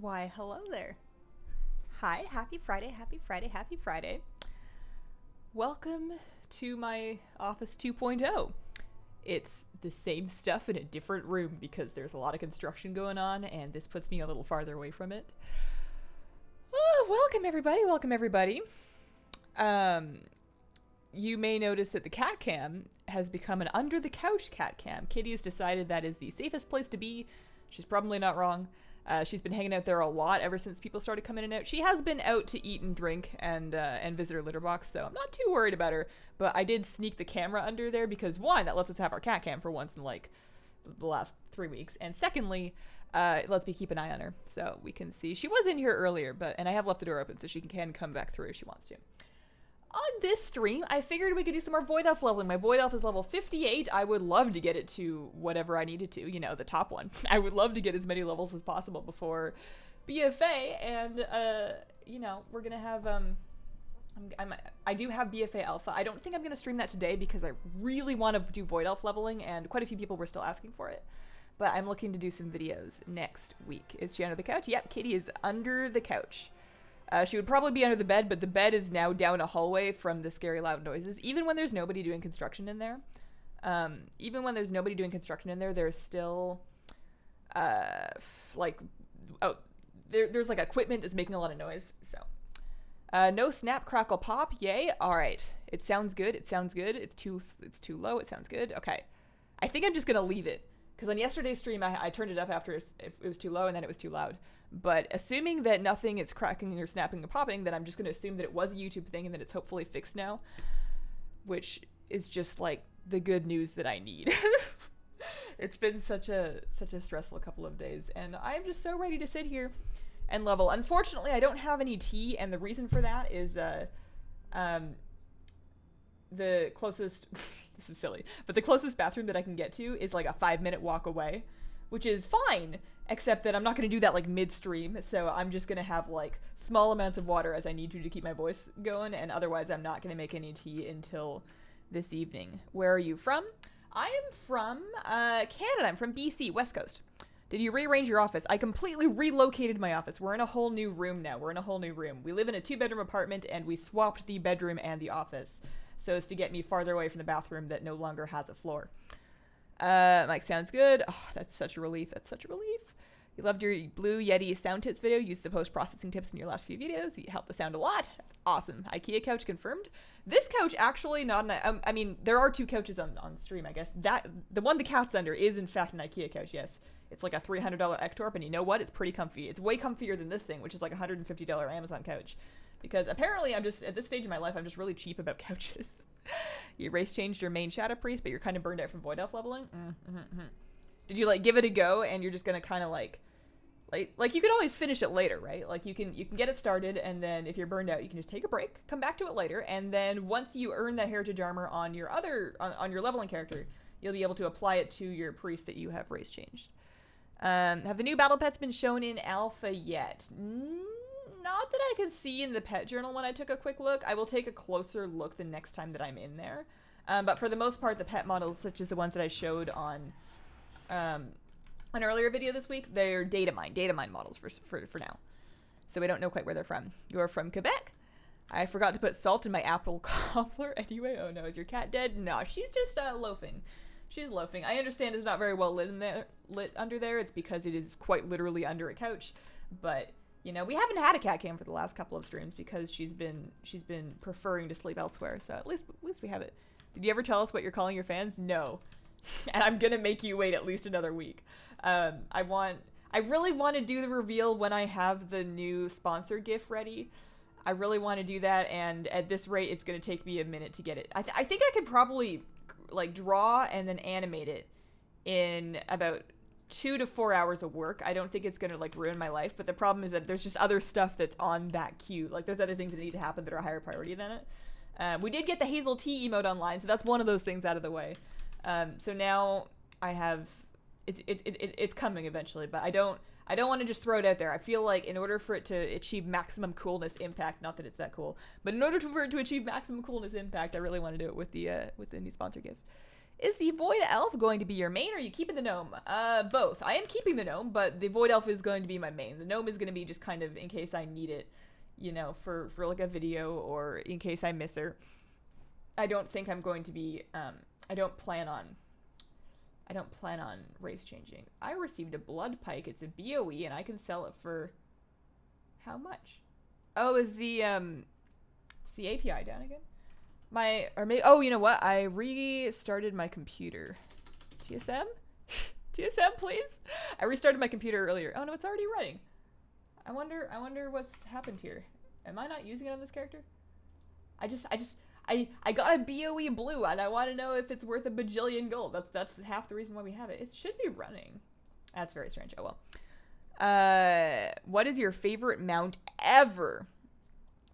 Why, hello there. Hi, happy Friday, happy Friday, happy Friday. Welcome to my Office 2.0. It's the same stuff in a different room because there's a lot of construction going on, and this puts me a little farther away from it. Oh, welcome everybody, welcome everybody. You may notice that the cat cam has become an under the couch cat cam. Kitty has decided that is the safest place to be. She's probably not wrong. She's been hanging out there a lot ever since people started coming in and out. She has been out to eat and drink and visit her litter box, so I'm not too worried about her. But I did sneak the camera under there because, one, that lets us have our cat cam for once in like the last 3 weeks, and secondly, it lets me keep an eye on her so we can see. She was in here earlier, and I have left the door open so she can come back through if she wants to. On this stream, I figured we could do some more Void Elf leveling. My Void Elf is level 58. I would love to get it to whatever I needed to, the top one. I would love to get as many levels as possible before BFA, and, we're gonna have, I do have BFA Alpha. I don't think I'm gonna stream that today because I really want to do Void Elf leveling, and quite a few people were still asking for it. But I'm looking to do some videos next week. Is she under the couch? Yep, Kitty is under the couch. She would probably be under the bed, but the bed is now down a hallway from the scary loud noises. Even when there's nobody doing construction in there, there's still, there's like equipment that's making a lot of noise. So, no snap, crackle, pop. Yay! All right, it sounds good. It sounds good. It's too low. It sounds good. Okay, I think I'm just gonna leave it because on yesterday's stream I turned it up after it was too low and then it was too loud. But assuming that nothing is cracking or snapping or popping, then I'm just going to assume that it was a YouTube thing and that it's hopefully fixed now, which is just like the good news that I need. It's been such a stressful couple of days, and I'm just so ready to sit here and level. Unfortunately, I don't have any tea, and the reason for that is the closest this is silly, but the closest bathroom that I can get to is like a 5-minute walk away, which is fine, except that I'm not going to do that like midstream, so I'm just going to have like small amounts of water as I need to keep my voice going, and otherwise I'm not going to make any tea until this evening. Where are you from? I am from Canada. I'm from BC, West Coast. Did you rearrange your office? I completely relocated my office. We're in a whole new room now. We live in a 2-bedroom apartment, and we swapped the bedroom and the office so as to get me farther away from the bathroom that no longer has a floor. Mike, sounds good. Oh, that's such a relief. You loved your Blue Yeti sound tips video. Used the post-processing tips in your last few videos. You helped the sound a lot. That's awesome. IKEA couch confirmed. This couch actually not an, I mean, there are 2 couches on stream, I guess. The one the cat's under is in fact an IKEA couch, yes. It's like a $300 Ektorp, and you know what? It's pretty comfy. It's way comfier than this thing, which is like a $150 Amazon couch. Because apparently at this stage in my life, I'm just really cheap about couches. You race changed your main Shadow Priest, but you're kind of burned out from Void Elf leveling? Did you like give it a go and you're just gonna kind of like you could always finish it later, right? Like you can get it started, and then if you're burned out, you can just take a break, come back to it later, and then once you earn that heritage armor on your on your leveling character, you'll be able to apply it to your priest that you have race changed. Have the new battle pets been shown in alpha yet? Not that I could see in the pet journal when I took a quick look. I will take a closer look the next time that I'm in there. But for the most part, the pet models, such as the ones that I showed on an earlier video this week, they're data mine models for now. So we don't know quite where they're from. You're from Quebec? I forgot to put salt in my apple cobbler anyway. Oh no, is your cat dead? No, she's just loafing. She's loafing. I understand it's not very well lit under there. It's because it is quite literally under a couch. But we haven't had a cat cam for the last couple of streams because she's been preferring to sleep elsewhere. So at least we have it. Did you ever tell us what you're calling your fans? No. And I'm gonna make you wait at least another week. I really want to do the reveal when I have the new sponsor GIF ready. I really want to do that, and at this rate, it's gonna take me a minute to get it. I think I could probably like draw and then animate it in about 2 to 4 hours of work. I don't think it's gonna like ruin my life, but the problem is that there's just other stuff that's on that queue. Like there's other things that need to happen that are higher priority than it. We did get the Hazel Tea emote online, so that's one of those things out of the way. So now I have it's coming eventually, but I don't want to just throw it out there. I feel like in order for it to achieve maximum coolness impact, not that it's that cool, but in order for it to achieve maximum coolness impact, I really want to do it with the new sponsor gift. Is the Void Elf going to be your main, or are you keeping the gnome? Both. I am keeping the gnome, but the Void Elf is going to be my main. The gnome is going to be just kind of in case I need it, you know, for like a video or in case I miss her. I don't think I'm going to be, I don't plan on race changing. I received a blood pike. It's a BOE, and I can sell it for how much? Oh, is the API down again? Oh, you know what? I restarted my computer. TSM? TSM, please? I restarted my computer earlier. Oh no, it's already running. I wonder what's happened here. Am I not using it on this character? I got a BOE blue, and I want to know if it's worth a bajillion gold. That's half the reason why we have it. It should be running. That's very strange. Oh well. What is your favorite mount ever?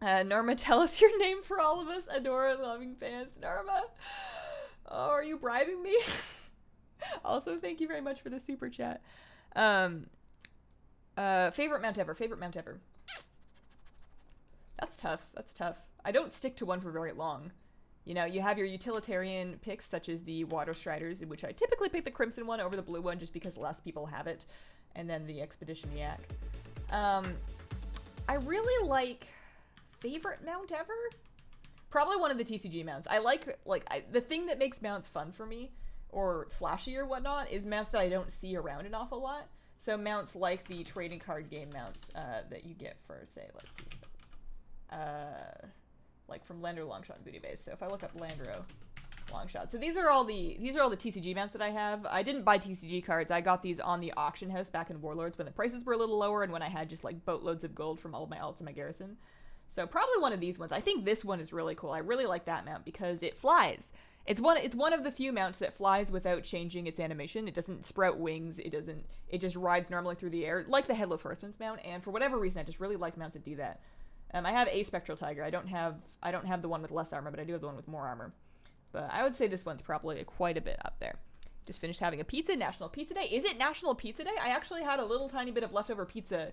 Norma, tell us your name for all of us. Adora loving fans. Norma. Oh, are you bribing me? Also, thank you very much for the super chat. Favorite mount ever. Favorite mount ever. That's tough. That's tough. I don't stick to one for very long. You know, you have your utilitarian picks, such as the Water Striders, in which I typically pick the Crimson one over the blue one, just because less people have it. And then the Expedition Yak. I really like... Favorite mount ever? Probably one of the TCG mounts. I like the thing that makes mounts fun for me, or flashy or whatnot, is mounts that I don't see around an awful lot. So mounts like the trading card game mounts that you get for, say, let's see, like from Lander Longshot and Booty Base. So if I look up Landro Longshot, so these are all the TCG mounts that I have. I didn't buy TCG cards. I got these on the auction house back in Warlords when the prices were a little lower and when I had just like boatloads of gold from all of my alts in my garrison. So probably one of these ones. I think this one is really cool. I really like that mount because it flies. It's one of the few mounts that flies without changing its animation. It doesn't sprout wings. It just rides normally through the air, like the Headless Horseman's mount. And for whatever reason, I just really like mounts that do that. I have a Spectral Tiger. I don't have the one with less armor, but I do have the one with more armor. But I would say this one's probably quite a bit up there. Just finished having a pizza. National Pizza Day. Is it National Pizza Day? I actually had a little tiny bit of leftover pizza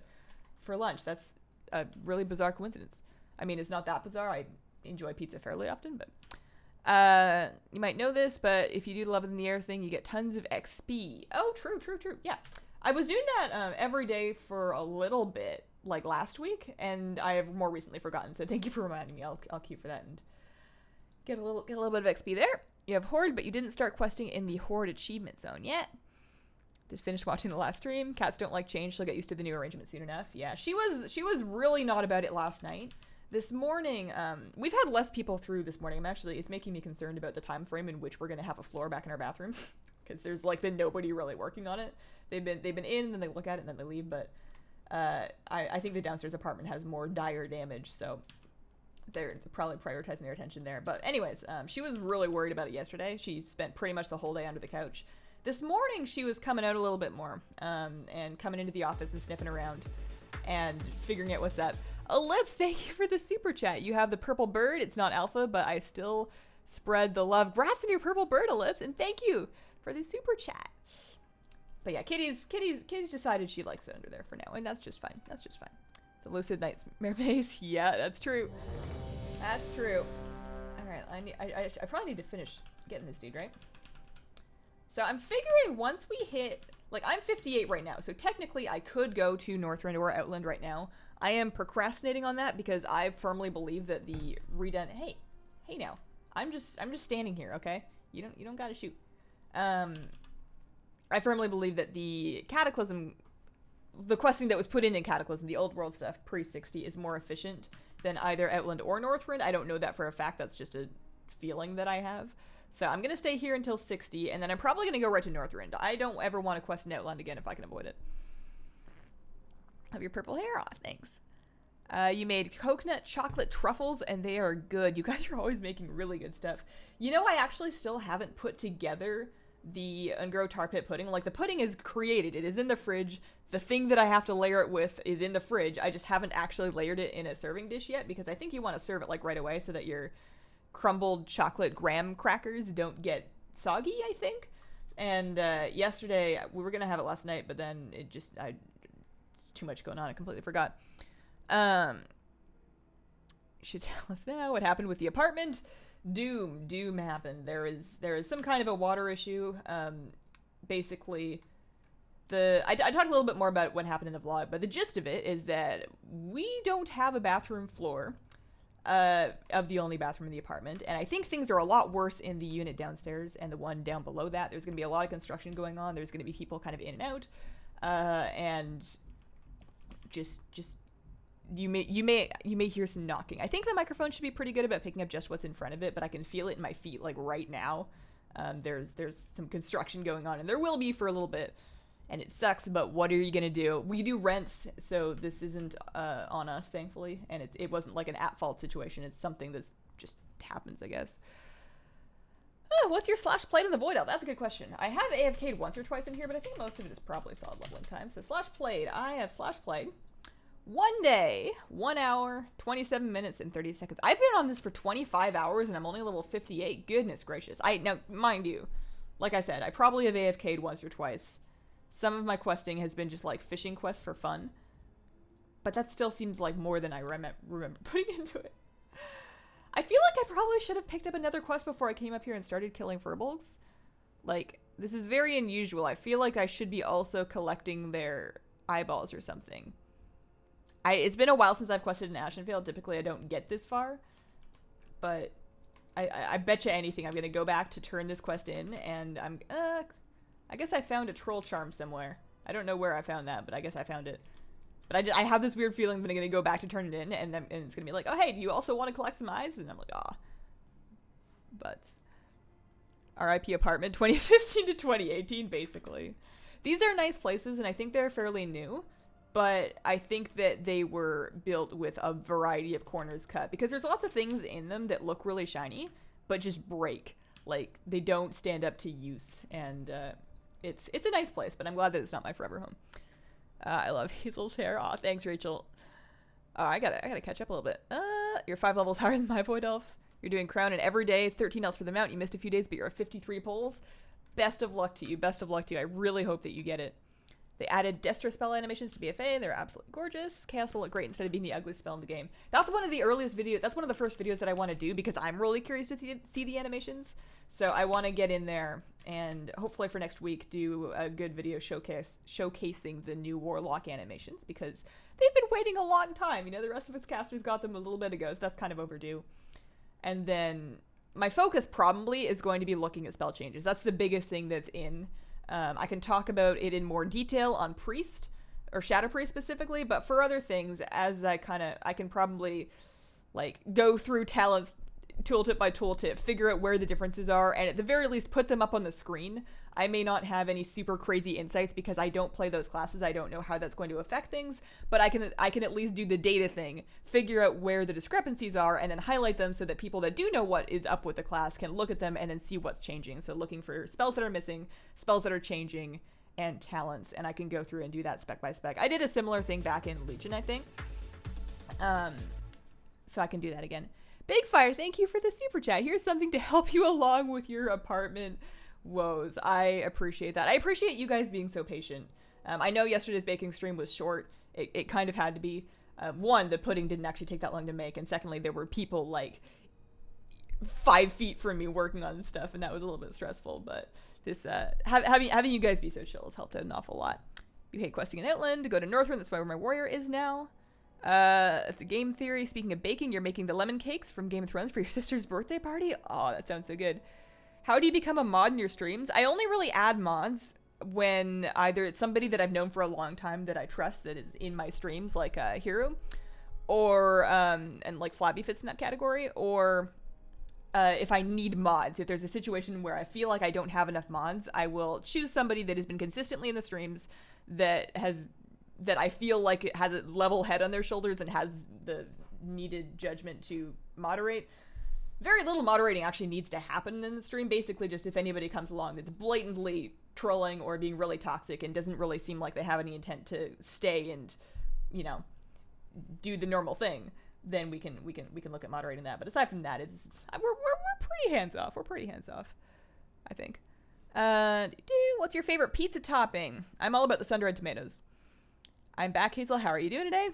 for lunch. That's a really bizarre coincidence. I mean, it's not that bizarre. I enjoy pizza fairly often, but you might know this, but if you do the Love in the Air thing, you get tons of XP. Oh, true. Yeah. I was doing that every day for a little bit, like last week, and I have more recently forgotten, so thank you for reminding me. I'll keep for that and get a little bit of XP there. You have Horde, but you didn't start questing in the Horde achievement zone yet. Just finished watching the last stream. Cats don't like change. She'll get used to the new arrangement soon enough. Yeah, she was really not about it last night. This morning, we've had less people through this morning. It's making me concerned about the time frame in which we're going to have a floor back in our bathroom. Because there's, like, been nobody really working on it. They've been in, and then they look at it, and then they leave. But I think the downstairs apartment has more dire damage, so they're probably prioritizing their attention there. But anyways, she was really worried about it yesterday. She spent pretty much the whole day under the couch. This morning, she was coming out a little bit more, and coming into the office and sniffing around and figuring out what's up. Ellipse, thank you for the super chat. You have the purple bird. It's not alpha, but I still spread the love. Grats on your purple bird, Ellipse, and thank you for the super chat. But yeah, Kitty's decided she likes it under there for now, and that's just fine. That's just fine. The Lucid Nightmare Maze, yeah, that's true. That's true. All right, I probably need to finish getting this dude, right? So I'm figuring once we hit, like, I'm 58 right now, so technically I could go to Northrend or Outland right now. I am procrastinating on that because I firmly believe that the redone. Hey now, I'm just standing here, okay? You don't gotta shoot. I firmly believe that the Cataclysm, the questing that was put in Cataclysm, the old world stuff pre-60, is more efficient than either Outland or Northrend. I don't know that for a fact. That's just a feeling that I have. So I'm gonna stay here until 60, and then I'm probably gonna go right to Northrend. I don't ever want to quest in Outland again if I can avoid it. Have your purple hair off, thanks. You made coconut chocolate truffles, and they are good. You guys are always making really good stuff. You know, I actually still haven't put together the Ungro tar pit pudding. Like, the pudding is created. It is in the fridge. The thing that I have to layer it with is in the fridge. I just haven't actually layered it in a serving dish yet, because I think you want to serve it, like, right away so that your crumbled chocolate graham crackers don't get soggy, I think. And yesterday, we were going to have it last night, but then it's too much going on. I completely forgot. You should tell us now what happened with the apartment. Doom happened. There is some kind of a water issue. Basically, I talked a little bit more about what happened in the vlog, but the gist of it is that we don't have a bathroom floor of the only bathroom in the apartment, and I think things are a lot worse in the unit downstairs and the one down below that. There's going to be a lot of construction going on. There's going to be people kind of in and out, and just you may hear some knocking. I think the microphone should be pretty good about picking up just what's in front of it, but I can feel it in my feet like right now. There's some construction going on, and there will be for a little bit, and it sucks, but what are you gonna do? We do rents, so this isn't on us, thankfully, and it wasn't like an at-fault situation. It's something that just happens, I guess. What's your slash played in the Void Elf? That's a good question. I have AFK'd once or twice in here, but I think most of it is probably solid leveling time. So slash played, I have slash played 1 day, 1 hour, 27 minutes, and 30 seconds. I've been on this for 25 hours, and I'm only level 58. Goodness gracious. Now, mind you, like I said, I probably have AFK'd once or twice. Some of my questing has been just like fishing quests for fun, but that still seems like more than I remember putting into it. I feel like I probably should have picked up another quest before I came up here and started killing furbolgs. Like, this is very unusual. I feel like I should be also collecting their eyeballs or something. It's been a while since I've quested in Ashenvale. Typically I don't get this far, but I bet you anything I'm going to go back to turn this quest in, and I guess I found a troll charm somewhere. I don't know where I found that, but I guess I found it. But I have this weird feeling that I'm going to go back to turn it in, and it's going to be like, oh, hey, do you also want to collect some eyes? And I'm like, ah. But RIP apartment 2015 to 2018, basically. These are nice places, and I think they're fairly new. But I think that they were built with a variety of corners cut, because there's lots of things in them that look really shiny, but just break. Like, they don't stand up to use, and it's a nice place, but I'm glad that it's not my forever home. I love Hazel's hair. Aw, thanks, Rachel. I gotta catch up a little bit. You're 5 levels higher than my Void Elf. You're doing Crown, and every day, 13 else for the mount. You missed a few days, but you're at 53 pulls. Best of luck to you. Best of luck to you. I really hope that you get it. They added Destro spell animations to BFA. They're absolutely gorgeous. Chaos will look great instead of being the ugliest spell in the game. That's one of the earliest videos. That's one of the first videos that I want to do, because I'm really curious to see the animations. So I want to get in there and hopefully for next week do a good video showcasing the new Warlock animations, because they've been waiting a long time. You know, the rest of its casters got them a little bit ago, so that's kind of overdue. And then my focus probably is going to be looking at spell changes. That's the biggest thing that's in. I can talk about it in more detail on Priest, or Shadow Priest specifically, but for other things, as I can probably, like, go through talents tooltip by tooltip, figure out where the differences are, and at the very least put them up on the screen. I may not have any super crazy insights because I don't play those classes. I don't know how that's going to affect things, but I can at least do the data thing, figure out where the discrepancies are, and then highlight them so that people that do know what is up with the class can look at them and then see what's changing. So looking for spells that are missing, spells that are changing, and talents, and I can go through and do that spec by spec. I did a similar thing back in Legion, I think. So I can do that again. Big Fire, thank you for the super chat. Here's something to help you along with your apartment woes. I appreciate that. I appreciate you guys being so patient. I know yesterday's baking stream was short. It kind of had to be. One, the pudding didn't actually take that long to make, and secondly, there were people like 5 feet from me working on stuff, and that was a little bit stressful. But this having you guys be so chill has helped out an awful lot. You hate questing in Outland. Go to Northrend. That's where my warrior is now. It's a game theory. Speaking of baking, you're making the lemon cakes from Game of Thrones for your sister's birthday party? Oh, that sounds so good. How do you become a mod in your streams? I only really add mods when either it's somebody that I've known for a long time that I trust that is in my streams, like Hero, or, and like Flabby fits in that category, or if I need mods. If there's a situation where I feel like I don't have enough mods, I will choose somebody that has been consistently in the streams that I feel like it has a level head on their shoulders and has the needed judgment to moderate. Very little moderating actually needs to happen in the stream. Basically, just if anybody comes along that's blatantly trolling or being really toxic and doesn't really seem like they have any intent to stay and, you know, do the normal thing, then we can look at moderating that. But aside from that, we're pretty hands off. We're pretty hands off, I think. What's your favorite pizza topping? I'm all about the sun-dried tomatoes. I'm back, Hazel. How are you doing today?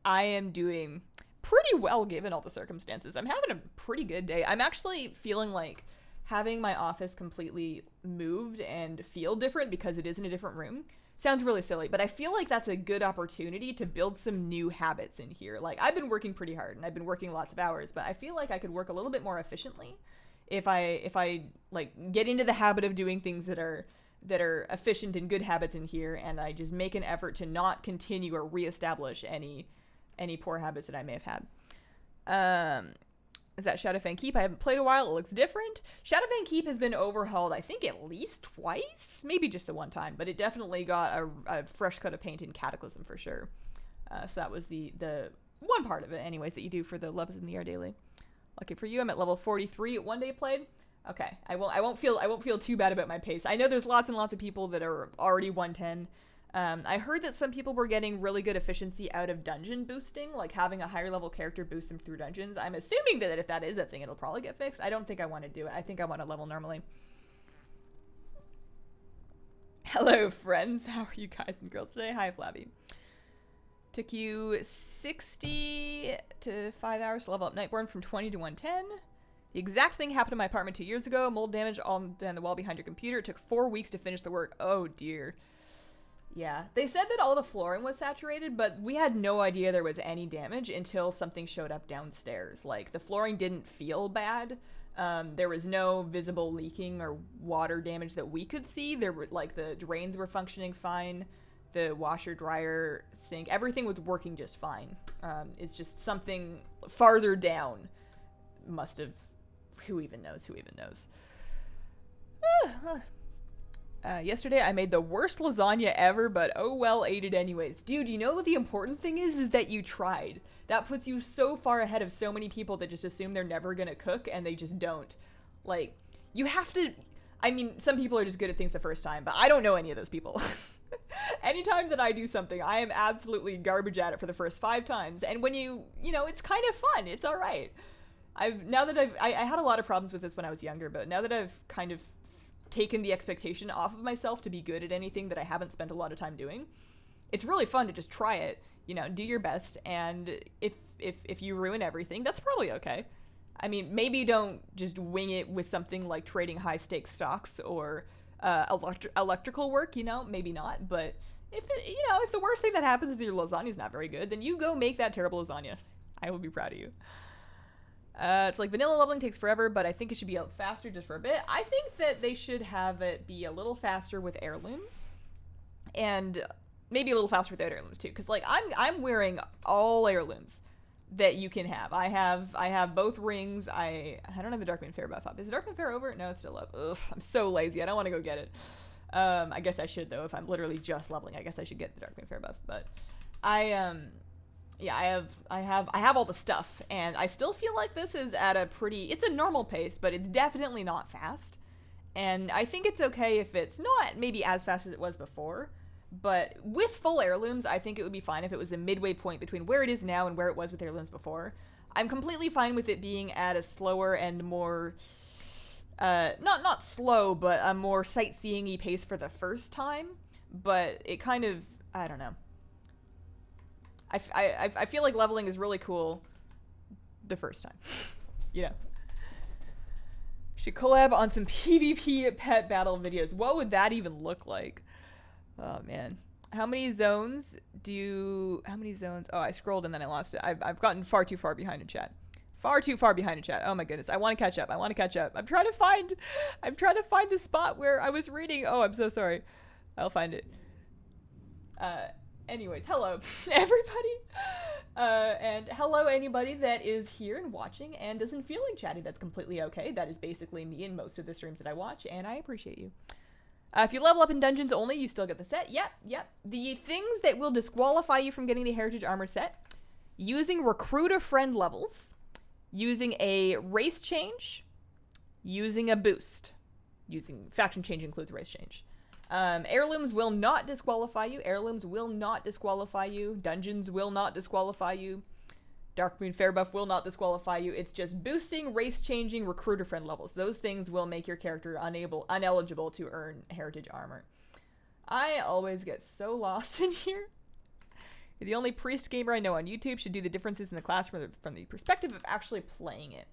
I am doing pretty well given all the circumstances. I'm having a pretty good day. I'm actually feeling like having my office completely moved and feel different because it is in a different room. Sounds really silly, but I feel like that's a good opportunity to build some new habits in here. Like, I've been working pretty hard and I've been working lots of hours, but I feel like I could work a little bit more efficiently if I like get into the habit of doing things that are efficient and good habits in here, and I just make an effort to not continue or reestablish any poor habits that I may have had. Is that Shadowfang Keep? I haven't played a while. It looks different. Shadowfang Keep has been overhauled, I think, at least twice. Maybe just the one time, but it definitely got a fresh coat of paint in Cataclysm for sure. So that was the one part of it, anyways, that you do for the Levels in the Air daily. Lucky for you, I'm at level 43 at one day played. Okay, I won't feel too bad about my pace. I know there's lots and lots of people that are already 110. I heard that some people were getting really good efficiency out of dungeon boosting, like having a higher level character boost them through dungeons. I'm assuming that if that is a thing, it'll probably get fixed. I don't think I want to do it. I think I want to level normally. Hello, friends. How are you guys and girls today? Hi, Flabby. Took you 60 to 5 hours to level up Nightborn from 20 to 110. The exact thing happened to my apartment 2 years ago. Mold damage on the wall behind your computer. It took 4 weeks to finish the work. Oh, dear. Yeah, they said that all the flooring was saturated, but we had no idea there was any damage until something showed up downstairs. Like, the flooring didn't feel bad. There was no visible leaking or water damage that we could see. There were, like, the drains were functioning fine. The washer, dryer, sink, everything was working just fine. It's just something farther down must have... Who even knows? Yesterday I made the worst lasagna ever, but oh well, ate it anyways. Dude, you know what the important thing is that you tried. That puts you so far ahead of so many people that just assume they're never gonna cook, and they just don't. Like, you have to... I mean, some people are just good at things the first time, but I don't know any of those people. Anytime that I do something, I am absolutely garbage at it for the first 5 times, and when you know, it's kind of fun. It's alright. I had a lot of problems with this when I was younger, but now that I've kind of taken the expectation off of myself to be good at anything that I haven't spent a lot of time doing, it's really fun to just try it, you know, do your best, and if you ruin everything, that's probably okay. I mean, maybe don't just wing it with something like trading high stakes stocks or electrical work, you know, maybe not, but if the worst thing that happens is your lasagna's not very good, then you go make that terrible lasagna. I will be proud of you. It's like vanilla leveling takes forever, but I think it should be out faster just for a bit. I think that they should have it be a little faster with heirlooms, and maybe a little faster without heirlooms too. Because like I'm wearing all heirlooms that you can have. I have both rings. I don't have the Darkmoon Fair buff up. Is the Darkmoon Fair over? No, it's still up. Ugh, I'm so lazy. I don't want to go get it. I guess I should though. If I'm literally just leveling, I guess I should get the Darkmoon Fair buff. But yeah, I have all the stuff, and I still feel like this is at it's a normal pace, but it's definitely not fast. And I think it's okay if it's not maybe as fast as it was before, but with full heirlooms, I think it would be fine if it was a midway point between where it is now and where it was with heirlooms before. I'm completely fine with it being at a slower and more, not slow, but a more sightseeing-y pace for the first time, but it kind of, I don't know. I feel like leveling is really cool the first time. You know. Should collab on some PvP pet battle videos. What would that even look like? Oh, man. How many zones? Oh, I scrolled and then I lost it. I've gotten far too far behind in chat. Far too far behind in chat. Oh my goodness. I want to catch up. I'm trying to find the spot where I was reading. Oh, I'm so sorry. I'll find it. Anyways, hello, everybody. And hello, anybody that is here and watching and doesn't feel like chatting. That's completely okay. That is basically me in most of the streams that I watch, and I appreciate you. If you level up in dungeons only, you still get the set. Yep. The things that will disqualify you from getting the heritage armor set: using recruit a friend levels, using a race change, using a boost. Using faction change includes race change. Heirlooms will not disqualify you. Dungeons will not disqualify you. Darkmoon Fair buff will not disqualify you. It's just boosting, race changing, recruiter friend levels. Those things will make your character uneligible to earn heritage armor. I always get so lost in here. You're the only priest gamer I know on YouTube. Should do the differences in the class from the perspective of actually playing it.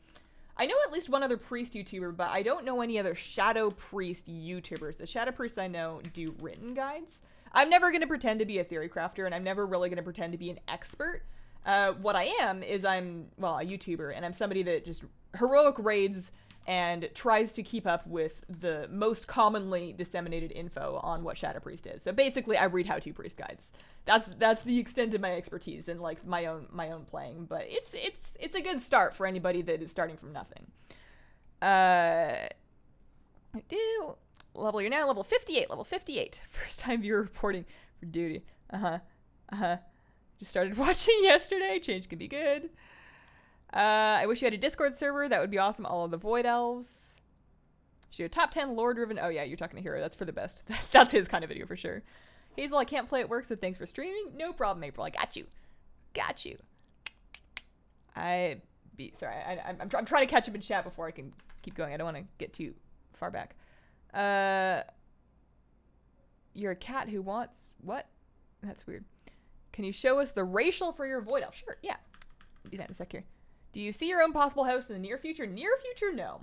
I know at least one other priest YouTuber, but I don't know any other shadow priest YouTubers. The shadow priests I know do written guides. I'm never going to pretend to be a theory crafter, and I'm never really going to pretend to be an expert. What I am is I'm, well, a YouTuber, and I'm somebody that just heroic raids and tries to keep up with the most commonly disseminated info on what Shadow Priest is. So basically, I read how-to priest guides. That's the extent of my expertise and like my own playing. But it's a good start for anybody that is starting from nothing. Level you're now level 58. Level 58. First time viewer reporting for duty. Just started watching yesterday. Change can be good. I wish you had a Discord server. That would be awesome. All of the Void Elves. Should do a top 10 lore-driven... Oh, yeah, you're talking to Hero. That's for the best. That's his kind of video for sure. Hazel, I can't play at work, so thanks for streaming. No problem, April. I got you. Got you. Sorry, I'm trying to catch up in chat before I can keep going. I don't want to get too far back. You're a cat who wants... What? That's weird. Can you show us the racial for your Void Elf? Sure, yeah. I'll do that in a sec here. Do you see your own possible house in the near future? Near future, no.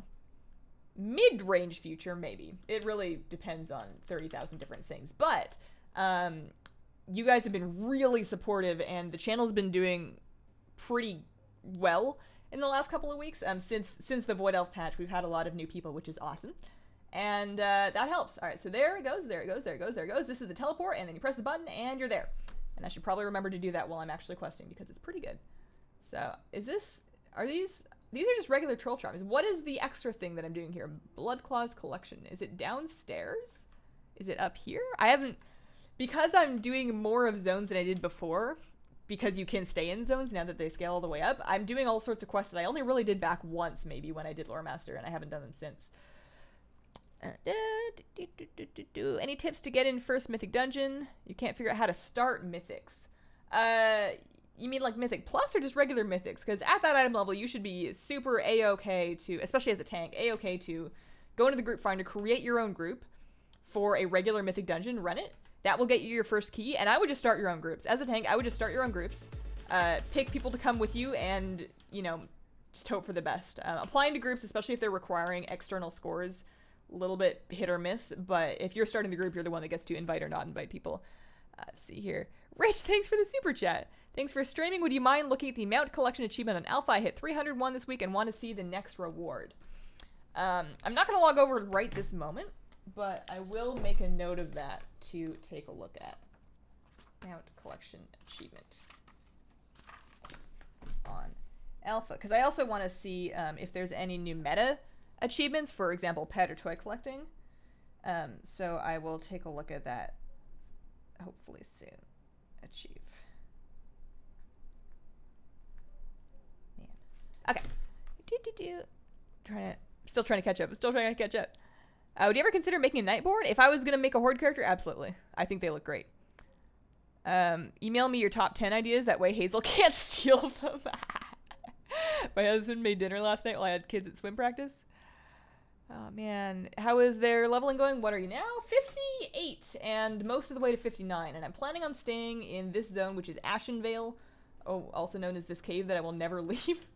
Mid-range future, maybe. It really depends on 30,000 different things. But you guys have been really supportive, and the channel's been doing pretty well in the last couple of weeks. Since the Void Elf patch, we've had a lot of new people, which is awesome. And that helps. All right, so there it goes, there it goes, there it goes, there it goes. This is the teleport, and then you press the button, and you're there. And I should probably remember to do that while I'm actually questing, because it's pretty good. So, these are just regular troll charms. What is the extra thing that I'm doing here? Bloodclaw's collection. Is it downstairs? Is it up here? Because I'm doing more of zones than I did before, because you can stay in zones now that they scale all the way up, I'm doing all sorts of quests that I only really did back once, maybe, when I did Lore Master, and I haven't done them since. Any tips to get in first Mythic Dungeon? You can't figure out how to start Mythics. You mean like Mythic Plus or just regular Mythics? Because at that item level, you should be super A-okay to, especially as a tank, A-okay to go into the group finder, create your own group for a regular Mythic Dungeon, run it. That will get you your first key, and I would just start your own groups. As a tank, I would just start your own groups, pick people to come with you, and, you know, just hope for the best. Applying to groups, especially if they're requiring external scores, a little bit hit or miss, but if you're starting the group, you're the one that gets to invite or not invite people. Let's see here. Rich, thanks for the super chat. Thanks for streaming. Would you mind looking at the Mount Collection achievement on Alpha? I hit 301 this week and want to see the next reward. I'm not going to log over right this moment, but I will make a note of that to take a look at. Mount Collection achievement on Alpha, because I also want to see if there's any new meta achievements, for example, pet or toy collecting. So I will take a look at that hopefully soon. Achieve. Man. Okay. Still trying to catch up. Would you ever consider making a Nightborn? If I was going to make a Horde character, absolutely. I think they look great. Email me your top 10 ideas. That way Hazel can't steal them. My husband made dinner last night while I had kids at swim practice. Oh, man. How is their leveling going? What are you now? 58, and most of the way to 59. And I'm planning on staying in this zone, which is Ashenvale, also known as this cave that I will never leave,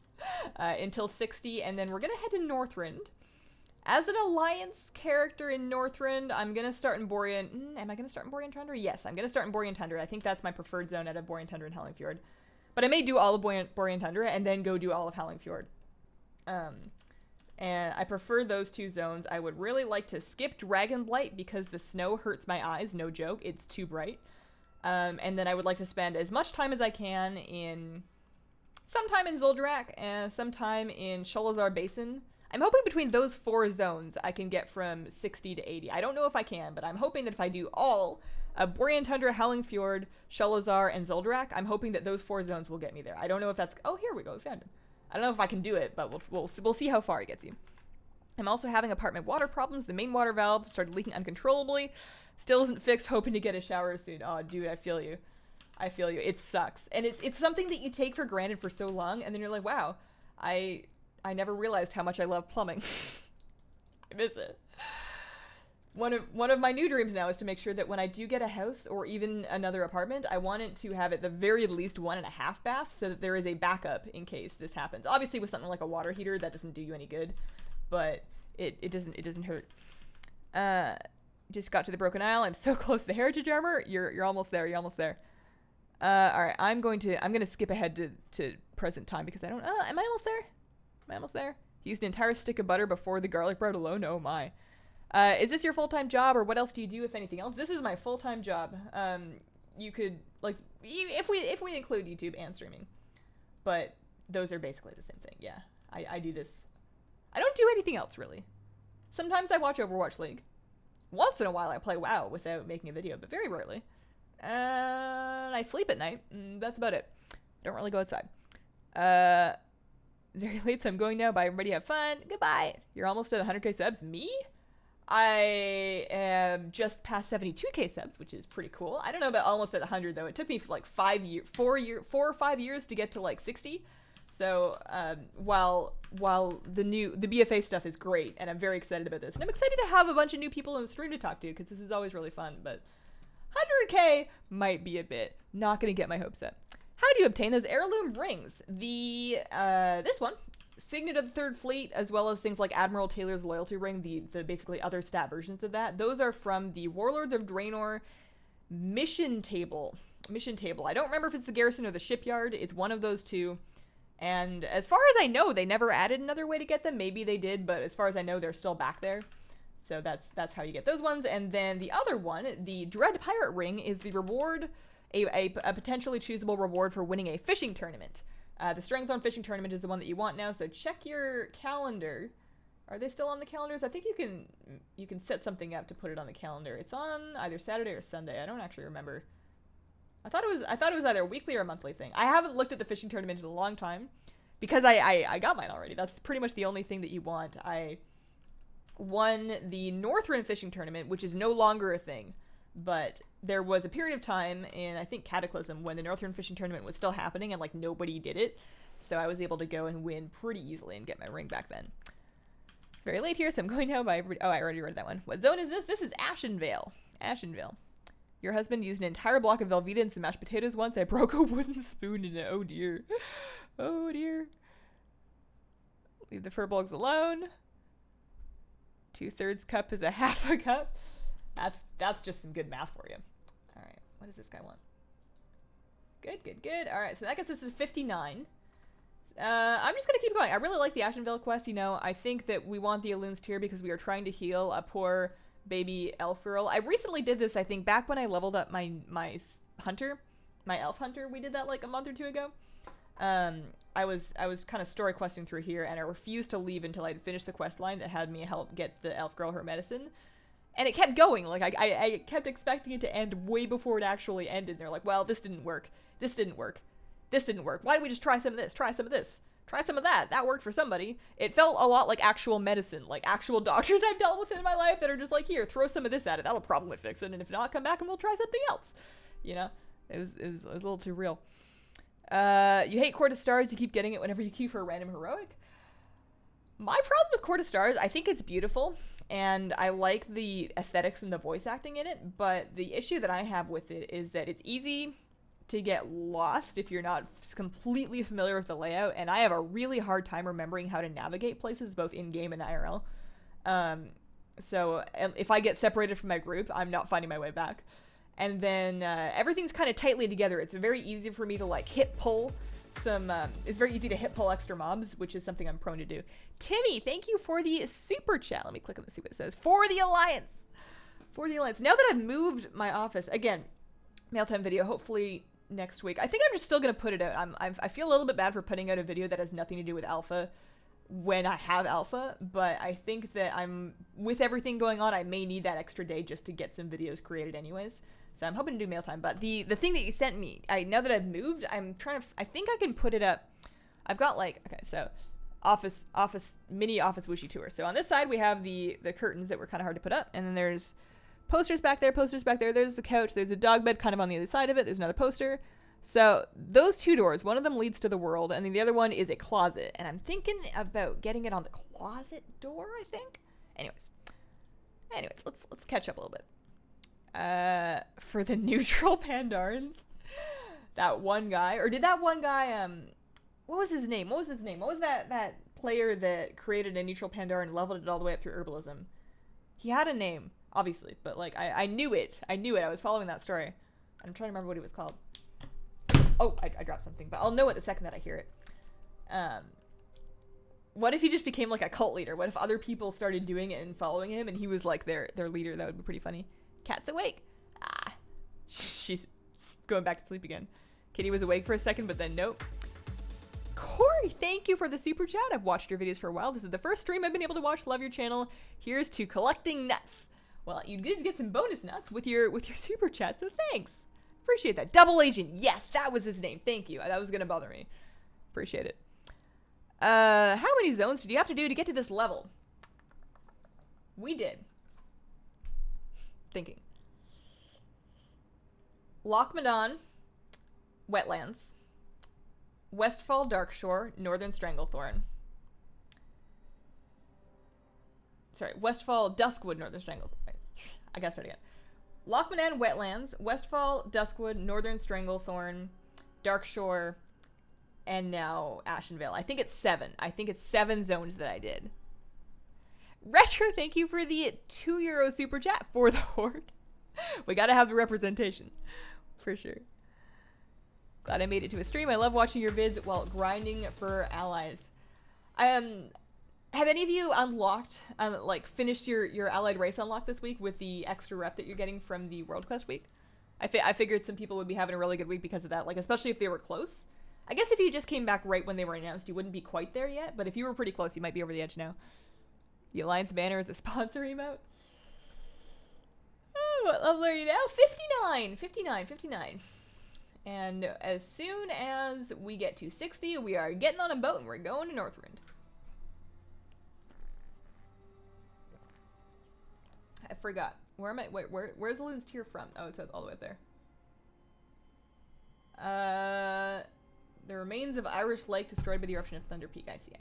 until 60. And then we're going to head to Northrend. As an Alliance character in Northrend, I'm going to start in Borean... am I going to start in Borean Tundra? Yes, I'm going to start in Borean Tundra. I think that's my preferred zone out of Borean Tundra and Howling Fjord. But I may do all of Borean Tundra and then go do all of Howling Fjord. And I prefer those two zones. I would really like to skip Dragonblight because the snow hurts my eyes. No joke. It's too bright. And then I would like to spend as much time as I can in... sometime in Zul'Drak and sometime in Sholazar Basin. I'm hoping between those 4 zones I can get from 60 to 80. I don't know if I can, but I'm hoping that if I do all of Borean Tundra, Howling Fjord, Sholazar, and Zul'Drak, I'm hoping that those 4 zones will get me there. I don't know if that's... oh, here we go. We found him. I don't know if I can do it, but we'll see how far it gets you. I'm also having apartment water problems. The main water valve started leaking uncontrollably. Still isn't fixed. Hoping to get a shower soon. Oh, dude, I feel you. I feel you. It sucks. And it's something that you take for granted for so long, and then you're like, wow, I never realized how much I love plumbing. I miss it. one of my new dreams now is to make sure that when I do get a house or even another apartment, I want it to have at the very least 1.5 baths so that there is a backup in case this happens. Obviously with something like a water heater, that doesn't do you any good, but it doesn't hurt. Just got to the Broken Isle. I'm so close to the Heritage Armor. You're almost there. You're almost there. All right, I'm gonna skip ahead to present time because I don't. Am I almost there? Am I almost there? Used an entire stick of butter before the garlic bread alone. Oh my. Is this your full-time job, or what else do you do, if anything else? This is my full-time job. You could, like, if we include YouTube and streaming, but those are basically the same thing. Yeah, I do this. I don't do anything else really. Sometimes I watch Overwatch League. Once in a while I play WoW without making a video, but very rarely. I sleep at night. That's about it. Don't really go outside. Very late, so I'm going now. Bye, everybody. Have fun. Goodbye. You're almost at 100k subs. Me? I am just past 72k subs, which is pretty cool. I don't know about almost at 100 though. It took me for like 4 or 5 years to get to like 60. So while the BFA stuff is great, and I'm very excited about this, and I'm excited to have a bunch of new people in the stream to talk to because this is always really fun. But 100k might be a bit. Not gonna get my hopes up. How do you obtain those heirloom rings? This one. Signet of the Third Fleet, as well as things like Admiral Taylor's Loyalty Ring, the basically other stat versions of that. Those are from the Warlords of Draenor mission table. I don't remember if it's the Garrison or the Shipyard. It's one of those two. And as far as I know, they never added another way to get them. Maybe they did, but as far as I know, they're still back there. So that's how you get those ones. And then the other one, the Dread Pirate Ring, is the reward, a potentially choosable reward for winning a fishing tournament. The Strength on Fishing Tournament is the one that you want now, so check your calendar. Are they still on the calendars? I think you can set something up to put it on the calendar. It's on either Saturday or Sunday. I don't actually remember. I thought it was either a weekly or a monthly thing. I haven't looked at the fishing tournament in a long time because I got mine already. That's pretty much the only thing that you want. I won the Northrend fishing tournament, which is no longer a thing, but there was a period of time in, I think, Cataclysm when the Northrend fishing tournament was still happening and like nobody did it. So I was able to go and win pretty easily and get my ring back then. It's very late here, so I'm going now by everybody. Oh, I already read that one. What zone is this? This is Ashenvale. Ashenvale. Your husband used an entire block of Velveeta and some mashed potatoes once. I broke a wooden spoon in it. Oh dear. Oh dear. Leave the furbolgs alone. 2/3 cup is a half a cup. That's just some good math for you. All right, what does this guy want? Good. All right, so that gets us to 59. I'm just gonna keep going. I really like the Ashenvale quest. You know, I think that we want the Elun's Tear because we are trying to heal a poor baby elf girl. I recently did this, I think, back when I leveled up my elf hunter. We did that like a month or two ago. I was kind of story questing through here, and I refused to leave until I'd finished the quest line that had me help get the elf girl her medicine. And it kept going. Like, I kept expecting it to end way before it actually ended. And they're like, well, this didn't work. This didn't work. This didn't work. Why don't we just try some of this? Try some of this. Try some of that. That worked for somebody. It felt a lot like actual medicine. Like actual doctors I've dealt with in my life that are just like, here, throw some of this at it. That'll probably fix it. And if not, come back and we'll try something else. You know? It was a little too real. You hate Court of Stars. You keep getting it whenever you queue for a random heroic. My problem with Court of Stars, I think it's beautiful. And I like the aesthetics and the voice acting in it, but the issue that I have with it is that it's easy to get lost if you're not completely familiar with the layout, and I have a really hard time remembering how to navigate places both in-game and IRL. So if I get separated from my group, I'm not finding my way back. And then everything's kind of tightly together. It's very easy for me to like hit pull some, it's very easy to hit pull extra mobs, which is something I'm prone to do. Timmy, thank you for the super chat. Let me click on this, see what it says. For the Alliance. For the Alliance. Now that I've moved my office, again, mailtime video, hopefully next week. I think I'm just still going to put it out. I feel a little bit bad for putting out a video that has nothing to do with alpha when I have alpha, but I think that with everything going on, I may need that extra day just to get some videos created anyways. So I'm hoping to do mailtime. But the thing that you sent me, now that I've moved, I think I can put it up. I've got like, okay, so mini office whooshy tour. So on this side, we have the curtains that were kind of hard to put up. And then there's posters back there. There's the couch. There's a dog bed kind of on the other side of it. There's another poster. So those two doors, one of them leads to the world, and then the other one is a closet. And I'm thinking about getting it on the closet door, I think. Anyways, Anyways, let's catch up a little bit. For the neutral Pandarans, that one guy, or did that one guy, what was his name? What was that player that created a neutral Pandaren and leveled it all the way up through herbalism? He had a name, obviously, but like I knew it. I was following that story. I'm trying to remember what he was called. Oh, I dropped something, but I'll know it the second that I hear it. What if he just became like a cult leader? What if other people started doing it and following him and he was like their leader? That would be pretty funny. Cat's awake. Ah, she's going back to sleep again. Kitty was awake for a second, but then nope. Corey, thank you for the super chat. I've watched your videos for a while. This is the first stream I've been able to watch. Love your channel. Here's to collecting nuts. Well, you did get some bonus nuts with your super chat, so thanks. Appreciate that. Double Agent. Yes, that was his name. Thank you. That was gonna bother me. Appreciate it. How many zones did you have to do to get to this level? We did. Thinking. Lochmadon, Wetlands, Westfall Darkshore, Northern Stranglethorn. Sorry, Westfall Duskwood, Northern Stranglethorn. I gotta start again. Lochmadon, Wetlands, Westfall, Duskwood, Northern Stranglethorn, Darkshore, and now Ashenvale. I think it's 7. I think it's 7 zones that I did. Retro, thank you for the €2 super chat for the Horde. We gotta have the representation. For sure. Glad I made it to a stream. I love watching your vids while grinding for allies. Have any of you unlocked, like finished your allied race unlock this week with the extra rep that you're getting from the World Quest week? I figured some people would be having a really good week because of that, like especially if they were close. I guess if you just came back right when they were announced, you wouldn't be quite there yet, but if you were pretty close, you might be over the edge now. The Alliance banner is a sponsor emote. Oh, what level are you now? 59. And as soon as we get to 60, we are getting on a boat and we're going to Northrend. I forgot. Where am I? Wait, where's the Loon's Tear from? Oh, it's all the way up there. The remains of Irish Lake destroyed by the eruption of Thunder Peak. I see.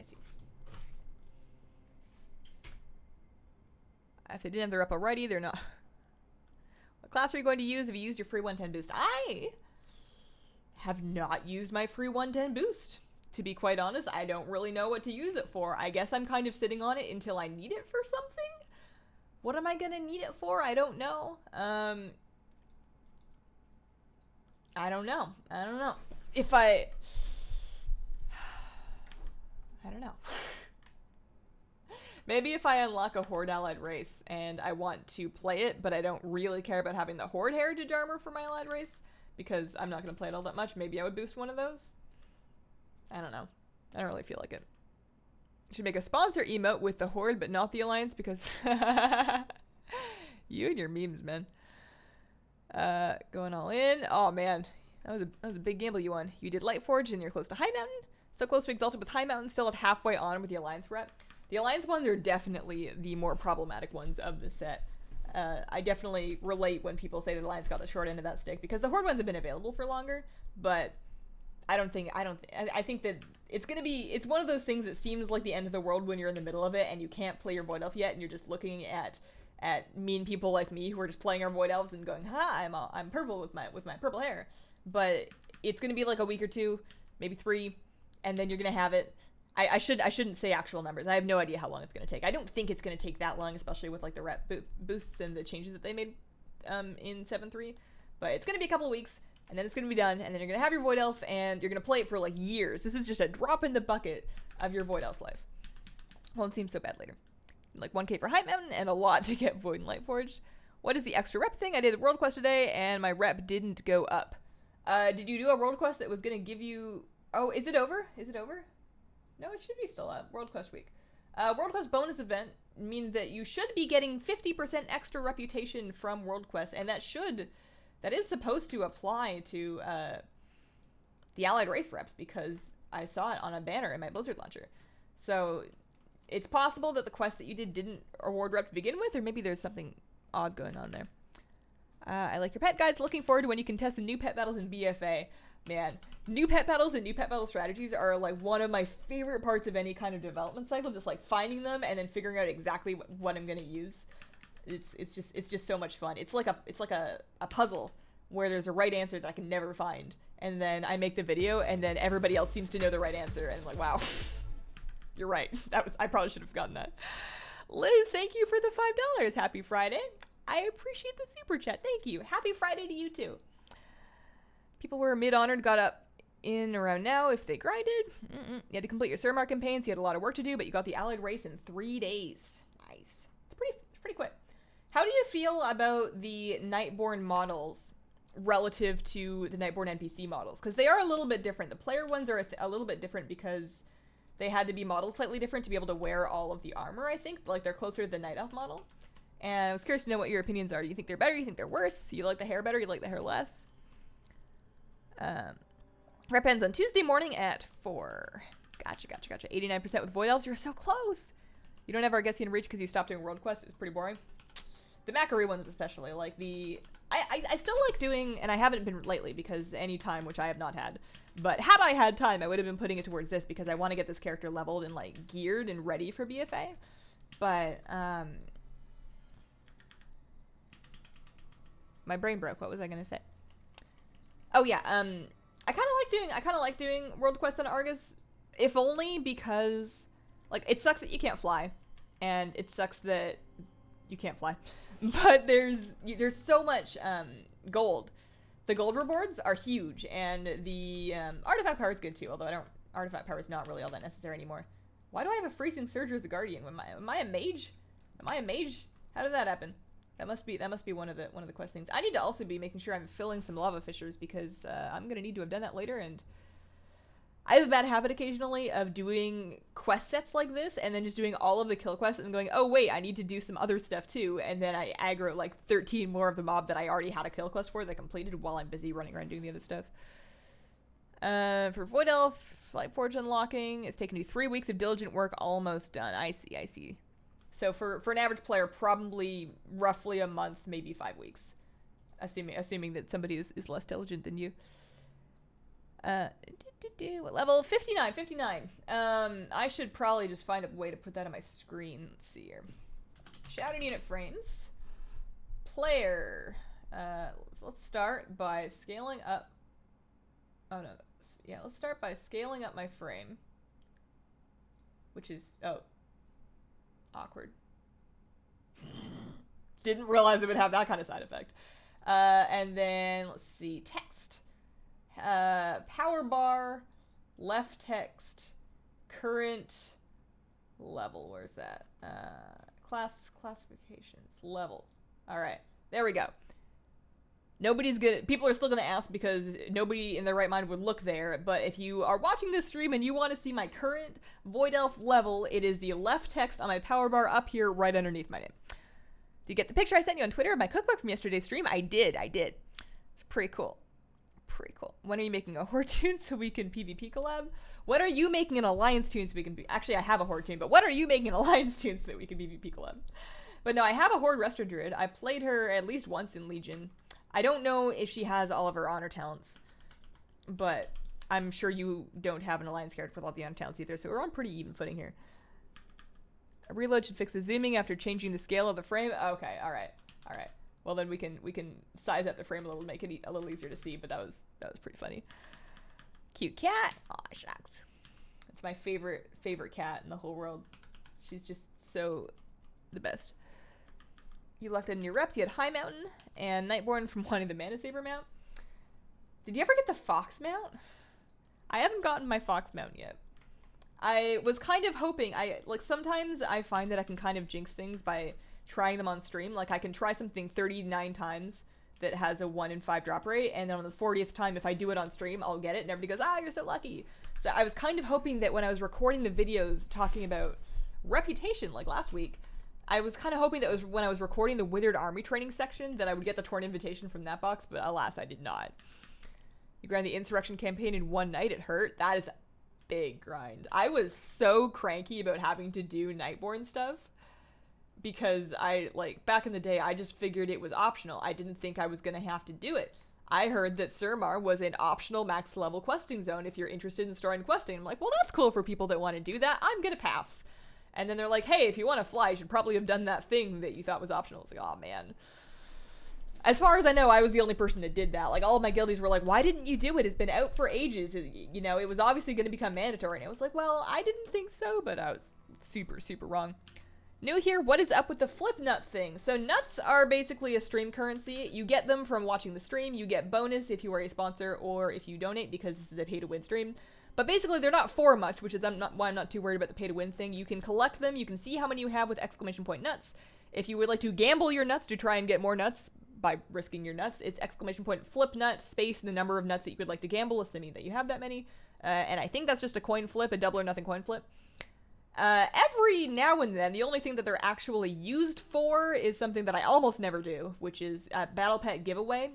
If they didn't have their up already, they're not. What class are you going to use if you used your free 110 boost? I have not used my free 110 boost. To be quite honest, I don't really know what to use it for. I guess I'm kind of sitting on it until I need it for something. What am I gonna need it for? I don't know. I don't know. If I don't know. Maybe if I unlock a Horde allied race and I want to play it, but I don't really care about having the Horde heritage armor for my allied race, because I'm not going to play it all that much, maybe I would boost one of those. I don't know. I don't really feel like it. Should make a sponsor emote with the Horde, but not the Alliance, because you and your memes, man. Going all in. Oh, man. That was a big gamble you won. You did Lightforge and you're close to High Mountain. So close to Exalted with High Mountain, still at halfway on with the Alliance rep. The Alliance ones are definitely the more problematic ones of the set. I definitely relate when people say the Alliance got the short end of that stick, because the Horde ones have been available for longer, but I think that it's one of those things that seems like the end of the world when you're in the middle of it and you can't play your Void Elf yet, and you're just looking at mean people like me who are just playing our Void Elves and going, ha, I'm purple with my purple hair. But it's gonna be like a week or 2, maybe 3, and then you're gonna have it. I shouldn't say actual numbers. I have no idea how long it's gonna take. I don't think it's gonna take that long, especially with like the rep boosts and the changes that they made in 7.3. But it's gonna be a couple of weeks, and then it's gonna be done, and then you're gonna have your Void Elf, and you're gonna play it for like years. This is just a drop in the bucket of your Void Elf's life. Won't seem so bad later. Like 1k for High Mountain and a lot to get Void and Lightforged. What is the extra rep thing? I did a world quest today, and my rep didn't go up. Did you do a world quest that was gonna give you? Oh, is it over? Is it over? No, it should be still up. World Quest week. World Quest bonus event means that you should be getting 50% extra reputation from World Quest, and that is supposed to apply to the allied race reps, because I saw it on a banner in my Blizzard launcher. So it's possible that the quest that you didn't award rep to begin with, or maybe there's something odd going on there. I like your pet guides. Looking forward to when you can test some new pet battles in BFA. Man, new pet battles and new pet battle strategies are like one of my favorite parts of any kind of development cycle. Just like finding them and then figuring out exactly what I'm going to use. It's just so much fun. It's like a puzzle where there's a right answer that I can never find, and then I make the video, and then everybody else seems to know the right answer, and I'm like, wow, you're right. I probably should have gotten that. Liz, thank you for the $5. Happy Friday. I appreciate the super chat. Thank you. Happy Friday to you too. People were mid-honored, got up in around now if they grinded. You had to complete your Surmar campaigns. You had a lot of work to do, but you got the Allied race in 3 days. Nice. It's pretty quick. How do you feel about the Nightborn models relative to the Nightborn NPC models? Because they are a little bit different. The player ones are a little bit different because they had to be modeled slightly different to be able to wear all of the armor, I think. Like, they're closer to the Night Elf model. And I was curious to know what your opinions are. Do you think they're better? Do you think they're worse? You like the hair better? You like the hair less? Rep ends on Tuesday morning at 4. Gotcha. 89% with Void Elves. You're so close. You don't have Argesian Reach because you stopped doing World Quest. It's pretty boring. The Macquarie ones especially. Like the... I still like doing... And I haven't been lately because any time, which I have not had. But had I had time, I would have been putting it towards this because I want to get this character leveled and like geared and ready for BFA. But, my brain broke. What was I going to say? Oh yeah, I kind of like doing World Quest on Argus, if only because, like, it sucks that you can't fly, and it sucks that you can't fly, but there's so much gold. The gold rewards are huge, and the artifact power is good too, although artifact power is not really all that necessary anymore. Why do I have a freezing surge as a guardian? Am I a mage? Am I a mage? How did that happen? That must be one of the quest things. I need to also be making sure I'm filling some lava fissures because I'm gonna need to have done that later, and I have a bad habit occasionally of doing quest sets like this and then just doing all of the kill quests and then going, oh wait, I need to do some other stuff too, and then I aggro like 13 more of the mob that I already had a kill quest for that I completed while I'm busy running around doing the other stuff. For Void Elf, Light Forge unlocking, it's taken you 3 weeks of diligent work, almost done. I see. So for an average player, probably roughly a month, maybe 5 weeks, assuming that somebody is less diligent than you. What level? 59. I should probably just find a way to put that on my screen. Let's see here. Shouting unit frames. Player. Let's start by scaling up. Oh no. Yeah, let's start by scaling up my frame. Which is, awkward. Didn't realize it would have that kind of side effect. And then, let's see, text. Power bar, left text, current, level, where's that? Classifications, level. All right, there we go. People are still going to ask because nobody in their right mind would look there, but if you are watching this stream and you want to see my current Void Elf level, it is the left text on my power bar up here right underneath my name. Did you get the picture I sent you on Twitter of my cookbook from yesterday's stream? I did. It's pretty cool. When are you making a Horde tune so we can PvP collab? When are you making an Alliance tune so we can actually, I have a Horde tune, but when are you making an Alliance tune so that we can PvP collab? But no, I have a Horde Resto Druid. I played her at least once in Legion. I don't know if she has all of her honor talents, but I'm sure you don't have an Alliance character with all the honor talents either, so we're on pretty even footing here. A reload should fix the zooming after changing the scale of the frame. Okay, all right. Well, then we can size up the frame a little, make it a little easier to see, but that was pretty funny. Cute cat. Aw, shucks. It's my favorite cat in the whole world. She's just so the best. You lucked in your reps. You had High Mountain and Nightborn from wanting the Mana Saber mount. Did you ever get the Fox mount? I haven't gotten my Fox mount yet. I was kind of hoping, sometimes I find that I can kind of jinx things by trying them on stream. Like, I can try something 39 times that has a 1 in 5 drop rate, and then on the 40th time, if I do it on stream, I'll get it, and everybody goes, ah, you're so lucky. So I was kind of hoping that when I was recording the videos talking about Reputation, like last week, I was kind of hoping that was when I was recording the Withered Army training section that I would get the Torn Invitation from that box, but alas, I did not. You grind the Insurrection campaign in one night, it hurt. That is a big grind. I was so cranky about having to do Nightborn stuff because back in the day, I just figured it was optional. I didn't think I was going to have to do it. I heard that Surmar was an optional max level questing zone if you're interested in starting questing. I'm like, well, that's cool for people that want to do that. I'm going to pass. And then they're like, hey, if you want to fly, you should probably have done that thing that you thought was optional. It's like, oh man. As far as I know, I was the only person that did that. Like, all of my guildies were like, why didn't you do it? It's been out for ages. You know, it was obviously going to become mandatory. And I was like, well, I didn't think so, but I was super, super wrong. New here, what is up with the flip nut thing? So nuts are basically a stream currency. You get them from watching the stream. You get bonus if you are a sponsor or if you donate, because this is a pay-to-win stream. But basically, they're not for much, which is why I'm not too worried about the pay-to-win thing. You can collect them. You can see how many you have with exclamation point nuts. If you would like to gamble your nuts to try and get more nuts by risking your nuts, it's exclamation point flip nut space the number of nuts that you would like to gamble, assuming that you have that many. And I think that's just a coin flip, a double or nothing coin flip. Every now and then, the only thing that they're actually used for is something that I almost never do, which is a battle pet giveaway.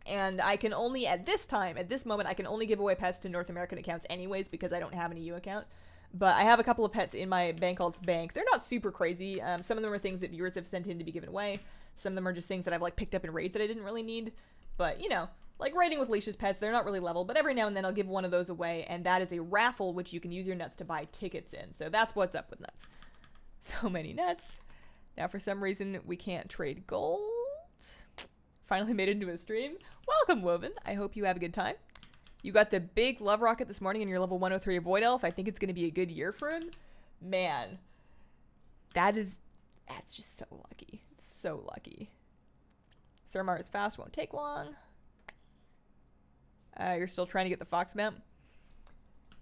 And I can only, at this moment, I can only give away pets to North American accounts anyways, because I don't have an EU account. But I have a couple of pets in my bank alt's bank. They're not super crazy. Some of them are things that viewers have sent in to be given away. Some of them are just things that I've like picked up in raids that I didn't really need. But, you know, like raiding with Leash's pets, they're not really leveled, but every now and then I'll give one of those away, and that is a raffle which you can use your nuts to buy tickets in. So that's what's up with nuts. So many nuts. Now for some reason we can't trade gold. Finally made it into a stream. Welcome, Woven. I hope you have a good time. You got the big love rocket this morning and you're level 103 Void Elf. I think it's going to be a good year for him. Man, that's just so lucky. It's so lucky. Surmar is fast, won't take long. You're still trying to get the fox mount.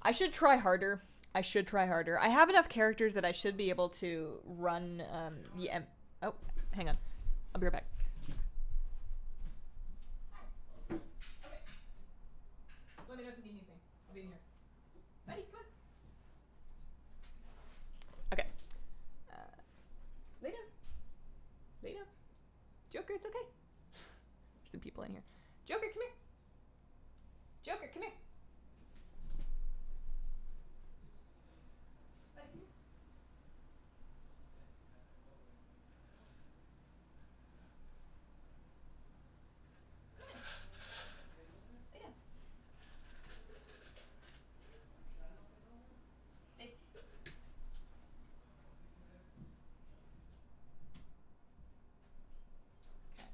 I should try harder. I have enough characters that I should be able to run oh, hang on. I'll be right back. Okay. Let me know if you need anything. I'll be in here. Buddy, come on. Okay. Lay down. Lay down. Joker, it's okay. There's some people in here. Joker, come here. Joker, come here.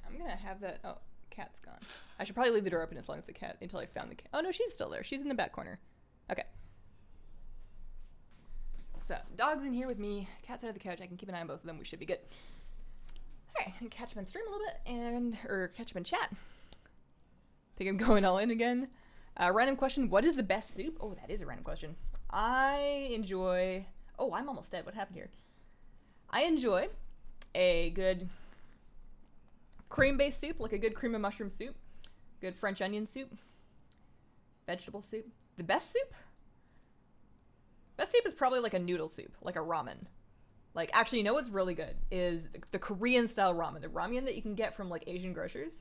I'm gonna have that. Oh, cat's gone. I should probably leave the door open as long as the cat, until I found the cat. Oh no, she's still there. She's in the back corner. Okay. So, dog's in here with me. Cat's out of the couch. I can keep an eye on both of them. We should be good. Alright, and catch him in stream a little bit, or catch him in chat. Think I'm going all in again. Random question, what is the best soup? Oh, that is a random question. I enjoy... Oh, I'm almost dead. What happened here? I enjoy a good cream-based soup, like a good cream and mushroom soup. Good French onion soup. Vegetable soup. The best soup? Best soup is probably like a noodle soup, like a ramen. Like, actually, you know what's really good? Is the Korean-style ramen. The ramen that you can get from, like, Asian grocers.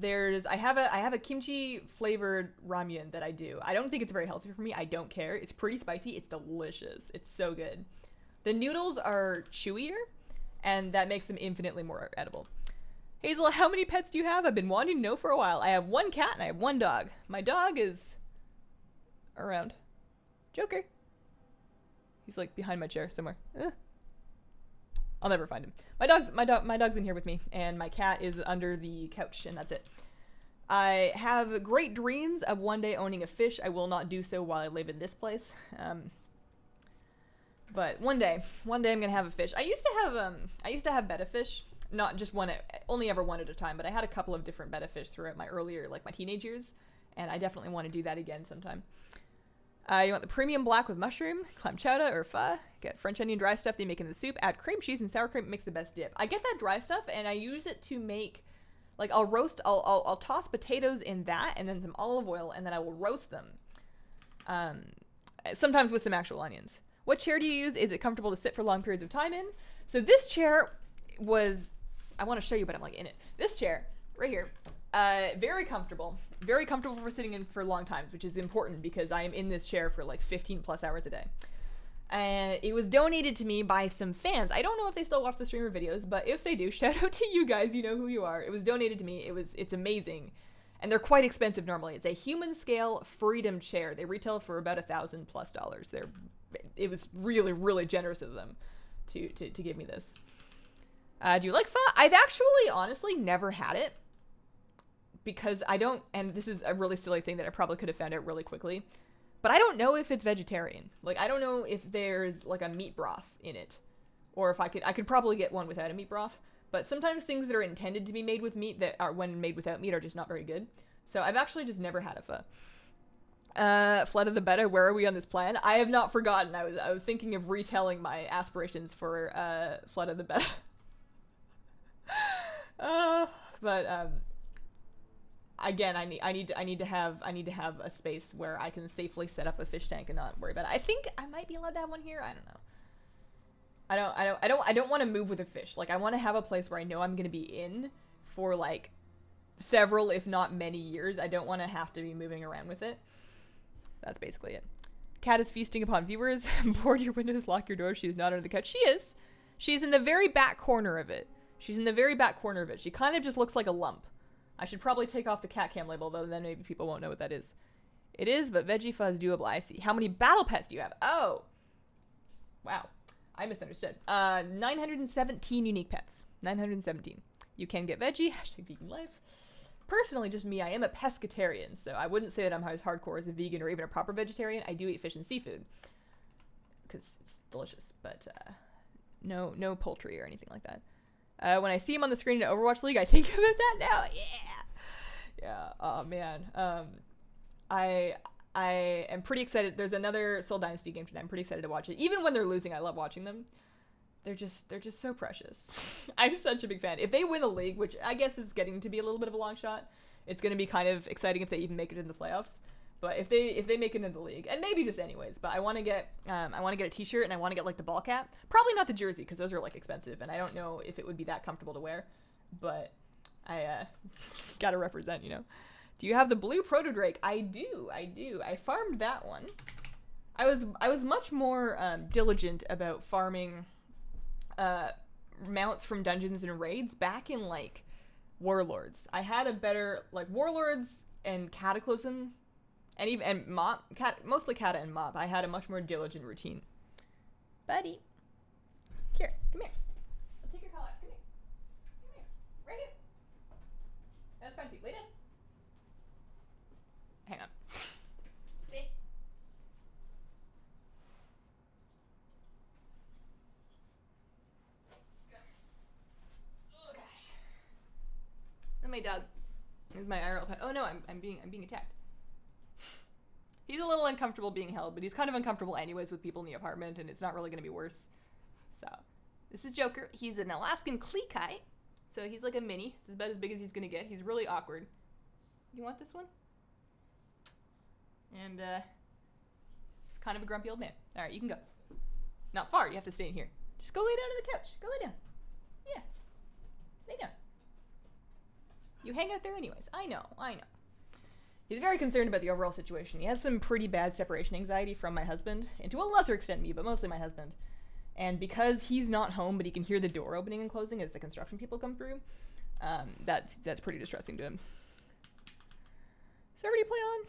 I have a kimchi-flavored ramen that I do. I don't think it's very healthy for me. I don't care. It's pretty spicy. It's delicious. It's so good. The noodles are chewier, and that makes them infinitely more edible. Hazel, how many pets do you have? I've been wanting to know for a while. I have one cat and I have one dog. My dog is around. Joker. He's like behind my chair somewhere. I'll never find him. My dog's in here with me, and my cat is under the couch, and that's it. I have great dreams of one day owning a fish. I will not do so while I live in this place. But one day I'm gonna have a fish. I used to have betta fish. Not just one, only ever one at a time, but I had a couple of different betta fish throughout my teenage years, and I definitely want to do that again sometime. You want the premium black with mushroom, clam chowder, or pho. Get French onion dry stuff they make in the soup. Add cream cheese and sour cream. It makes the best dip. I get that dry stuff, and I use it to make, like, I'll toss potatoes in that, and then some olive oil, and then I will roast them. Sometimes with some actual onions. What chair do you use? Is it comfortable to sit for long periods of time in? So this chair was... I want to show you, but I'm like in it. This chair right here, very comfortable for sitting in for long times, which is important because I am in this chair for like 15 plus hours a day. It was donated to me by some fans. I don't know if they still watch the streamer videos, but if they do, shout out to you guys. You know who you are. It was donated to me. It's amazing. And they're quite expensive normally. It's a human scale freedom chair. They retail for about $1,000+. It was really, really generous of them to give me this. Do you like pho? I've actually, honestly, never had it. Because I don't, and this is a really silly thing that I probably could have found out really quickly, but I don't know if it's vegetarian. Like, I don't know if there's, like, a meat broth in it. Or if I could probably get one without a meat broth. But sometimes things that are intended to be made with meat that are, when made without meat, are just not very good. So I've actually just never had a pho. Flood of the Beta, where are we on this plan? I have not forgotten. I was thinking of retelling my aspirations for Flood of the Beta. Again, I need to have a space where I can safely set up a fish tank and not worry about it. I think I might be allowed to have one here. I don't know. I don't want to move with a fish. Like, I want to have a place where I know I'm going to be in for, like, several, if not many years. I don't want to have to be moving around with it. That's basically it. Cat is feasting upon viewers. Board your windows, lock your doors. She is not under the couch. She is. She's in the very back corner of it. She kind of just looks like a lump. I should probably take off the cat cam label, though, then maybe people won't know what that is. It is, but veggie fuzz doable. I see. How many battle pets do you have? Oh. Wow. I misunderstood. 917 unique pets. 917. You can get veggie. Hashtag vegan life. Personally, just me, I am a pescatarian, so I wouldn't say that I'm as hardcore as a vegan or even a proper vegetarian. I do eat fish and seafood. Because it's delicious, but no poultry or anything like that. When I see him on the screen in Overwatch League, I think about that now. Yeah. Oh, man. I am pretty excited. There's another Soul Dynasty game today. I'm pretty excited to watch it. Even when they're losing, I love watching them. They're just so precious. I'm such a big fan. If they win the league, which I guess is getting to be a little bit of a long shot, it's going to be kind of exciting if they even make it in the playoffs. But if they make it in the league, and maybe just anyways, but I want to get a t-shirt, and I want to get, like, the ball cap. Probably not the jersey, because those are, like, expensive, and I don't know if it would be that comfortable to wear. But I gotta represent, you know. Do you have the blue Proto-Drake? I do. I farmed that one. I was much more diligent about farming mounts from dungeons and raids back in, like, Warlords. I had a better, like, Warlords and Cataclysm, and Mop, mostly Cata and Mop. I had a much more diligent routine. Buddy. Here, come here. I'll take your call out. Come here. Right here. That's fine too. Lay down. Hang on. See? Oh gosh. And my dog. This is my IRL pet. Oh no, I'm being attacked. He's a little uncomfortable being held, but he's kind of uncomfortable anyways with people in the apartment, and it's not really going to be worse. So, this is Joker. He's an Alaskan Kleekai, so he's like a mini. It's about as big as he's going to get. He's really awkward. You want this one? And, he's kind of a grumpy old man. Alright, you can go. Not far, you have to stay in here. Just go lay down on the couch. Go lay down. Yeah. Lay down. You hang out there anyways. I know. He's very concerned about the overall situation. He has some pretty bad separation anxiety from my husband, and to a lesser extent me, but mostly my husband. And because he's not home, but he can hear the door opening and closing as the construction people come through, that's pretty distressing to him. So everybody play on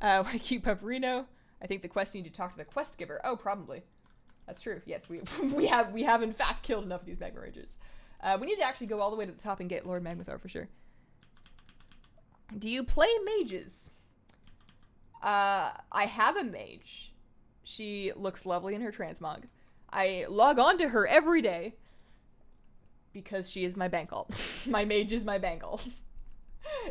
Lightbringer. Want to keep Pepperino? I think the quest you need to talk to the quest giver. Oh, probably. That's true. Yes, we have in fact killed enough of these Magma Rangers. We need to actually go all the way to the top and get Lord Magmathor for sure. Do you play mages? I have a mage. She looks lovely in her transmog. I log on to her every day because she is my bank alt. My mage is my bank alt.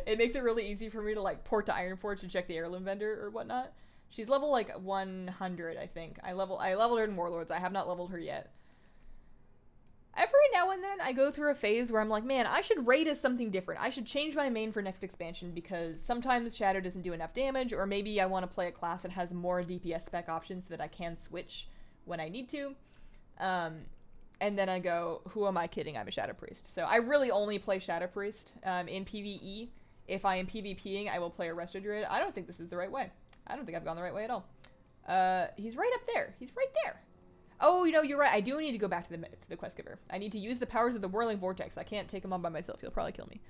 It makes it really easy for me to, like, port to Ironforge to check the heirloom vendor or whatnot. She's level, like, 100, I think. I leveled her in Warlords. I have not leveled her yet. Every now and then I go through a phase where I'm like, man, I should raid as something different. I should change my main for next expansion because sometimes Shadow doesn't do enough damage, or maybe I want to play a class that has more DPS spec options so that I can switch when I need to. And then I go, who am I kidding? I'm a Shadow Priest. So I really only play Shadow Priest in PvE. If I am PvPing, I will play a Resto Druid. I don't think this is the right way. I don't think I've gone the right way at all. He's right up there. He's right there. Oh, you know, you're right. I do need to go back to the quest giver. I need to use the powers of the whirling vortex. I can't take him on by myself. He'll probably kill me.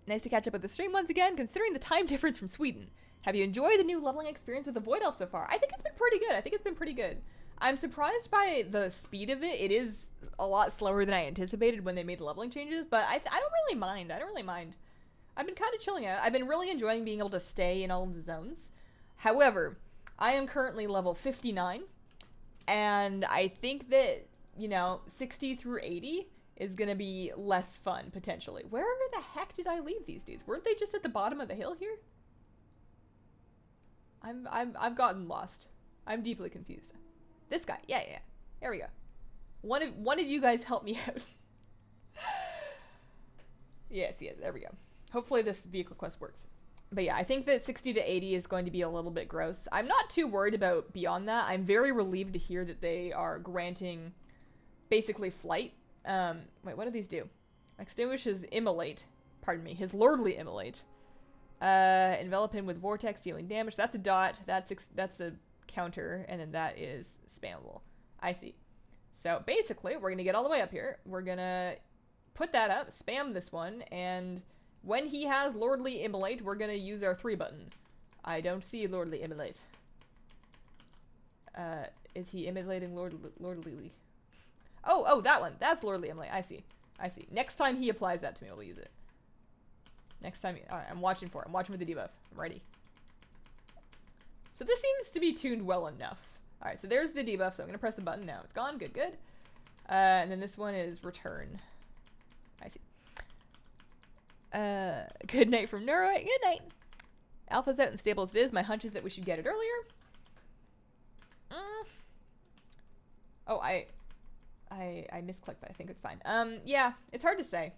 Nice to catch up with the stream once again, considering the time difference from Sweden. Have you enjoyed the new leveling experience with the Void Elf so far? I think it's been pretty good. I'm surprised by the speed of it. It is a lot slower than I anticipated when they made the leveling changes, but I don't really mind. I've been kind of chilling out. I've been really enjoying being able to stay in all of the zones. However, I am currently level 59, and I think that, you know, 60 through 80 is gonna be less fun, potentially. Where the heck did I leave these dudes? Weren't they just at the bottom of the hill here? I've gotten lost. I'm deeply confused. This guy, yeah. There we go. One of you guys help me out. yes, there we go. Hopefully this vehicle quest works. But yeah, I think that 60 to 80 is going to be a little bit gross. I'm not too worried about beyond that. I'm very relieved to hear that they are granting basically flight. Wait, what do these do? Extinguish his immolate. Pardon me, his lordly immolate. Envelop him with vortex, dealing damage. That's a dot. That's a counter, and then that is spammable. I see. So basically, we're gonna get all the way up here. We're gonna put that up, spam this one, and when he has lordly immolate, we're gonna use our 3 button. I don't see lordly immolate. Is he immolating lordly? Oh, that one. That's lordly immolate. I see. Next time he applies that to me, we'll use it. Next time. Alright, I'm watching for it. I'm watching for the debuff. I'm ready. So this seems to be tuned well enough. Alright, so there's the debuff, so I'm going to press the button now. It's gone. Good. And then this one is return. I see. Good night from Nora. Good night. Alpha's out and stable as it is. My hunch is that we should get it earlier. Oh, I misclicked, but I think it's fine. Yeah, it's hard to say.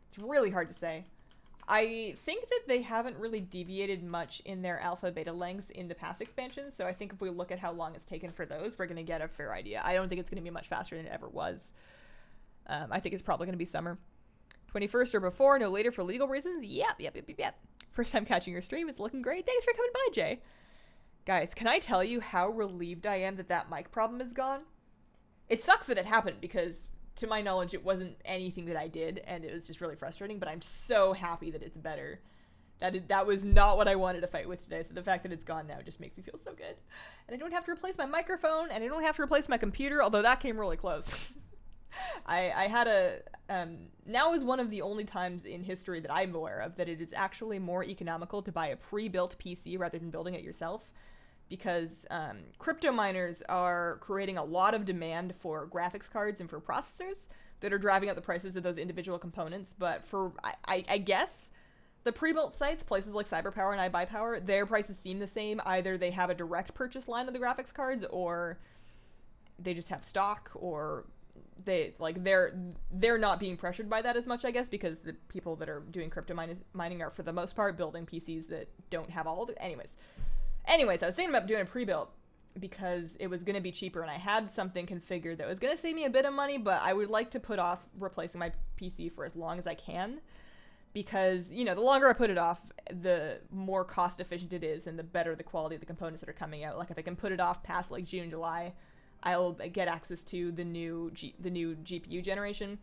It's really hard to say. I think that they haven't really deviated much in their alpha beta lengths in the past expansions, so I think if we look at how long it's taken for those, we're going to get a fair idea. I don't think it's going to be much faster than it ever was. I think it's probably going to be summer. 21st or before, no later for legal reasons. Yep. First time catching your stream. It's looking great. Thanks for coming by, Jay. Guys, can I tell you how relieved I am that that mic problem is gone? It sucks that it happened because, to my knowledge, it wasn't anything that I did, and it was just really frustrating, but I'm so happy that it's better. That was not what I wanted to fight with today, so the fact that it's gone now just makes me feel so good. And I don't have to replace my microphone, and I don't have to replace my computer, although that came really close. I had a... now is one of the only times in history that I'm aware of that it is actually more economical to buy a pre-built PC rather than building it yourself, because crypto miners are creating a lot of demand for graphics cards and for processors that are driving up the prices of those individual components. But for, I guess, the pre-built sites, places like CyberPower and iBuyPower, their prices seem the same. Either they have a direct purchase line of the graphics cards, or they just have stock, or they're not being pressured by that as much, I guess, because the people that are doing crypto mining are, for the most part, building PCs that don't have all the... Anyways, I was thinking about doing a pre-built because it was going to be cheaper, and I had something configured that was going to save me a bit of money, but I would like to put off replacing my PC for as long as I can, because, you know, the longer I put it off, the more cost efficient it is, and the better the quality of the components that are coming out. Like, if I can put it off past, like, June, July, I'll get access to the new GPU generation.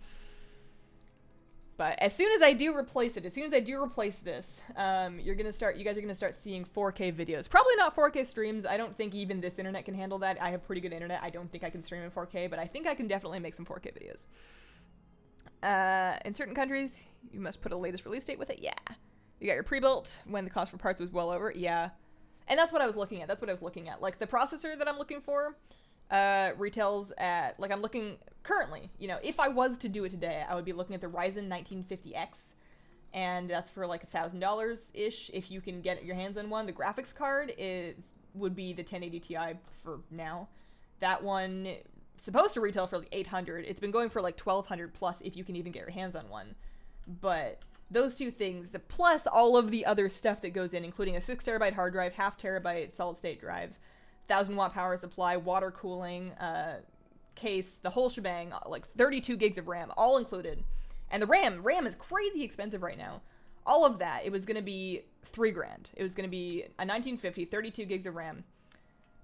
But as soon as I do replace it, as soon as I do replace this, you guys are gonna start seeing 4K videos. Probably not 4K streams. I don't think even this internet can handle that. I have pretty good internet. I don't think I can stream in 4K, but I think I can definitely make some 4K videos. In certain countries, you must put a latest release date with it. Yeah. You got your pre-built when the cost for parts was well over. Yeah. And that's what I was looking at. Like, the processor that I'm looking for retails at, like, I'm looking currently, you know, if I was to do it today, I would be looking at the Ryzen 1950X, and that's for like $1,000 ish if you can get your hands on one. The graphics card would be the 1080 Ti for now. That one supposed to retail for like $800. It's been going for like $1,200 plus if you can even get your hands on one. But those two things, plus all of the other stuff that goes in, including a 6TB hard drive, 0.5 TB solid state drive, 1,000-watt power supply, water cooling, case, the whole shebang, like 32 gigs of RAM, all included. And the RAM is crazy expensive right now. All of that, it was going to be $3,000. It was going to be a 1950, 32 gigs of RAM,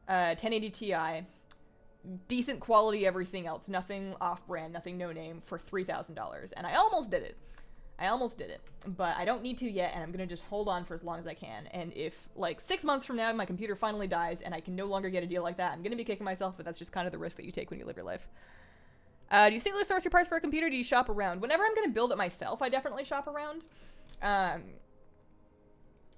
1080 Ti, decent quality everything else, nothing off-brand, nothing no-name, for $3,000. And I almost did it. But I don't need to yet, and I'm going to just hold on for as long as I can. And if, like, 6 months from now my computer finally dies and I can no longer get a deal like that, I'm going to be kicking myself, but that's just kind of the risk that you take when you live your life. Do you singly source your parts for a computer, or do you shop around? Whenever I'm going to build it myself, I definitely shop around.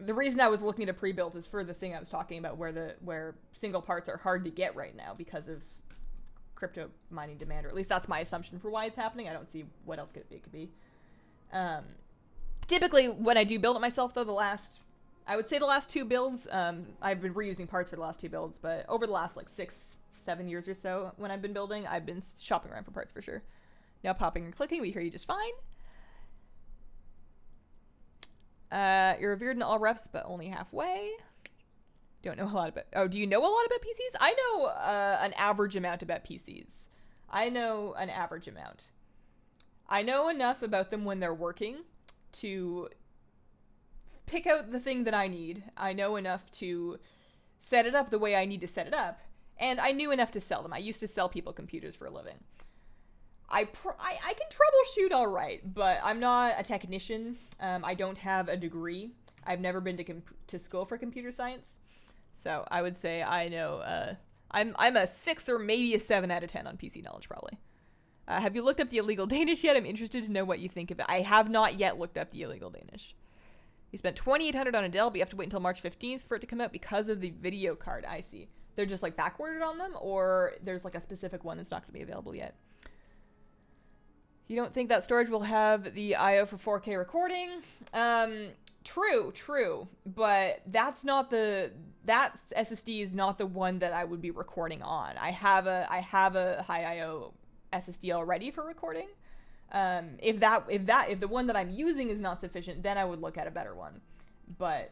The reason I was looking at a pre-built is for the thing I was talking about, where single parts are hard to get right now because of crypto mining demand, or at least that's my assumption for why it's happening. I don't see what else it could be. Typically when I do build it myself, though, I would say the last 2 builds, I've been reusing parts for the last 2 builds, but over the last like 6-7 years or so when I've been building, I've been shopping around for parts for sure. Now popping and clicking, we hear you just fine. You're revered in all reps, but only halfway. Don't know a lot about... Oh, do you know a lot about PCs? I know an average amount about PCs. I know an average amount. I know enough about them when they're working to pick out the thing that I need. I know enough to set it up the way I need to set it up. And I knew enough to sell them. I used to sell people computers for a living. I can troubleshoot all right, but I'm not a technician. I don't have a degree. I've never been to school for computer science. So I would say I know, I'm a 6 or maybe a 7 out of 10 on PC knowledge, probably. Have you looked up the illegal Danish yet? I'm interested to know what you think of it. I have not yet looked up the illegal Danish. You spent $2,800 on a Dell, but you have to wait until March 15th for it to come out because of the video card. I see. They're just like backordered on them, or there's like a specific one that's not going to be available yet. You don't think that storage will have the I/O for 4K recording? True, but that SSD is not the one that I would be recording on. I have a high I/O SSD already for recording. If the one that I'm using is not sufficient, then I would look at a better one. But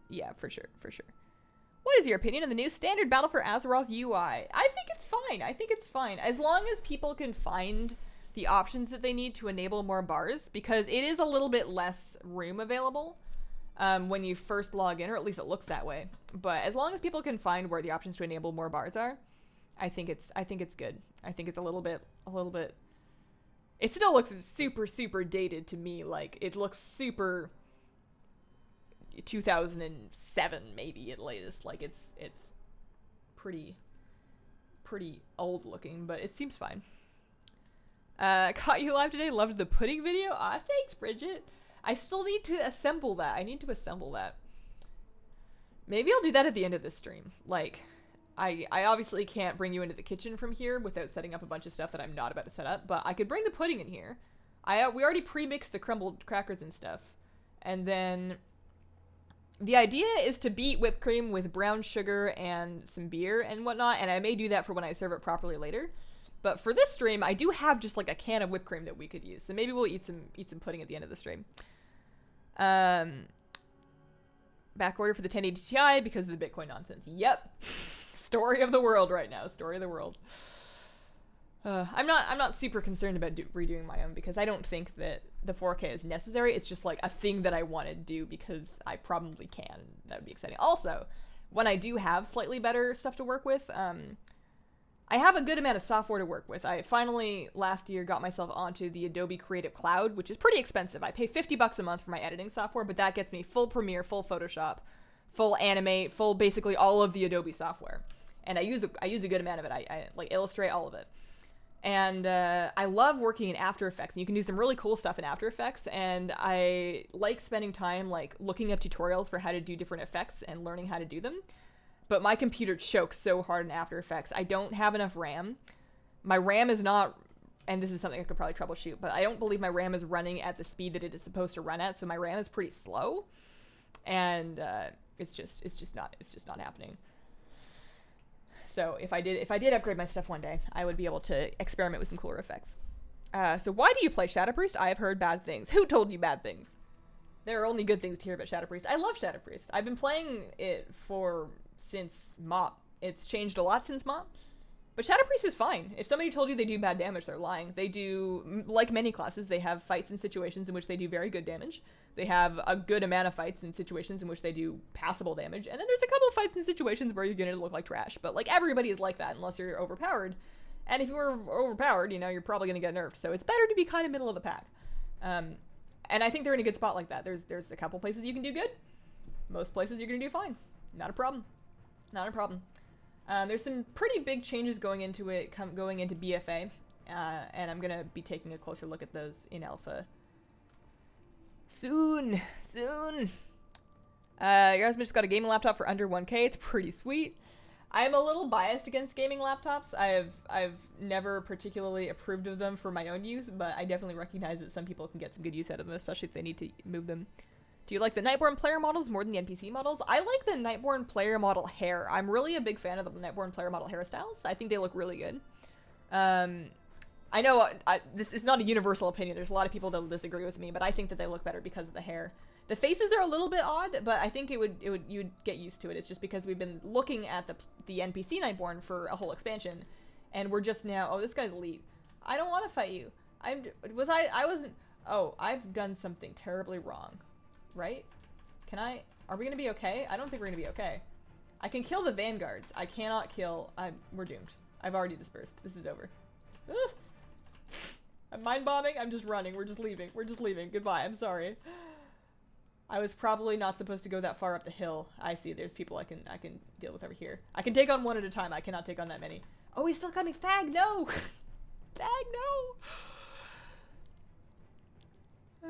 yeah, for sure. What is your opinion on the new standard Battle for Azeroth UI? I think it's fine. As long as people can find the options that they need to enable more bars, because it is a little bit less room available when you first log in, or at least it looks that way. But as long as people can find where the options to enable more bars are, I think it's good. I think it's a little bit. It still looks super dated to me. Like, it looks super 2007 maybe at latest. Like, it's pretty old looking, but it seems fine. Caught you live today. Loved the pudding video. Thanks, Bridget. I still need to assemble that. Maybe I'll do that at the end of this stream. Like, I obviously can't bring you into the kitchen from here without setting up a bunch of stuff that I'm not about to set up, but I could bring the pudding in here. We already pre-mixed the crumbled crackers and stuff. And then the idea is to beat whipped cream with brown sugar and some beer and whatnot, and I may do that for when I serve it properly later. But for this stream, I do have just like a can of whipped cream that we could use, so maybe we'll eat some pudding at the end of the stream. Back order for the 1080 Ti because of the Bitcoin nonsense. Yep. Story of the world right now. Story of the world. I'm not super concerned about redoing my own because I don't think that the 4K is necessary. It's just like a thing that I want to do because I probably can. That would be exciting. Also, when I do have slightly better stuff to work with, I have a good amount of software to work with. I finally last year got myself onto the Adobe Creative Cloud, which is pretty expensive. I pay $50 a month for my editing software, but that gets me full Premiere, full Photoshop, full Animate, full basically all of the Adobe software. And I use a good amount of it. I like Illustrate, all of it. And I love working in After Effects. And you can do some really cool stuff in After Effects. And I like spending time like looking up tutorials for how to do different effects and learning how to do them. But my computer chokes so hard in After Effects. I don't have enough RAM. My RAM is not, and this is something I could probably troubleshoot, but I don't believe my RAM is running at the speed that it is supposed to run at. So my RAM is pretty slow. And it's just not happening. So if I did upgrade my stuff one day, I would be able to experiment with some cooler effects. So why do you play Shadow Priest? I have heard bad things. Who told you bad things? There are only good things to hear about Shadow Priest. I love Shadow Priest. I've been playing it since MOP. It's changed a lot since MOP. But Shadow Priest is fine. If somebody told you they do bad damage, they're lying. They do, like many classes, they have fights and situations in which they do very good damage. They have a good amount of fights and situations in which they do passable damage. And then there's a couple of fights and situations where you're going to look like trash. But like everybody is like that unless you're overpowered. And if you're overpowered, you know, you're probably going to get nerfed. So it's better to be kind of middle of the pack. And I think they're in a good spot like that. There's a couple places you can do good. Most places you're going to do fine. Not a problem. Not a problem. There's some pretty big changes going into it, going into BFA, and I'm gonna be taking a closer look at those in alpha soon. Your husband just got a gaming laptop for under 1K. It's pretty sweet. I'm a little biased against gaming laptops. I've never particularly approved of them for my own use, but I definitely recognize that some people can get some good use out of them, especially if they need to move them. Do you like the Nightborn player models more than the NPC models? I like the Nightborn player model hair. I'm really a big fan of the Nightborn player model hairstyles. I think they look really good. I know this is not a universal opinion. There's a lot of people that will disagree with me, but I think that they look better because of the hair. The faces are a little bit odd, but I think you'd get used to it. It's just because we've been looking at the NPC Nightborn for a whole expansion, and we're just now. Oh, this guy's elite. I don't want to fight you. I wasn't. Oh, I've done something terribly wrong. Right? Are we gonna be okay? I don't think we're gonna be okay. I can kill the vanguards. I cannot kill, we're doomed. I've already dispersed. This is over. Ugh. I'm mind bombing. I'm just running. We're just leaving. We're just leaving. Goodbye. I'm sorry. I was probably not supposed to go that far up the hill. I see. There's people I can deal with over here. I can take on one at a time. I cannot take on that many. Oh, he's still coming. Fag, no! Fag, no!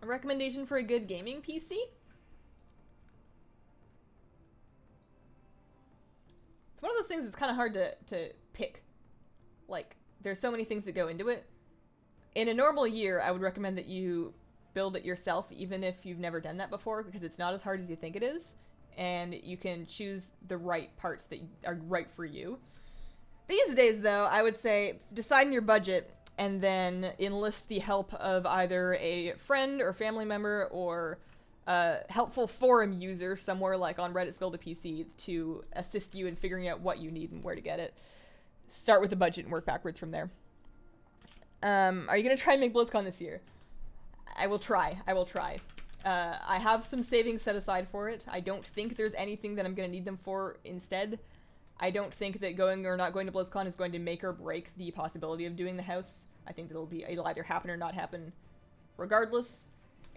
A recommendation for a good gaming PC? It's one of those things that's kind of hard to pick. Like, there's so many things that go into it. In a normal year, I would recommend that you build it yourself, even if you've never done that before, because it's not as hard as you think it is, and you can choose the right parts that are right for you. These days, though, I would say decide on your budget and then enlist the help of either a friend or family member or a helpful forum user somewhere like on Reddit's Build a PC to assist you in figuring out what you need and where to get it. Start with a budget and work backwards from there. Are you going to try and make BlizzCon this year? I will try. I have some savings set aside for it. I don't think there's anything that I'm going to need them for instead. I don't think that going or not going to BlizzCon is going to make or break the possibility of doing the house. I think it'll either happen or not happen regardless.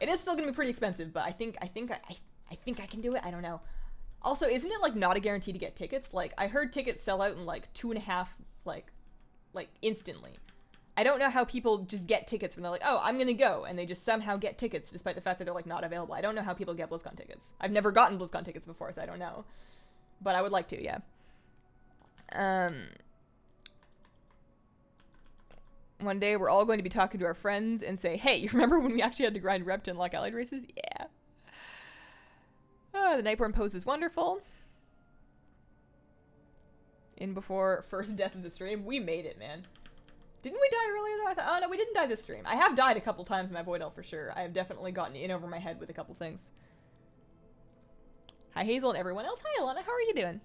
It is still going to be pretty expensive, but I think I can do it. I don't know. Also, isn't it like not a guarantee to get tickets? Like, I heard tickets sell out in like 2.5, like instantly. I don't know how people just get tickets when they're like, oh, I'm going to go, and they just somehow get tickets despite the fact that they're like not available. I don't know how people get BlizzCon tickets. I've never gotten BlizzCon tickets before, so I don't know. But I would like to, yeah. One day we're all going to be talking to our friends and say, hey, you remember when we actually had to grind rep to unlock allied races? Yeah. The Nightborn pose is wonderful. In before first death of the stream. We made it, man. Didn't we die earlier though? I thought, oh no, we didn't die this stream. I have died a couple times in my Void Elf for sure. I have definitely gotten in over my head with a couple things. Hi Hazel and everyone else. Hi Alana, how are you doing?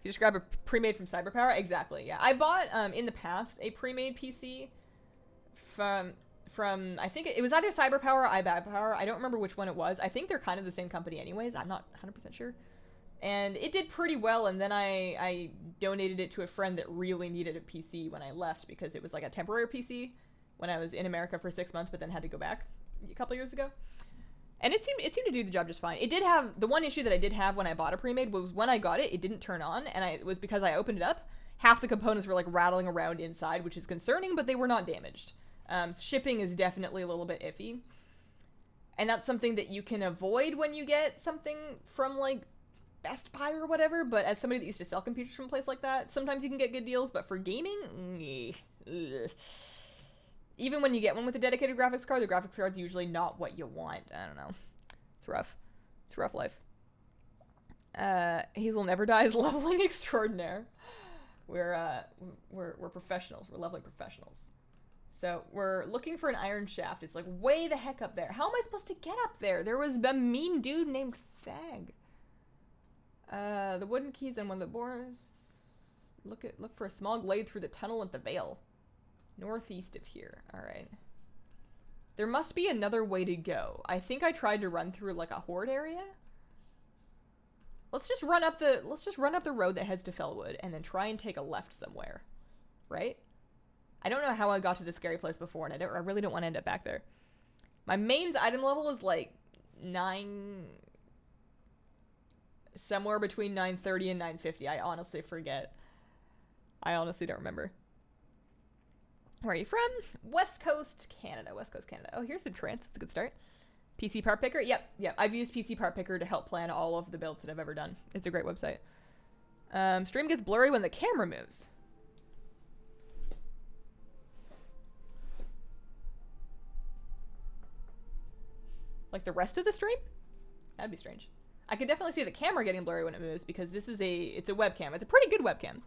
You just grab a pre-made from Cyberpower? Exactly, yeah. I bought, in the past, a pre-made PC from, I think it was either Cyberpower or iBadPower. I don't remember which one it was. I think they're kind of the same company anyways. I'm not 100% sure. And it did pretty well, and then I donated it to a friend that really needed a PC when I left because it was like a temporary PC when I was in America for 6 months, but then had to go back a couple years ago. And it seemed to do the job just fine. It did have, the one issue that I did have when I bought a pre-made was when I got it, it didn't turn on, and it was because I opened it up. Half the components were like rattling around inside, which is concerning, but they were not damaged. Shipping is definitely a little bit iffy. And that's something that you can avoid when you get something from like Best Buy or whatever, but as somebody that used to sell computers from a place like that, sometimes you can get good deals, but for gaming, even when you get one with a dedicated graphics card, the graphics card's usually not what you want. I don't know. It's rough. It's a rough life. Hazel never dies leveling extraordinaire. We're professionals. We're leveling professionals. So we're looking for an iron shaft. It's like way the heck up there. How am I supposed to get up there? There was a mean dude named Fag. The wooden keys and one of the boars. Look for a small glade through the tunnel at the Vale. Northeast of here. Alright. There must be another way to go. I think I tried to run through like a horde area. Let's just run up the road that heads to Fellwood and then try and take a left somewhere. Right? I don't know how I got to this scary place before, and I really don't want to end up back there. My main's item level is like 9, somewhere between 930 and 950. I honestly forget. I honestly don't remember. Where are you from? West Coast, Canada. West Coast, Canada. Oh, here's some trance. It's a good start. PC Part Picker? Yep. I've used PC Part Picker to help plan all of the builds that I've ever done. It's a great website. Stream gets blurry when the camera moves. Like the rest of the stream? That'd be strange. I can definitely see the camera getting blurry when it moves because it's a webcam. It's a pretty good webcam.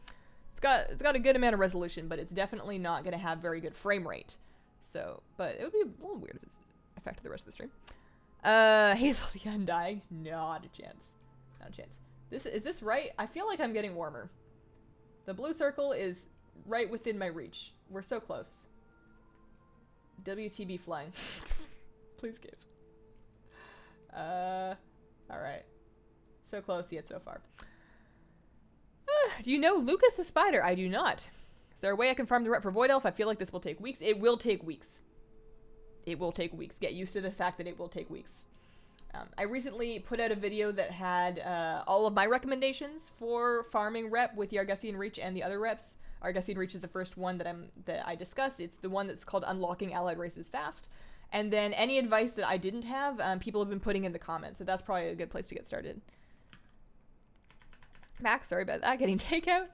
It's got a good amount of resolution, but it's definitely not going to have very good frame rate. So, but it would be a little weird if it's affected the rest of the stream. Hazel the Undying? Not a chance. Not a chance. Is this right? I feel like I'm getting warmer. The blue circle is right within my reach. We're so close. WTB flying. Please give. Alright. So close yet so far. Do you know Lucas the Spider? I do not. Is there a way I can farm the rep for Void Elf? I feel like this will take weeks. It will take weeks. It will take weeks. Get used to the fact that it will take weeks. I recently put out a video that had all of my recommendations for farming rep with Yargusian Reach and the other reps. Yargusian Reach is the first one that I discussed. It's the one that's called Unlocking Allied Races Fast. And then any advice that I didn't have, people have been putting in the comments. So that's probably a good place to get started. Max, sorry about that. Getting takeout.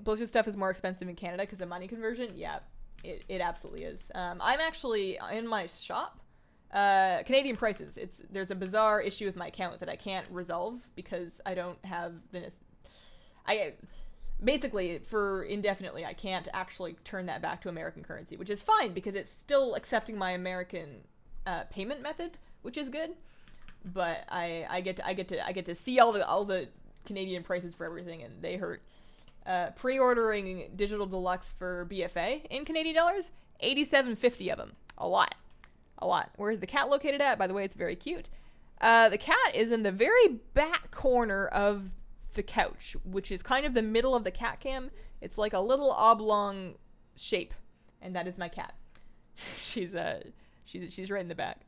Blizzard stuff is more expensive in Canada because of money conversion. Yeah, it absolutely is. I'm actually in my shop. Canadian prices. There's a bizarre issue with my account that I can't resolve because I don't have the... Basically, for indefinitely, I can't actually turn that back to American currency, which is fine because it's still accepting my American payment method, which is good. But I get to see all the Canadian prices for everything, and they hurt. Pre-ordering Digital Deluxe for BFA in Canadian dollars, $87.50 of them. A lot. Where's the cat located at? By the way, it's very cute. The cat is in the very back corner of the couch, which is kind of the middle of the cat cam. It's like a little oblong shape, and that is my cat. she's right in the back.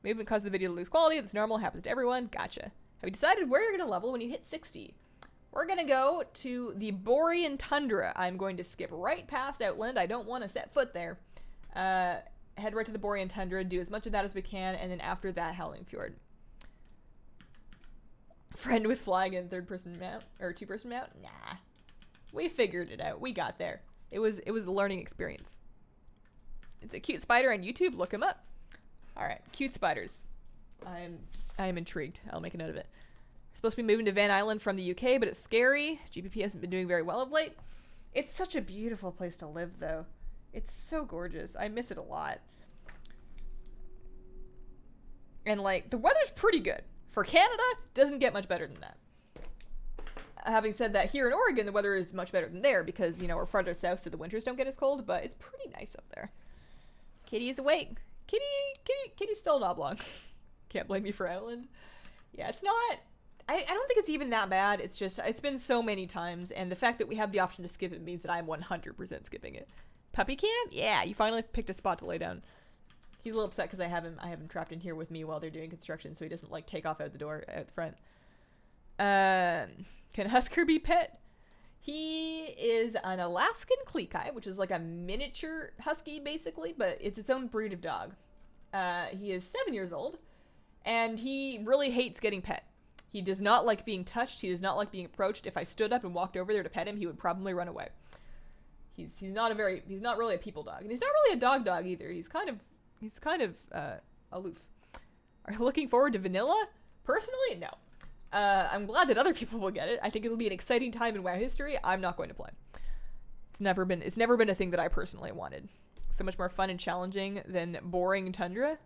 Movement causes the video to lose quality. It's normal. Happens to everyone. Gotcha. Have you decided where you're going to level when you hit 60? We're going to go to the Borean Tundra. I'm going to skip right past Outland. I don't want to set foot there. Head right to the Borean Tundra. Do as much of that as we can. And then after that, Howling Fjord. Friend with flying in third-person mount. Or two-person mount? Nah. We figured it out. We got there. It was a learning experience. It's a cute spider on YouTube. Look him up. Alright, cute spiders. I am intrigued. I'll make a note of it. We're supposed to be moving to Van Island from the UK, but it's scary. GPP hasn't been doing very well of late. It's such a beautiful place to live, though. It's so gorgeous. I miss it a lot. And, like, the weather's pretty good. For Canada, doesn't get much better than that. Having said that, here in Oregon, the weather is much better than there because, you know, we're farther south so the winters don't get as cold, but it's pretty nice up there. Kitty is awake. Kitty's still an oblong. Can't blame me for Outland. Yeah, it's not... I don't think it's even that bad. It's just, it's been so many times, and the fact that we have the option to skip it means that I'm 100% skipping it. Puppy cam? Yeah, you finally picked a spot to lay down. He's a little upset because I have him trapped in here with me while they're doing construction, so he doesn't, like, take off out the door, out the front. Can Husker be pet? He is an Alaskan Klekai, which is like a miniature husky, basically, but it's its own breed of dog. He is 7 years old, and he really hates getting pet. He does not like being touched. He does not like being approached. If I stood up and walked over there to pet him, he would probably run away. He's not really a people dog, and he's not really a dog either. He's kind of aloof. Are you looking forward to vanilla? Personally, no. I'm glad that other people will get it. I think it'll be an exciting time in WoW history. I'm not going to play. It's never been a thing that I personally wanted. So much more fun and challenging than boring Tundra.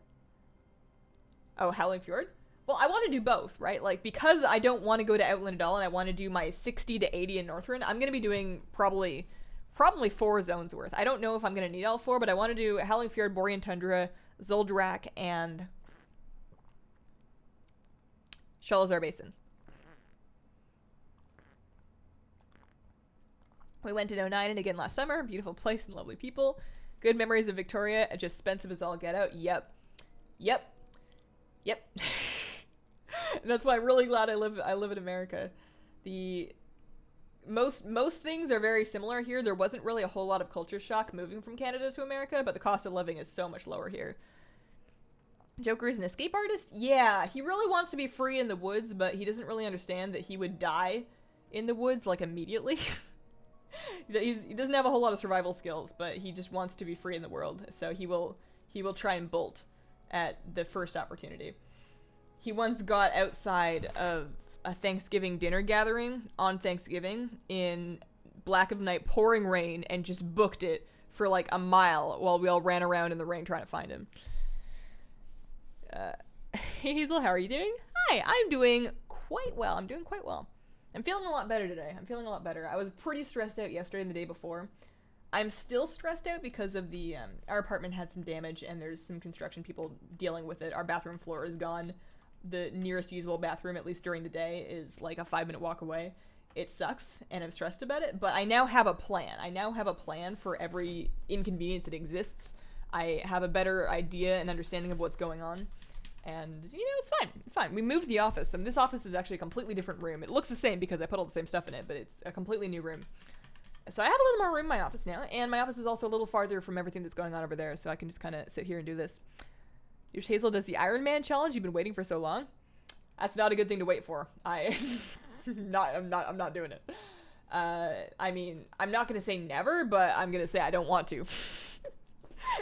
Oh, Howling Fjord? Well, I want to do both, right? Like, because I don't want to go to Outland at all, and I want to do my 60 to 80 in Northrend, I'm going to be doing probably 4 zones worth. I don't know if I'm going to need all 4, but I want to do Howling Fjord, Borean Tundra, Zoldrak, and Shalazar Basin. We went to 09 and again last summer. Beautiful place and lovely people. Good memories of Victoria. Just expensive as all get out. Yep. That's why I'm really glad I live in America. The most things are very similar here. There wasn't really a whole lot of culture shock moving from Canada to America, but the cost of living is so much lower here. Joker is an escape artist? Yeah, he really wants to be free in the woods, but he doesn't really understand that he would die in the woods, like, immediately. He doesn't have a whole lot of survival skills, but he just wants to be free in the world, so he will try and bolt at the first opportunity. He once got outside of a Thanksgiving dinner gathering on Thanksgiving in black of night pouring rain and just booked it for like a mile while we all ran around in the rain trying to find him. Hey Hazel, how are you doing? Hi, I'm doing quite well. I'm doing quite well. I'm feeling a lot better today. I'm feeling a lot better. I was pretty stressed out yesterday and the day before. I'm still stressed out because of the, our apartment had some damage and there's some construction people dealing with it. Our bathroom floor is gone. The nearest usable bathroom, at least during the day, is like a 5-minute walk away. It sucks and I'm stressed about it, but I now have a plan. I now have a plan for every inconvenience that exists. I have a better idea and understanding of what's going on. And, you know, it's fine. It's fine. We moved the office, and this office is actually a completely different room. It looks the same because I put all the same stuff in it, but it's a completely new room. So I have a little more room in my office now, and my office is also a little farther from everything that's going on over there, so I can just kind of sit here and do this. If Hazel does the Iron Man challenge, you've been waiting for so long. That's not a good thing to wait for. I'm not doing it. I mean, I'm not gonna say never, but I'm gonna say I don't want to.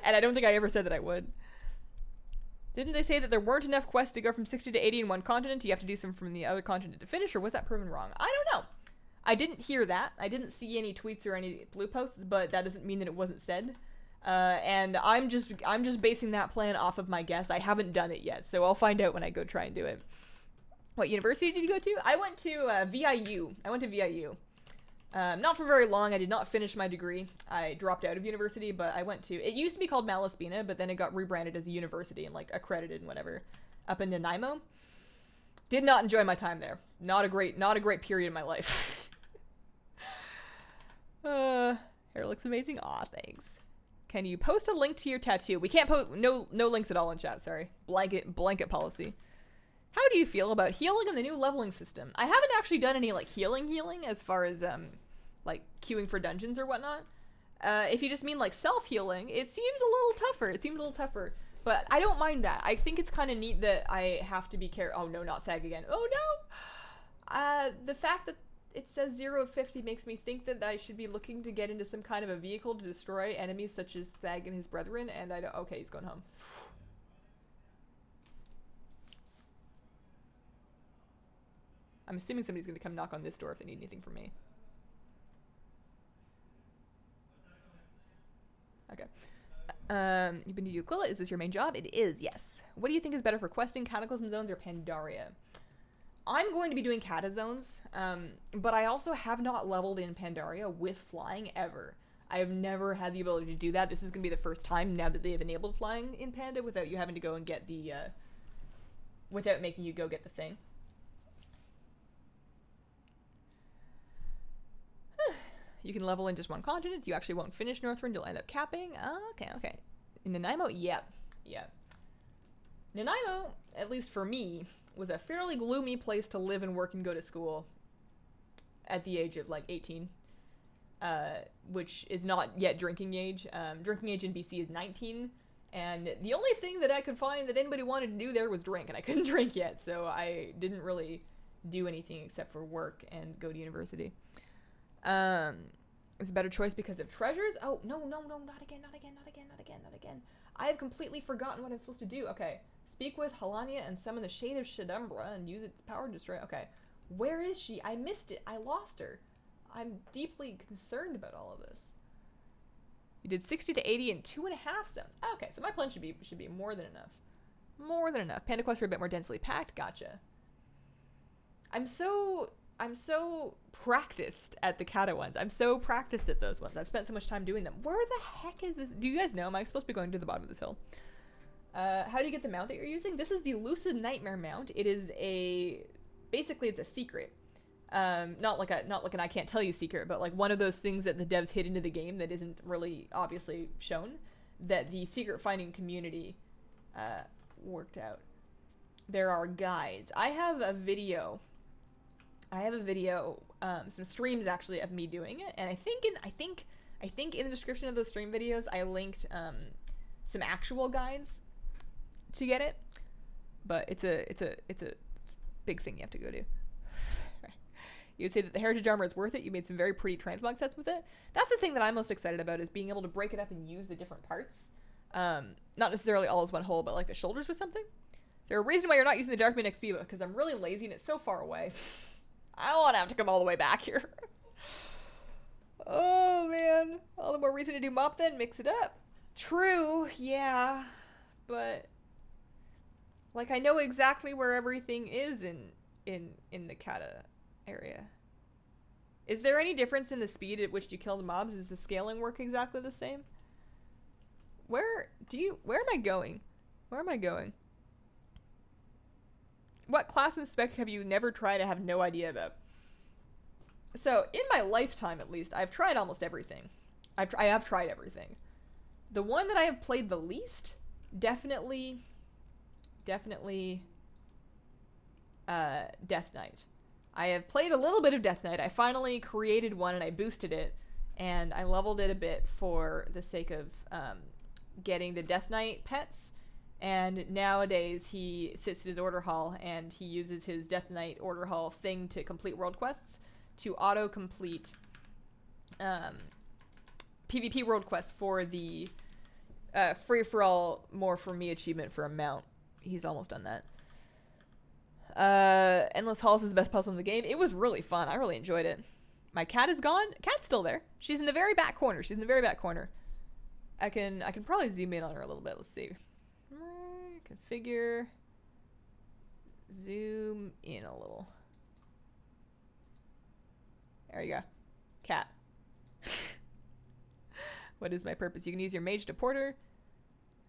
And I don't think I ever said that I would. Didn't they say that there weren't enough quests to go from 60 to 80 in one continent? You have to do some from the other continent to finish, or was that proven wrong? I don't know. I didn't hear that. I didn't see any tweets or any blue posts, but that doesn't mean that it wasn't said. And I'm just basing that plan off of my guess. I haven't done it yet, so I'll find out when I go try and do it. What university did you go to? I went to VIU. I went to VIU. Not for very long. I did not finish my degree. I dropped out of university, but I went to, it used to be called Malaspina, but then it got rebranded as a university and like accredited and whatever, up in Nanaimo. Did not enjoy my time there. Not a great period in my life. Hair looks amazing. Aw, thanks. Can you post a link to your tattoo? We can't post, no links at all in chat, sorry. Blanket policy. How do you feel about healing and the new leveling system? I haven't actually done any, like, healing as far as, like, queuing for dungeons or whatnot. If you just mean, like, self-healing, it seems a little tougher. But I don't mind that. I think it's kind of neat that I have to be careful. Oh, no, not Sag again. Oh, no! The fact that it says 0 of 50 makes me think that I should be looking to get into some kind of a vehicle to destroy enemies such as Sag and his brethren, and I don't... Okay, he's going home. I'm assuming somebody's going to come knock on this door if they need anything from me. Okay. You've been to Euclila. Is this your main job? It is, yes. What do you think is better for questing, Cataclysm zones or Pandaria? I'm going to be doing Cata zones, but I also have not leveled in Pandaria with flying ever. I have never had the ability to do that. This is going to be the first time now that they have enabled flying in Panda without you having to go and get the, without making you go get the thing. You can level in just one continent. You actually won't finish Northrend. You'll end up capping. Okay. In Nanaimo? Yeah. Nanaimo, at least for me, was a fairly gloomy place to live and work and go to school at the age of, like, 18. Which is not yet drinking age. Drinking age in BC is 19. And the only thing that I could find that anybody wanted to do there was drink. And I couldn't drink yet. So I didn't really do anything except for work and go to university. It's a better choice because of treasures? Oh, no, not again. I have completely forgotten what I'm supposed to do. Okay, speak with Halania and summon the Shade of Shadumbra and use its power to destroy. Okay, where is she? I missed it. I lost her. I'm deeply concerned about all of this. You did 60 to 80 in 2.5 zones. Okay, so my plan should be more than enough. More than enough. Panda quests are a bit more densely packed. Gotcha. I'm so practiced at the Kata ones. I'm so practiced at those ones. I've spent so much time doing them. Where the heck is this? Do you guys know? Am I supposed to be going to the bottom of this hill? How do you get the mount that you're using? This is the Lucid Nightmare mount. It is basically it's a secret. Not like an I can't tell you secret, but like one of those things that the devs hid into the game that isn't really obviously shown, that the secret finding community worked out. There are guides. I have a video, some streams actually of me doing it, and I think in the description of those stream videos I linked some actual guides to get it, but it's a big thing you have to go to. You would say that the heritage armor is worth it. You made some very pretty transmog sets with it. That's the thing that I'm most excited about, is being able to break it up and use the different parts. Not necessarily all as one whole, but like the shoulders with something. Is there a reason why you're not using the Darkman XP? Because I'm really lazy and it's so far away. I don't want to have to come all the way back here. Oh man. All the more reason to do mop then. Mix it up. True, yeah. But like I know exactly where everything is in the Kata area. Is there any difference in the speed at which you kill the mobs? Is the scaling work exactly the same? Where am I going? Where am I going? What class and spec have you never tried? I have no idea about. So in my lifetime, at least, I've tried almost everything. I have tried everything. The one that I have played the least, definitely Death Knight. I have played a little bit of Death Knight. I finally created one and I boosted it, and I leveled it a bit for the sake of getting the Death Knight pets. And nowadays he sits in his order hall and he uses his Death Knight order hall thing to complete world quests, to auto-complete PvP world quests for the free-for-all more for me achievement for a mount. He's almost done that. Endless Halls is the best puzzle in the game. It was really fun. I really enjoyed it. My cat is gone. Cat's still there. She's in the very back corner. I can probably zoom in on her a little bit. Let's see. Configure. Zoom in a little. There you go. Cat. What is my purpose? You can use your mage to porter.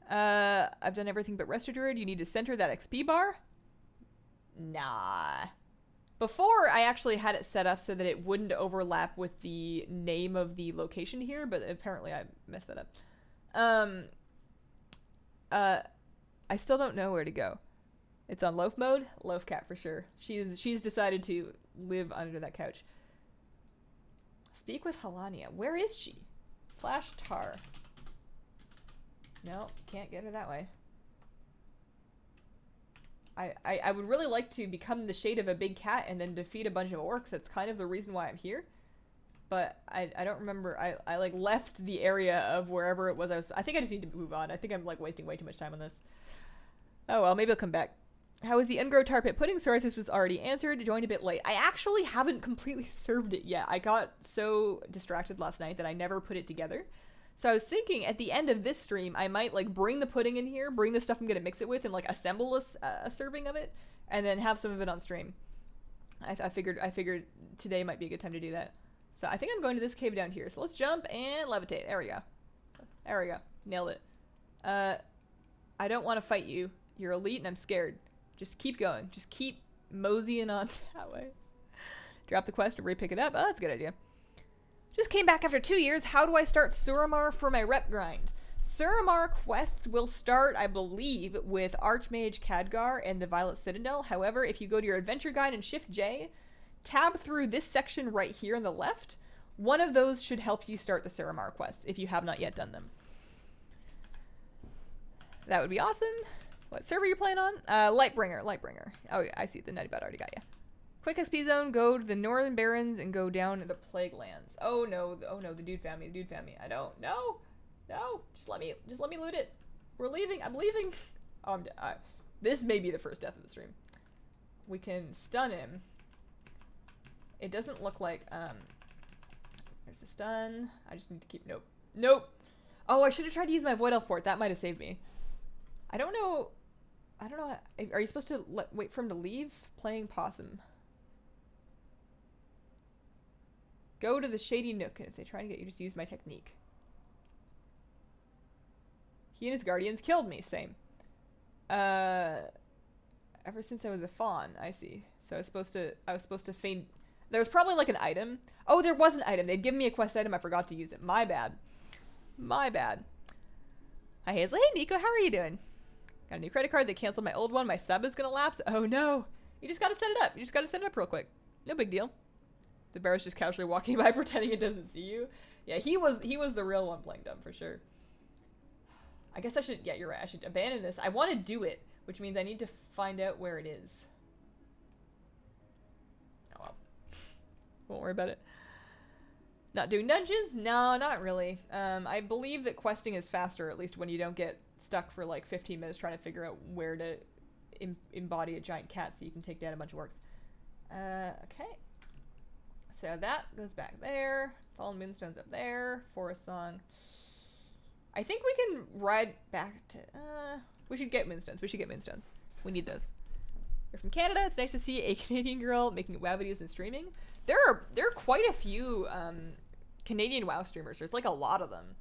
I've done everything but Resto Druid. You need to center that XP bar. Nah. Before, I actually had it set up so that it wouldn't overlap with the name of the location here, but apparently I messed that up. I still don't know where to go. It's on loaf mode. Loaf cat for sure. She's decided to live under that couch. Speak with Halania. Where is she? Slash tar. No, can't get her that way. I would really like to become the shade of a big cat and then defeat a bunch of orcs. That's kind of the reason why I'm here. But I don't remember. I like left the area of wherever it was. I think I just need to move on. I think I'm like wasting way too much time on this. Oh well, maybe I'll come back. How is the Ungrow Tar Pit pudding? Sorry, this was already answered. Joined a bit late. I actually haven't completely served it yet. I got so distracted last night that I never put it together. So I was thinking at the end of this stream, I might like bring the pudding in here, bring the stuff I'm gonna mix it with, and like assemble a serving of it, and then have some of it on stream. I figured today might be a good time to do that. So I think I'm going to this cave down here. So let's jump and levitate. There we go. There we go. Nailed it. I don't want to fight you. You're elite and I'm scared. Just keep going. Just keep moseying on that way. Drop the quest and re-pick it up. Oh, that's a good idea. Just came back after 2 years. How do I start Suramar for my rep grind? Suramar quests will start, I believe, with Archmage Khadgar and the Violet Citadel. However, if you go to your adventure guide and Shift J, tab through this section right here on the left, one of those should help you start the Suramar quests if you have not yet done them. That would be awesome. What server are you playing on? Lightbringer. Oh yeah, I see. The Nutty Bot already got you. Quick XP zone, go to the Northern Barrens and go down to the Plague Lands. Oh no, the dude found me, I don't, no, just let me loot it. We're leaving, I'm leaving. Oh, I'm dead. This may be the first death of the stream. We can stun him. It doesn't look like, there's the stun. I just need to keep, nope. Oh, I should have tried to use my Void Elf port. That might have saved me. I don't know. I don't know. Are you supposed to wait for him to leave? Playing possum. Go to the shady nook, and if they try to get you, just use my technique. He and his guardians killed me. Same. Ever since I was a fawn, I see. So I was supposed to feign. There was probably like an item. Oh, there was an item. They'd given me a quest item. I forgot to use it. My bad. My bad. Hi, Hazel. Hey, Nico. How are you doing? Got a new credit card. They canceled my old one. My sub is gonna lapse. Oh no. You just gotta set it up. You just gotta set it up real quick. No big deal. The bear's just casually walking by pretending it doesn't see you. Yeah, he was the real one playing dumb for sure. I guess I should, yeah, you're right. I should abandon this. I want to do it, which means I need to find out where it is. Oh well. Won't worry about it. Not doing dungeons? No, not really. I believe that questing is faster, at least when you don't get stuck for like 15 minutes trying to figure out where to embody a giant cat so you can take down a bunch of orcs. Okay. So that goes back there. Fallen Moonstone's up there. Forest Song. I think we can ride back to... we should get Moonstones. We should get Moonstones. We need those. You're from Canada. It's nice to see a Canadian girl making WoW videos and streaming. There are quite a few Canadian WoW streamers. There's like a lot of them.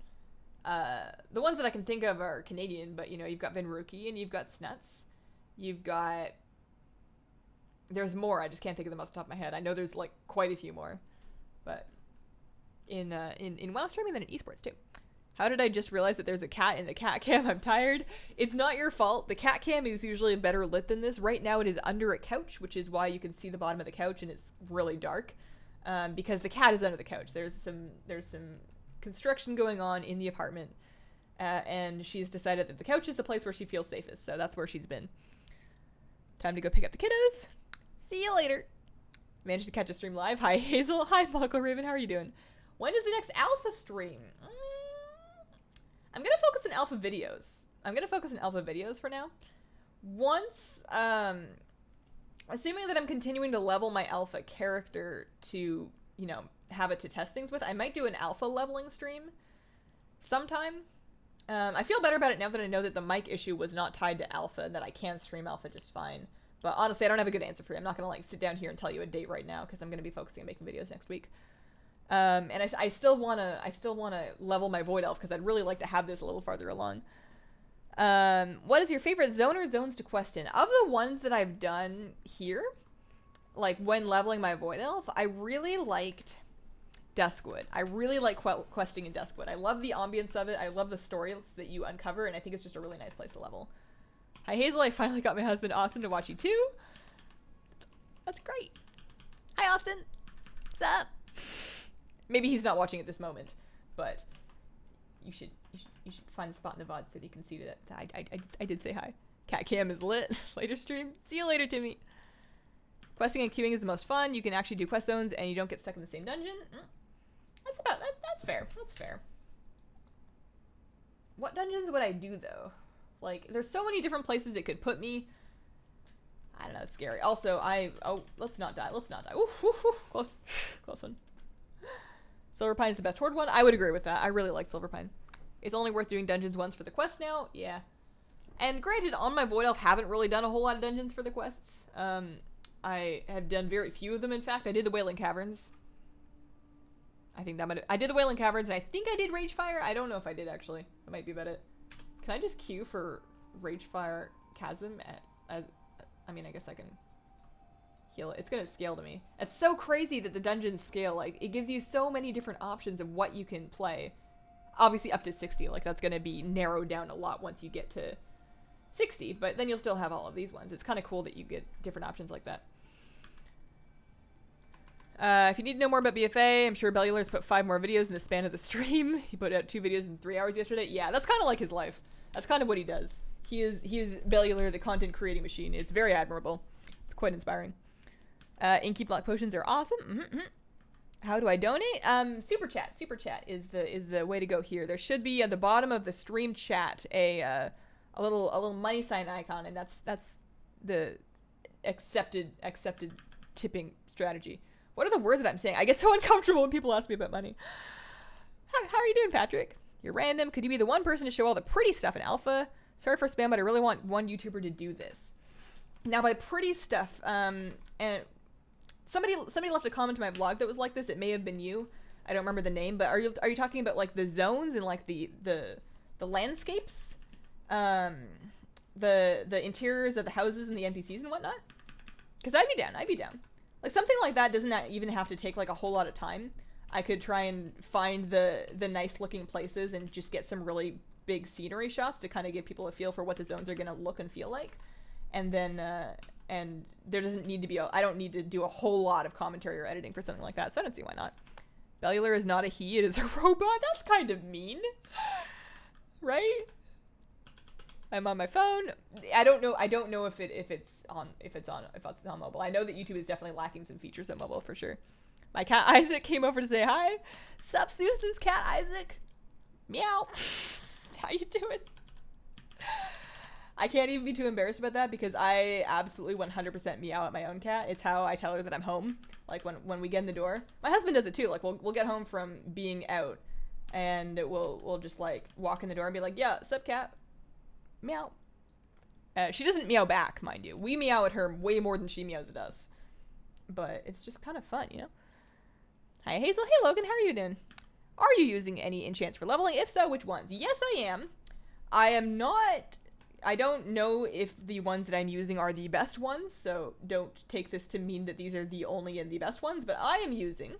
The ones that I can think of are Canadian, but you know, you've got Vinruki and you've got Snuts. You've got... There's more. I just can't think of them off the top of my head. I know there's like quite a few more, but in WoW streaming, then in esports too. How did I just realize that there's a cat in the cat cam? I'm tired. It's not your fault. The cat cam is usually better lit than this. Right now it is under a couch, which is why you can see the bottom of the couch and it's really dark, because the cat is under the couch. There's some construction going on in the apartment, and she's decided that the couch is the place where she feels safest, so that's where she's been. Time to go pick up the kiddos. See you later. Managed to catch a stream live. Hi, Hazel. Hi, Michael Raven. How are you doing? When is the next alpha stream? I'm going to focus on alpha videos. For now. Once, assuming that I'm continuing to level my alpha character to, you know, have it to test things with, I might do an alpha leveling stream sometime. I feel better about it now that I know that the mic issue was not tied to alpha and that I can stream alpha just fine. But honestly, I don't have a good answer for you. I'm not going to like sit down here and tell you a date right now because I'm going to be focusing on making videos next week. And I still want to level my Void Elf because I'd really like to have this a little farther along. What is your favorite zone or zones to quest in? Of the ones that I've done here, like when leveling my Void Elf, I really liked Duskwood. I really like questing in Duskwood. I love the ambience of it. I love the stories that you uncover, and I think it's just a really nice place to level. Hi Hazel, I finally got my husband Austin to watch you too. That's great. Hi Austin. What's up? Maybe he's not watching at this moment, but you should find a spot in the VoD so that you can see that I did say hi. Cat cam is lit. Later stream. See you later, Timmy. Questing and queuing is the most fun. You can actually do quest zones and you don't get stuck in the same dungeon. That's fair. That's fair. What dungeons would I do though? Like, there's so many different places it could put me. I don't know, it's scary. Also, let's not die. Oof, oof, oof. Close one. Silverpine is the best horde one. I would agree with that. I really like Silverpine. It's only worth doing dungeons once for the quest now. Yeah. And granted, on my Void Elf, haven't really done a whole lot of dungeons for the quests. I have done very few of them, in fact. I did the Wailing Caverns. I did the Wailing Caverns, and I think I did Ragefire. I don't know if I did, actually. That might be about it. Can I just queue for Ragefire Chasm I mean, I guess I can heal it. It's gonna scale to me. It's so crazy that the dungeons scale. Like, it gives you so many different options of what you can play. Obviously up to 60. Like, that's gonna be narrowed down a lot once you get to 60. But then you'll still have all of these ones. It's kind of cool that you get different options like that. If you need to know more about BFA, I'm sure Bellular's put 5 more videos in the span of the stream. He put out 2 videos in 3 hours yesterday. Yeah, that's kind of like his life. That's kind of what he does. He is Bellular, the content creating machine. It's very admirable. It's quite inspiring. Inky block potions are awesome. How do I donate? Super chat. Super chat is the way to go here. There should be at the bottom of the stream chat a little money sign icon, and that's the accepted tipping strategy. What are the words that I'm saying? I get so uncomfortable when people ask me about money. How are you doing, Patrick? You're random. Could you be the one person to show all the pretty stuff in alpha? Sorry for spam, but I really want one YouTuber to do this. Now, by pretty stuff, and somebody left a comment to my vlog that was like this. It may have been you. I don't remember the name, but are you talking about like the zones and like the landscapes, the interiors of the houses and the NPCs and whatnot? Because I'd be down. Like something like that doesn't even have to take like a whole lot of time. I could try and find the nice looking places and just get some really big scenery shots to kind of give people a feel for what the zones are going to look and feel like. And then, and there doesn't need to be, I don't need to do a whole lot of commentary or editing for something like that, so I don't see why not. Bellular is not a he, it is a robot. That's kind of mean. Right? I'm on my phone. I don't know if it's on mobile. I know that YouTube is definitely lacking some features on mobile for sure. My cat Isaac came over to say hi. Sup, Susan's cat Isaac. Meow. How you doing? I can't even be too embarrassed about that because I absolutely 100% meow at my own cat. It's how I tell her that I'm home. Like when we get in the door. My husband does it too. Like we'll get home from being out and we'll just like walk in the door and be like, yeah, sup cat. Meow. She doesn't meow back, mind you. We meow at her way more than she meows at us. But it's just kind of fun, you know? Hi Hazel. Hey Logan, how are you doing? Are you using any enchants for leveling? If so, which ones? Yes, I am. I am not... I don't know if the ones that I'm using are the best ones, so don't take this to mean that these are the only and the best ones, but I am using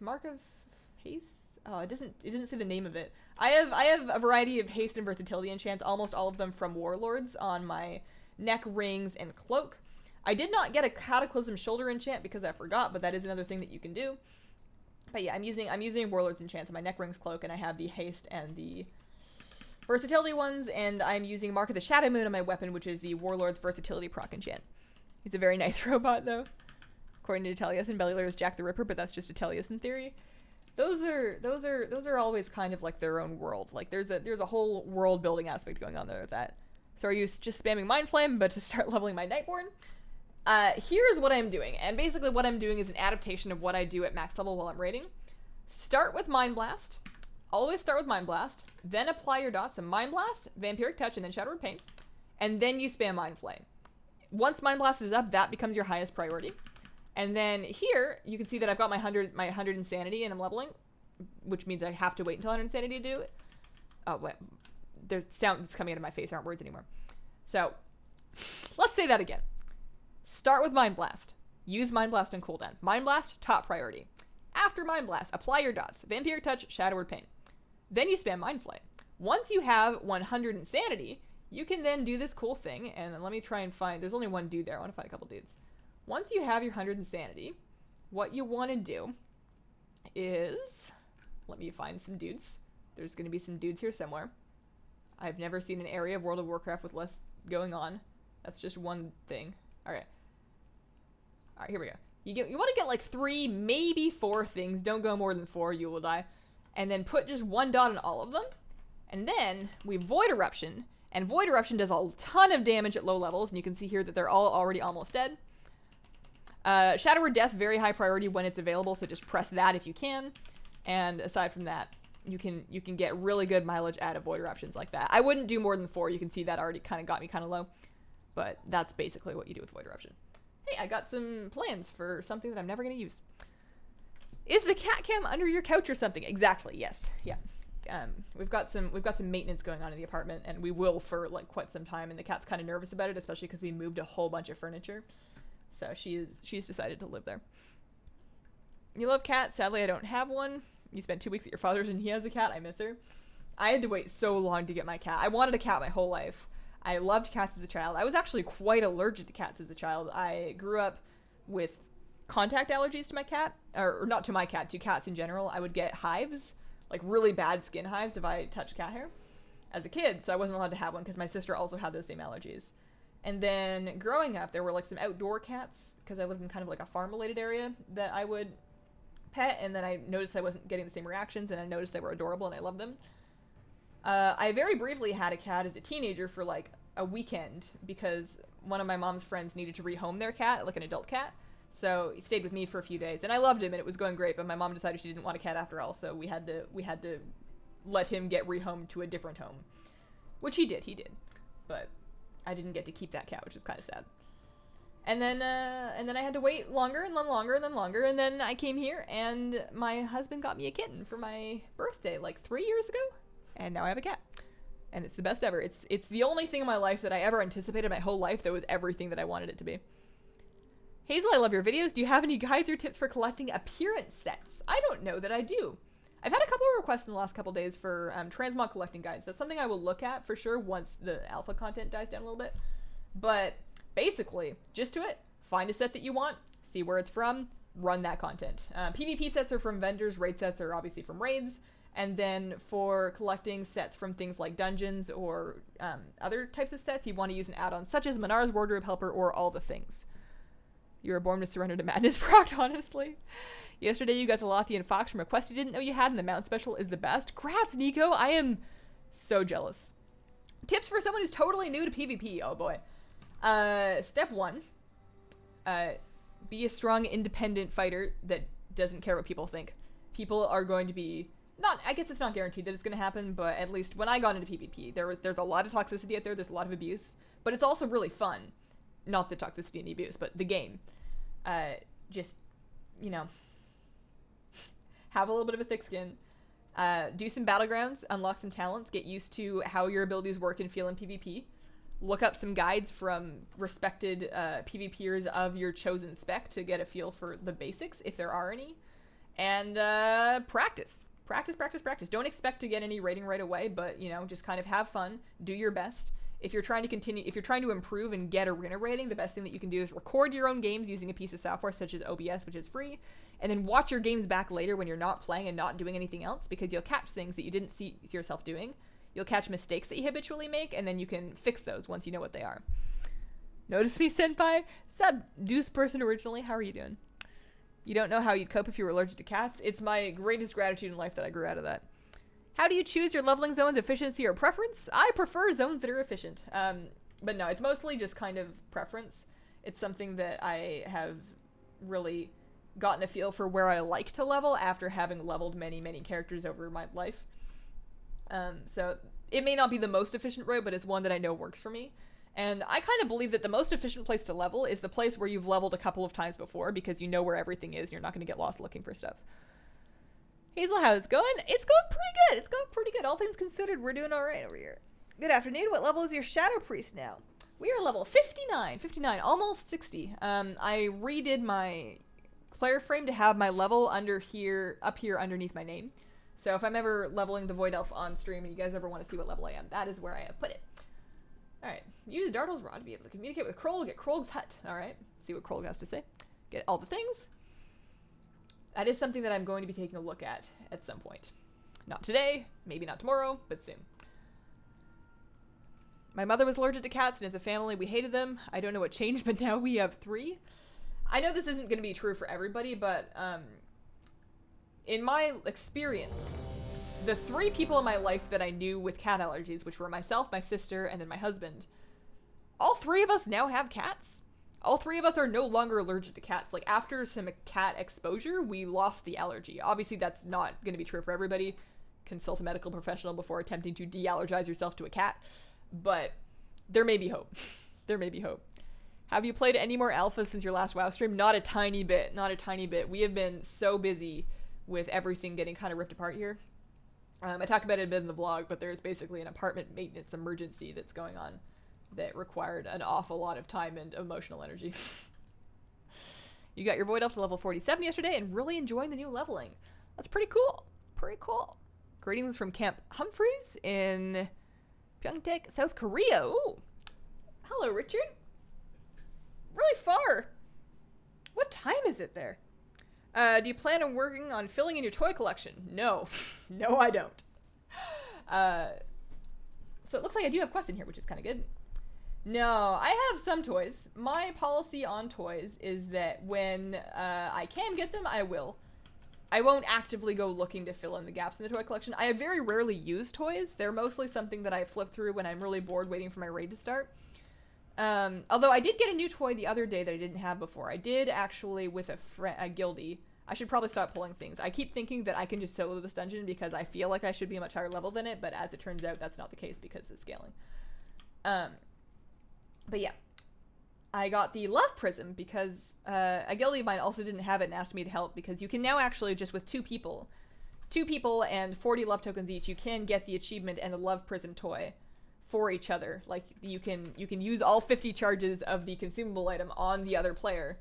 Mark of Haste? Oh, it doesn't say the name of it. I have a variety of haste and versatility enchants, almost all of them from Warlords on my neck, rings, and cloak. I did not get a Cataclysm shoulder enchant because I forgot, but that is another thing that you can do. But yeah, I'm using Warlords enchants on my neck, rings, cloak, and I have the haste and the versatility ones, and I'm using Mark of the Shadow Moon on my weapon, which is the Warlord's versatility proc enchant. He's a very nice robot, though. According to Taliesin, Bellular is Jack the Ripper, but that's just a Taliesin theory. Those are always kind of like their own world. Like there's a whole world building aspect going on there with that. So are you just spamming Mind Flame, but to start leveling my Nightborn? Here's what I'm doing, and basically what I'm doing is an adaptation of what I do at max level while I'm raiding. Start with Mind Blast. Always start with Mind Blast, then apply your dots to Mind Blast, Vampiric Touch, and then Shadow Word Pain, and then you spam Mind Flame. Once Mind Blast is up, that becomes your highest priority. And then here, you can see that I've got my 100 insanity and I'm leveling, which means I have to wait until 100 insanity to do it. Oh, wait. There's sound that's coming out of my face, aren't words anymore. So, let's say that again. Start with Mind Blast. Use Mind Blast on cooldown. Mind Blast, top priority. After Mind Blast, apply your dots. Vampiric Touch, Shadow Word Pain. Then you spam Mind Flame. Once you have 100 insanity, you can then do this cool thing, and let me try and find, there's only one dude there, I want to find a couple dudes. Once you have your 100 insanity, what you want to do is, let me find some dudes. There's going to be some dudes here somewhere. I've never seen an area of World of Warcraft with less going on. That's just one thing. Alright, here we go. You want to get like 3, maybe 4 things. Don't go more than 4, you will die. And then put just 1 dot on all of them. And then we Void Eruption. And Void Eruption does a ton of damage at low levels. And you can see here that they're all already almost dead. Shadow Word Death, very high priority when it's available, so just press that if you can. And aside from that, you can get really good mileage out of Void Eruptions like that. I wouldn't do more than 4. You can see that already kind of got me kind of low. But that's basically what you do with Void Eruption. Hey, I got some plans for something that I'm never going to use. Is the cat cam under your couch or something? Exactly, yes. Yeah. We've got some maintenance going on in the apartment, and we will for like quite some time, and the cat's kind of nervous about it, especially because we moved a whole bunch of furniture. So she's decided to live there. You love cats. Sadly, I don't have one. You spent 2 weeks at your father's and he has a cat. I miss her. I had to wait so long to get my cat. I wanted a cat my whole life. I loved cats as a child. I was actually quite allergic to cats as a child. I grew up with contact allergies to my cat, or not to my cat, to cats in general. I would get hives, like really bad skin hives if I touched cat hair as a kid, so I wasn't allowed to have one because my sister also had those same allergies. And then growing up, there were like some outdoor cats because I lived in kind of like a farm-related area that I would pet, and then I noticed I wasn't getting the same reactions, and I noticed they were adorable and I loved them. I very briefly had a cat as a teenager for like a weekend because one of my mom's friends needed to rehome their cat, like an adult cat. So he stayed with me for a few days, and I loved him, and it was going great. But my mom decided she didn't want a cat after all, so we had to let him get rehomed to a different home. Which he did. But I didn't get to keep that cat, which is kind of sad. And then I had to wait longer and then longer and then longer, and then I came here, and my husband got me a kitten for my birthday like 3 years ago, and now I have a cat. And it's the best ever. It's the only thing in my life that I ever anticipated my whole life that was everything that I wanted it to be. Hazel, I love your videos. Do you have any guides or tips for collecting appearance sets? I don't know that I do. I've had a couple of requests in the last couple days for transmog collecting guides. That's something I will look at for sure once the alpha content dies down a little bit. But basically, just to it, find a set that you want, see where it's from, run that content. PvP sets are from vendors, raid sets are obviously from raids, and then for collecting sets from things like dungeons or other types of sets, you want to use an add-on such as Minara's Wardrobe Helper or All the Things. You were born to surrender to madness, procced, honestly. Yesterday you got a Lothian Fox from a quest you didn't know you had, and the mount special is the best. Grats, Nico! I am so jealous. Tips for someone who's totally new to PvP, oh boy. Step 1, be a strong, independent fighter that doesn't care what people think. People are going to be, I guess it's not guaranteed that it's going to happen, but at least when I got into PvP, there's a lot of toxicity out there, there's a lot of abuse, but it's also really fun. Not the toxicity and the abuse, but the game. Just, you know, have a little bit of a thick skin. Do some battlegrounds, unlock some talents, get used to how your abilities work and feel in PvP. Look up some guides from respected PvPers of your chosen spec to get a feel for the basics, if there are any. And practice. Practice. Don't expect to get any rating right away, but, you know, just kind of have fun, do your best. If you're trying to improve and get arena rating, the best thing that you can do is record your own games using a piece of software such as OBS, which is free, and then watch your games back later when you're not playing and not doing anything else, because you'll catch things that you didn't see yourself doing. You'll catch mistakes that you habitually make, and then you can fix those once you know what they are. Notice me, senpai? Sub, Deuce person originally, how are you doing? You don't know how you'd cope if you were allergic to cats? It's my greatest gratitude in life that I grew out of that. How do you choose your leveling zones, efficiency or preference? I prefer zones that are efficient. But no, it's mostly just kind of preference. It's something that I have really gotten a feel for where I like to level after having leveled many, many characters over my life. So it may not be the most efficient route, but it's one that I know works for me. And I kind of believe that the most efficient place to level is the place where you've leveled a couple of times before, because you know where everything is and you're not going to get lost looking for stuff. Hazel, how's it going? It's going pretty good. All things considered, we're doing all right over here. Good afternoon. What level is your Shadow Priest now? We are level 59, almost 60. I redid my player frame to have my level up here underneath my name. So if I'm ever leveling the Void Elf on stream and you guys ever want to see what level I am, that is where I have put it. Alright, use Dartle's Rod to be able to communicate with Krog at Krog's hut. Alright, see what Krog has to say. Get all the things. That is something that I'm going to be taking a look at some point. Not today, maybe not tomorrow, but soon. My mother was allergic to cats, and as a family, we hated them. I don't know what changed, but now we have 3. I know this isn't going to be true for everybody, but in my experience, the 3 people in my life that I knew with cat allergies, which were myself, my sister, and then my husband, all 3 of us now have cats. All 3 of us are no longer allergic to cats. Like, after some cat exposure, we lost the allergy. Obviously, that's not going to be true for everybody. Consult a medical professional before attempting to de-allergize yourself to a cat. But there may be hope. There may be hope. Have you played any more alpha since your last WoW stream? Not a tiny bit. Not a tiny bit. We have been so busy with everything getting kind of ripped apart here. I talk about it a bit in the vlog, but there's basically an apartment maintenance emergency that's going on that required an awful lot of time and emotional energy. You got your Void Elf to level 47 yesterday and really enjoying the new leveling. That's pretty cool. Pretty cool. Greetings from Camp Humphreys in Pyeongtaek, South Korea. Ooh. Hello, Richard. Really far. What time is it there? Do you plan on working on filling in your toy collection? No. No, I don't. So it looks like I do have quests in here, which is kind of good. No, I have some toys. My policy on toys is that when I can get them, I will. I won't actively go looking to fill in the gaps in the toy collection. I very rarely use toys. They're mostly something that I flip through when I'm really bored waiting for my raid to start. Although I did get a new toy the other day that I didn't have before. I did actually, with a guildie, I should probably stop pulling things. I keep thinking that I can just solo this dungeon because I feel like I should be a much higher level than it, but as it turns out, that's not the case because of scaling. But yeah. I got the Love Prism because a guildie of mine also didn't have it and asked me to help, because you can now actually, just with two people and 40 love tokens each, you can get the achievement and the Love Prism toy for each other. Like, you can use all 50 charges of the consumable item on the other player,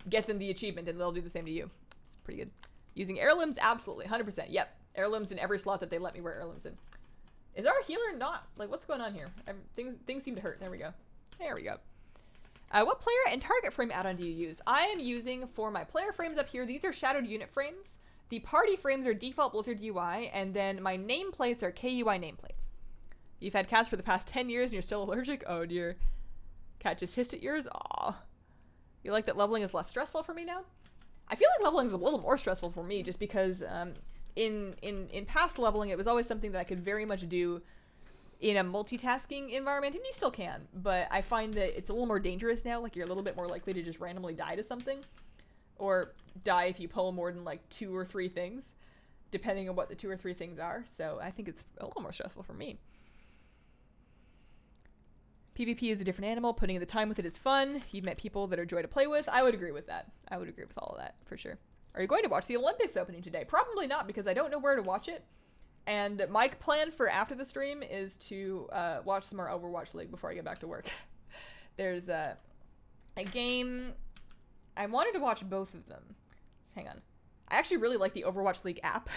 get them the achievement, and they'll do the same to you. It's pretty good. Using heirlooms, absolutely, 100%. Yep, heirlooms in every slot that they let me wear heirlooms in. Is our healer not? Like, what's going on here? Things seem to hurt. There we go. There we go. What player and target frame add-on do you use? I am using, for my player frames up here, these are shadowed unit frames. The party frames are default Blizzard UI, and then my nameplates are KUI nameplates. You've had cats for the past 10 years and you're still allergic? Oh dear. Cat just hissed at yours? Aw. You like that leveling is less stressful for me now? I feel like leveling is a little more stressful for me, just because in past leveling it was always something that I could very much do in a multitasking environment, and you still can, but I find that it's a little more dangerous now. Like, you're a little bit more likely to just randomly die to something, or die if you pull more than like 2 or 3 things, depending on what the 2 or 3 things are. So I think it's a little more stressful for me. PvP is a different animal. Putting in the time with it is fun. You've met people that are joy to play with. I would agree with that. I would agree with all of that, for sure. Are you going to watch the Olympics opening today? Probably not, because I don't know where to watch it. And my plan for after the stream is to watch some more Overwatch League before I get back to work. There's a game... I wanted to watch both of them. Hang on. I actually really like the Overwatch League app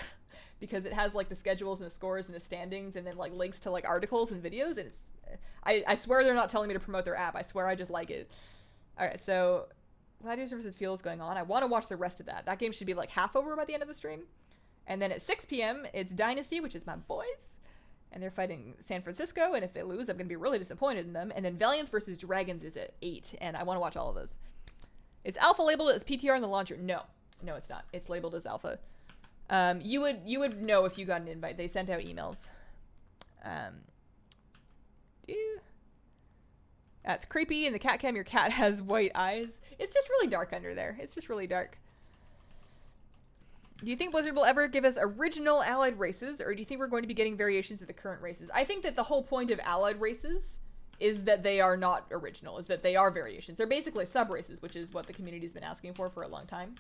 because it has like the schedules and the scores and the standings, and then like links to like articles and videos, and it's... I swear they're not telling me to promote their app. I swear I just like it. Alright, so Gladiators vs. Field is going on. I want to watch the rest of that. That game should be like half over by the end of the stream. And then at 6 p.m., it's Dynasty, which is my boys. And they're fighting San Francisco, and if they lose, I'm going to be really disappointed in them. And then Valiant vs. Dragons is at 8, and I want to watch all of those. Is Alpha labeled as PTR in the launcher? No. No, it's not. It's labeled as Alpha. You would know if you got an invite. They sent out emails. That's creepy. In the cat cam, your cat has white eyes. It's just really dark under there. It's just really dark. Do you think Blizzard will ever give us original allied races, or do you think we're going to be getting variations of the current races? I think that the whole point of allied races is that they are not original, is that they are variations. They're basically sub-races, which is what the community's been asking for a long time.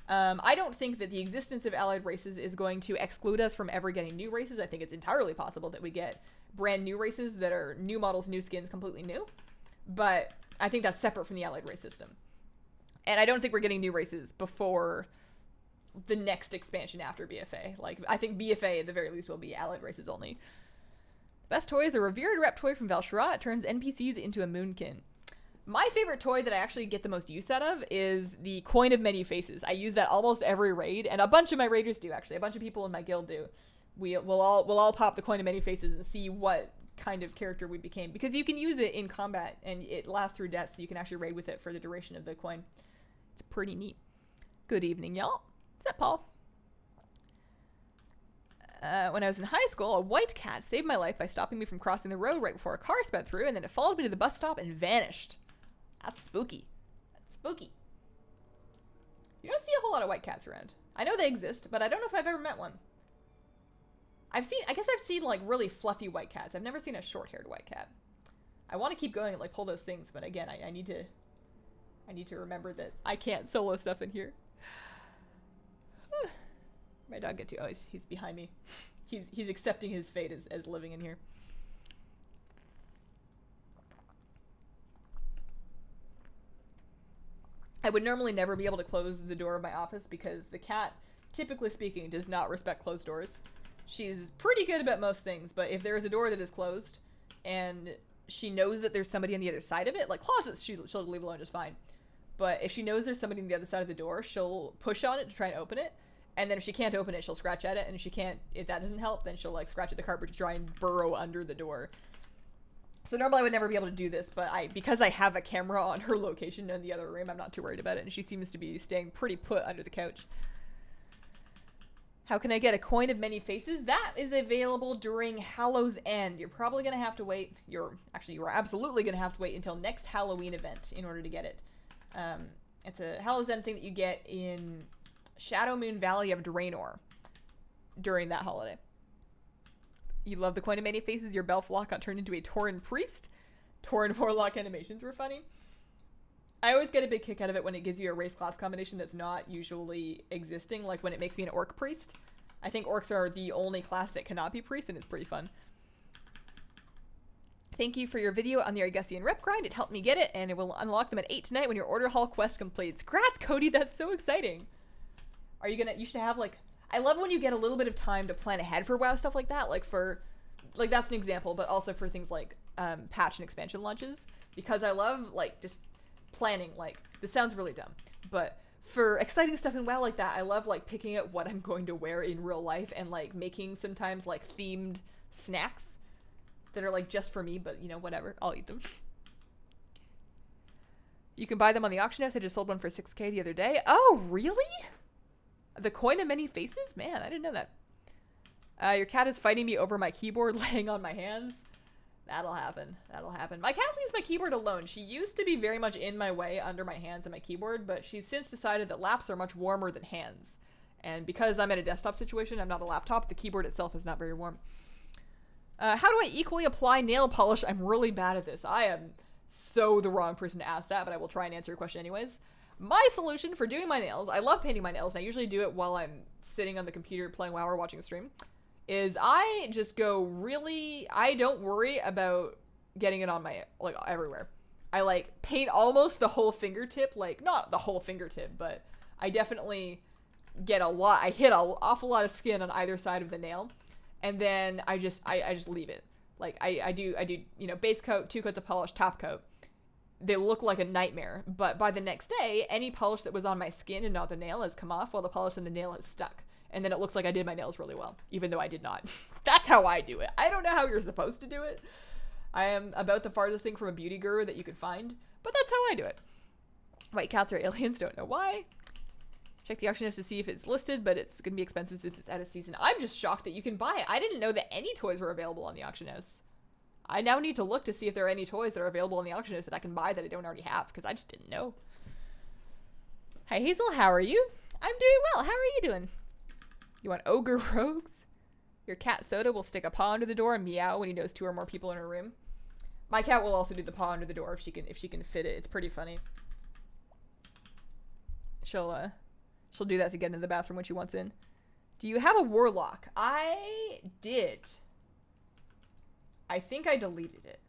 I don't think that the existence of allied races is going to exclude us from ever getting new races. I think it's entirely possible that we get brand new races that are new models, new skins, completely new. But I think that's separate from the allied race system. And I don't think we're getting new races before the next expansion after BFA. Like, I think BFA at the very least will be allied races only. Best toy is a revered rep toy from Val'Sharah. It turns NPCs into a moonkin. My favorite toy that I actually get the most use out of is the Coin of Many Faces. I use that almost every raid, and a bunch of my raiders do, actually. A bunch of people in my guild do. We'll all pop the Coin of Many Faces and see what kind of character we became, because you can use it in combat and it lasts through death, so you can actually raid with it for the duration of the coin. It's pretty neat. Good evening, y'all. What's up, Paul? When I was in high school, a white cat saved my life by stopping me from crossing the road right before a car sped through, and then it followed me to the bus stop and vanished. That's spooky. That's spooky. You don't see a whole lot of white cats around. I know they exist, but I don't know if I've ever met one. I guess I've seen like really fluffy white cats. I've never seen a short-haired white cat. I want to keep going and like pull those things, but again, I need to remember that I can't solo stuff in here. My dog get to, oh, he's behind me. He's accepting his fate as living in here. I would normally never be able to close the door of my office because the cat, typically speaking, does not respect closed doors. She's pretty good about most things, but if there is a door that is closed and she knows that there's somebody on the other side of it, like closets, she'll leave alone just fine. But if she knows there's somebody on the other side of the door, she'll push on it to try and open it. And then if she can't open it, she'll scratch at it. And if that doesn't help, then she'll like scratch at the carpet to try and burrow under the door. So normally I would never be able to do this, but because I have a camera on her location in the other room, I'm not too worried about it. And she seems to be staying pretty put under the couch. How can I get a Coin of Many Faces? That is available during Hallow's End. You're probably going to have to wait. You are absolutely going to have to wait until next Halloween event in order to get it. It's a Hallow's End thing that you get in Shadow Moon Valley of Draenor during that holiday. You love the coin of many faces. Your Belflock got turned into a Tauren priest. Tauren Warlock animations were funny. I always get a big kick out of it when it gives you a race class combination that's not usually existing, like when it makes me an orc priest. I think orcs are the only class that cannot be priest, and it's pretty fun. Thank you for your video on the Argusian rep grind. It helped me get it, and it will unlock them at 8 tonight when your order hall quest completes. Congrats, Cody. That's so exciting. Are you gonna, you should have like, I love when you get a little bit of time to plan ahead for WoW stuff like that, like for, like that's an example, but also for things like patch and expansion launches, because I love like just planning. Like, this sounds really dumb, but for exciting stuff in WoW like that, I love like picking out what I'm going to wear in real life and like making sometimes like themed snacks that are like just for me, but you know, whatever, I'll eat them. You can buy them on the auction house. I just sold one for 6K the other day. Oh, really? The coin of many faces? Man, I didn't know that. Your cat is fighting me over my keyboard, laying on my hands. That'll happen. That'll happen. My cat leaves my keyboard alone. She used to be very much in my way under my hands and my keyboard, but she's since decided that laps are much warmer than hands. And because I'm in a desktop situation, I'm not a laptop, the keyboard itself is not very warm. How do I equally apply nail polish? I'm really bad at this. I am so the wrong person to ask that, but I will try and answer your question anyways. My solution for doing my nails, I love painting my nails, and I usually do it while I'm sitting on the computer playing WoW or watching a stream, is I just go really, I don't worry about getting it on my, like, everywhere. I, like, paint almost the whole fingertip, like, not the whole fingertip, but I definitely get a lot, I hit an awful lot of skin on either side of the nail, and then I just leave it. Like, I do, you know, base coat, 2 coats of polish, top coat. They look like a nightmare, but by the next day, any polish that was on my skin and not the nail has come off, while the polish on the nail has stuck. And then it looks like I did my nails really well, even though I did not. That's how I do it. I don't know how you're supposed to do it. I am about the farthest thing from a beauty guru that you could find, but that's how I do it. White cats are aliens, don't know why. Check the auction house to see if it's listed, but it's going to be expensive since it's out of season. I'm just shocked that you can buy it. I didn't know that any toys were available on the auction house. I now need to look to see if there are any toys that are available on the auction house that I can buy that I don't already have, because I just didn't know. Hi Hazel, how are you? I'm doing well. How are you doing? You want ogre rogues? Your cat Soda will stick a paw under the door and meow when he knows 2 or more people in her room. My cat will also do the paw under the door if she can fit it. It's pretty funny. She'll do that to get into the bathroom when she wants in. Do you have a Warlock? I did. I think I deleted it.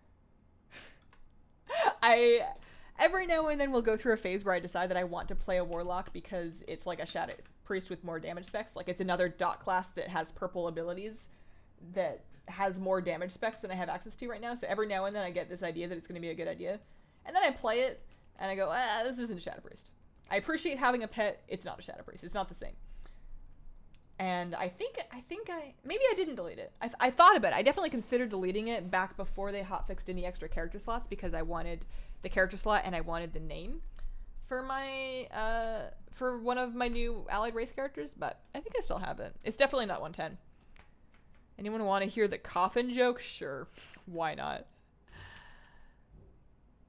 Every now and then will go through a phase where I decide that I want to play a Warlock because it's like a Shadow Priest with more damage specs. Like, it's another dot class that has purple abilities that has more damage specs than I have access to right now. So every now and then I get this idea that it's going to be a good idea. And then I play it and I go, this isn't a Shadow Priest. I appreciate having a pet. It's not a Shadow Priest. It's not the same. And I think maybe I didn't delete it. I thought about it. I definitely considered deleting it back before they hotfixed any extra character slots, because I wanted the character slot and I wanted the name for my, for one of my new allied race characters, but I think I still have it. It's definitely not 110. Anyone want to hear the coffin joke? Sure. Why not?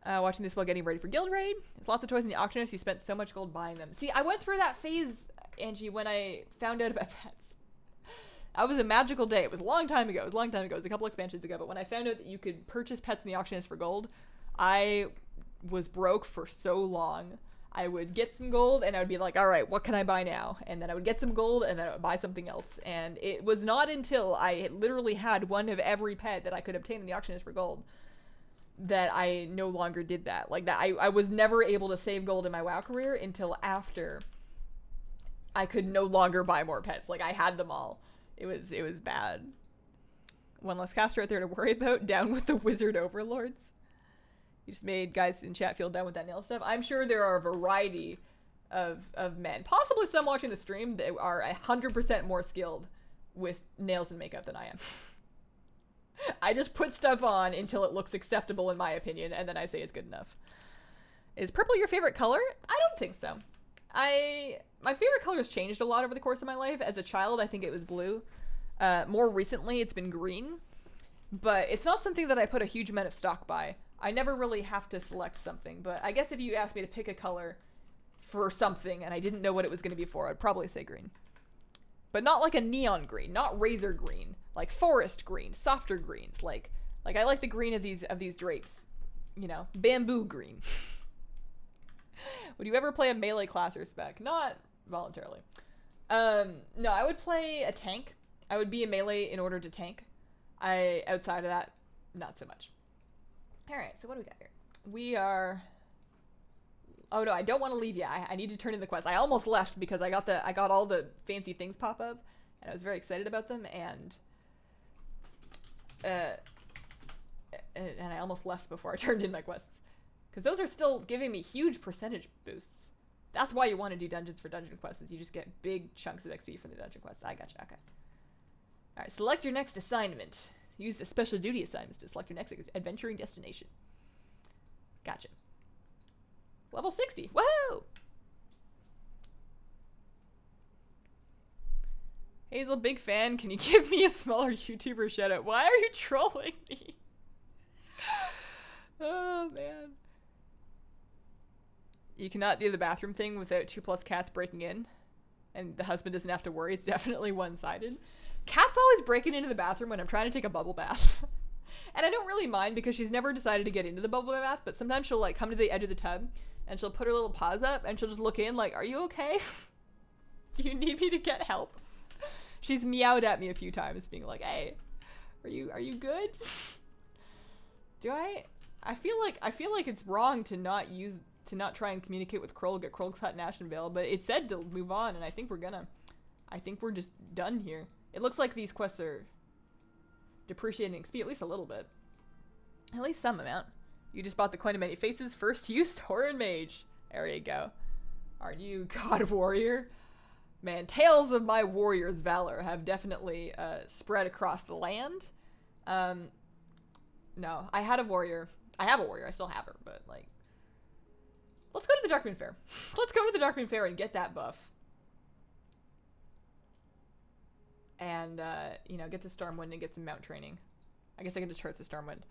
Watching this while getting ready for Guild Raid. There's lots of toys in the auction house. You spent so much gold buying them. See, I went through that phase, Angie, when I found out about pets. That was a magical day. It was a long time ago. It was a couple expansions ago. But when I found out that you could purchase pets in the auction house for gold, I was broke for so long. I would get some gold and I would be like, all right, what can I buy now? And then I would get some gold and then I would buy something else. And it was not until I literally had one of every pet that I could obtain in the auction house for gold that I no longer did that. Like, that I was never able to save gold in my WoW career until after I could no longer buy more pets. Like, I had them all. It was bad. One less caster out there to worry about. Down with the wizard overlords. You just made guys in chat feel down with that nail stuff. I'm sure there are a variety of men, possibly some watching the stream, that are 100% more skilled with nails and makeup than I am. I just put stuff on until it looks acceptable in my opinion, and then I say it's good enough. Is purple your favorite color? I don't think so. My favorite color has changed a lot over the course of my life. As a child, I think it was blue. More recently, it's been green. But it's not something that I put a huge amount of stock by. I never really have to select something. But I guess if you ask me to pick a color for something and I didn't know what it was going to be for, I'd probably say green. But not like a neon green, not razor green, like forest green, softer greens. Like I like the green of these drapes, you know, bamboo green. Would you ever play a melee class or spec? Not voluntarily. No, I would play a tank. I would be a melee in order to tank. Outside of that, not so much. All right, so what do we got here? We are... Oh no, I don't want to leave yet. I need to turn in the quest. I almost left because I got all the fancy things pop up, and I was very excited about them, and I almost left before I turned in my quests. Because those are still giving me huge percentage boosts. That's why you want to do dungeons for dungeon quests, is you just get big chunks of XP from the dungeon quests. I gotcha, okay. Alright, select your next assignment. Use the special duty assignments to select your next adventuring destination. Gotcha. Level 60. Woohoo! Hazel, big fan. Can you give me a smaller YouTuber shout out? Why are you trolling me? Oh, man. You cannot do the bathroom thing without 2+ cats breaking in. And the husband doesn't have to worry. It's definitely one-sided. Cat's always breaking into the bathroom when I'm trying to take a bubble bath. And I don't really mind because she's never decided to get into the bubble bath, but sometimes she'll like come to the edge of the tub and she'll put her little paws up and she'll just look in like, are you okay? Do you need me to get help? She's meowed at me a few times being like, hey, are you good? I feel like it's wrong to not try and communicate with Kroll, get Kroll cut in Ashenvale, but it said to move on, and I think we're just done here. It looks like these quests are depreciating XP at least a little bit. At least some amount. You just bought the Coin of Many Faces, first use Tauren Mage. There you go. Aren't you God Warrior? Man, tales of my warrior's valor have definitely spread across the land. No, I had a warrior. I have a warrior, I still have her, but like... Let's go to the Darkmoon Fair. Let's go to the Darkmoon Fair and get that buff. And, you know, get the Stormwind and get some mount training. I guess I can just hurt the Stormwind.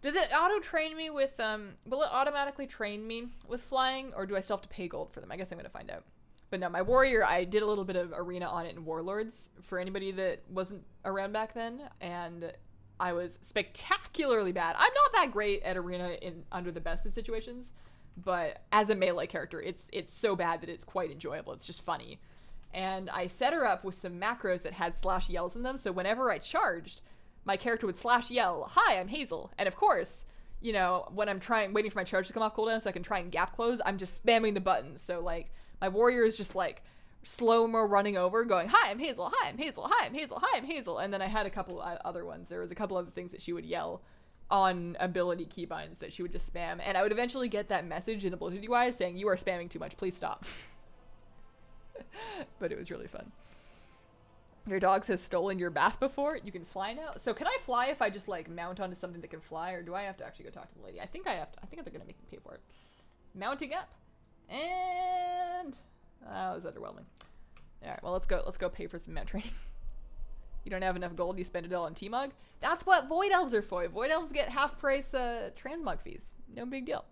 Does it auto-train me with, will it automatically train me with flying, or do I still have to pay gold for them? I guess I'm gonna find out. But no, my warrior, I did a little bit of arena on it in Warlords, for anybody that wasn't around back then, and I was spectacularly bad. I'm not that great at arena under the best of situations, but as a melee character, it's so bad that it's quite enjoyable. It's just funny. And I set her up with some macros that had slash yells in them, so whenever I charged, my character would slash yell, "Hi, I'm Hazel." And of course, you know, when I'm waiting for my charge to come off cooldown so I can try and gap close, I'm just spamming the buttons. So like, my warrior is just like slow-mo running over going, "Hi, I'm Hazel, hi, I'm Hazel, hi, I'm Hazel, hi, I'm Hazel." And then I had a couple other ones. There was a couple other things that she would yell on ability keybinds that she would just spam. And I would eventually get that message in the Blizzard UI saying, "You are spamming too much, please stop." But it was really fun. Your dogs has stolen your bath before? You can fly now? So can I fly if I just like mount onto something that can fly, or do I have to actually go talk to the lady? I think I have to. I think they're gonna make me pay for it. Mounting up. And that was underwhelming. Alright, well let's go pay for some mount training. You don't have enough gold, you spend it all on T-Mog? That's what Void Elves are for. Void Elves get half price transmog fees. No big deal.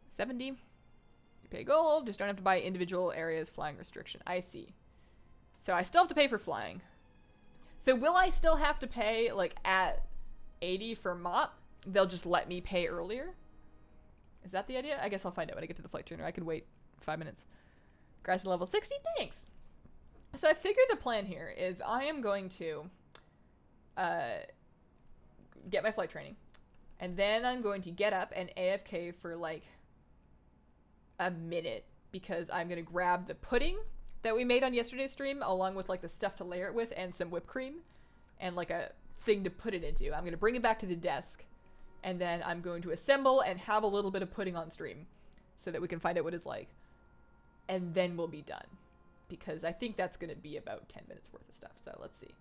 70. You pay gold, just don't have to buy individual areas flying restriction. I see. So I still have to pay for flying. So will I still have to pay like at 80 for mop? They'll just let me pay earlier? Is that the idea? I guess I'll find out when I get to the flight trainer. I can wait 5 minutes. Grass level 60, thanks. So I figure the plan here is I am going to get my flight training, and then I'm going to get up and AFK for like a minute because I'm going to grab the pudding that we made on yesterday's stream along with like the stuff to layer it with and some whipped cream and like a thing to put it into. I'm going to bring it back to the desk, and then I'm going to assemble and have a little bit of pudding on stream so that we can find out what it's like. And then we'll be done, because I think that's going to be about 10 minutes worth of stuff. So let's see.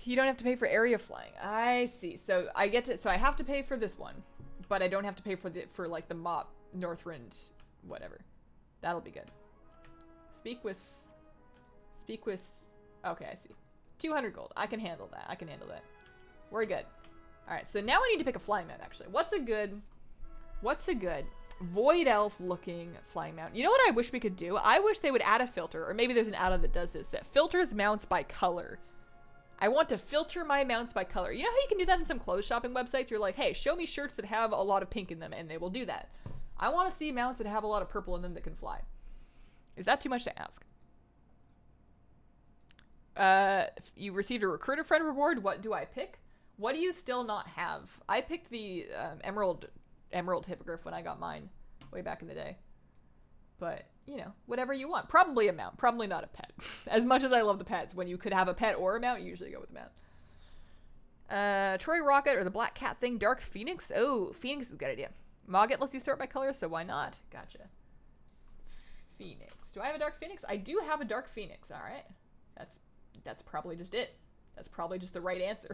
You don't have to pay for area flying. I see. So I have to pay for this one, but I don't have to pay for like the mop Northrend, whatever. That'll be good. Speak with, okay, I see. 200 gold. I can handle that. We're good. All right. So now I need to pick a flying mount, actually. What's a good Void elf looking flying mount. You know what I wish we could do? I wish they would add a filter, or maybe there's an add-on that does this, that filters mounts by color. I want to filter my mounts by color. You know how you can do that in some clothes shopping websites? You're like, hey, show me shirts that have a lot of pink in them, and they will do that. I want to see mounts that have a lot of purple in them that can fly. Is that too much to ask? You received a recruiter friend reward. What do I pick? What do you still not have? I picked the emerald hippogriff when I got mine way back in the day. But, you know, whatever you want. Probably a mount. Probably not a pet. As much as I love the pets, when you could have a pet or a mount, you usually go with a mount. Troy Rocket or the Black Cat thing. Dark Phoenix. Oh, Phoenix is a good idea. Mogget lets you sort by color, so why not? Gotcha. Phoenix. Do I have a Dark Phoenix? I do have a Dark Phoenix, alright. That's probably just it. That's probably just the right answer.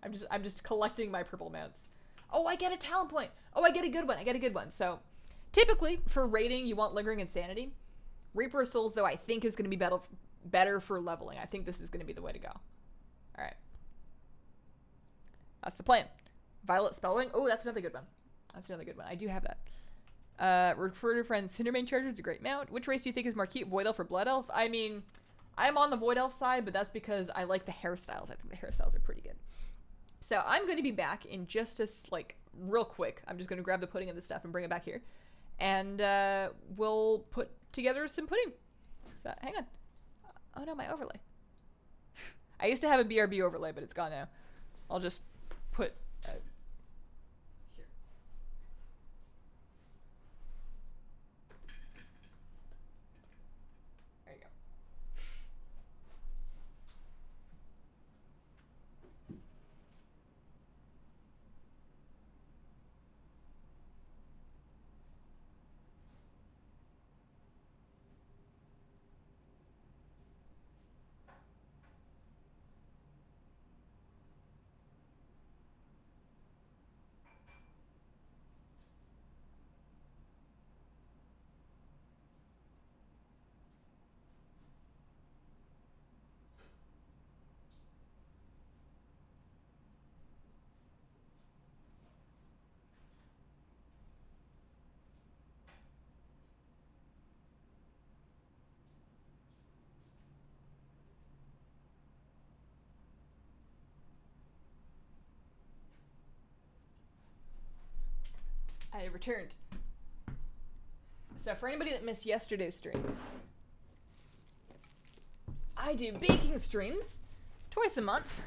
I'm just collecting my purple mounts. Oh, I get a talent point. Oh, I get a good one. I get a good one. So, typically, for raiding, you want Lingering Insanity. Reaper of Souls, though, I think is going to be better for leveling. I think this is going to be the way to go. Alright. That's the plan. Violet Spellwing. Oh, that's another good one. That's another good one. I do have that. Recruiter Friend Cindermane Charger is a great mount. Which race do you think is more cute, Void Elf or Blood Elf? I mean, I'm on the Void Elf side, but that's because I like the hairstyles. I think the hairstyles are pretty good. So I'm going to be back in just a, real quick. I'm just going to grab the pudding and the stuff and bring it back here. And we'll put together some pudding. So, hang on. Oh no, my overlay. I used to have a BRB overlay, but it's gone now. I'll just put... here. There you go. I returned. So for anybody that missed yesterday's stream, I do baking streams twice a month.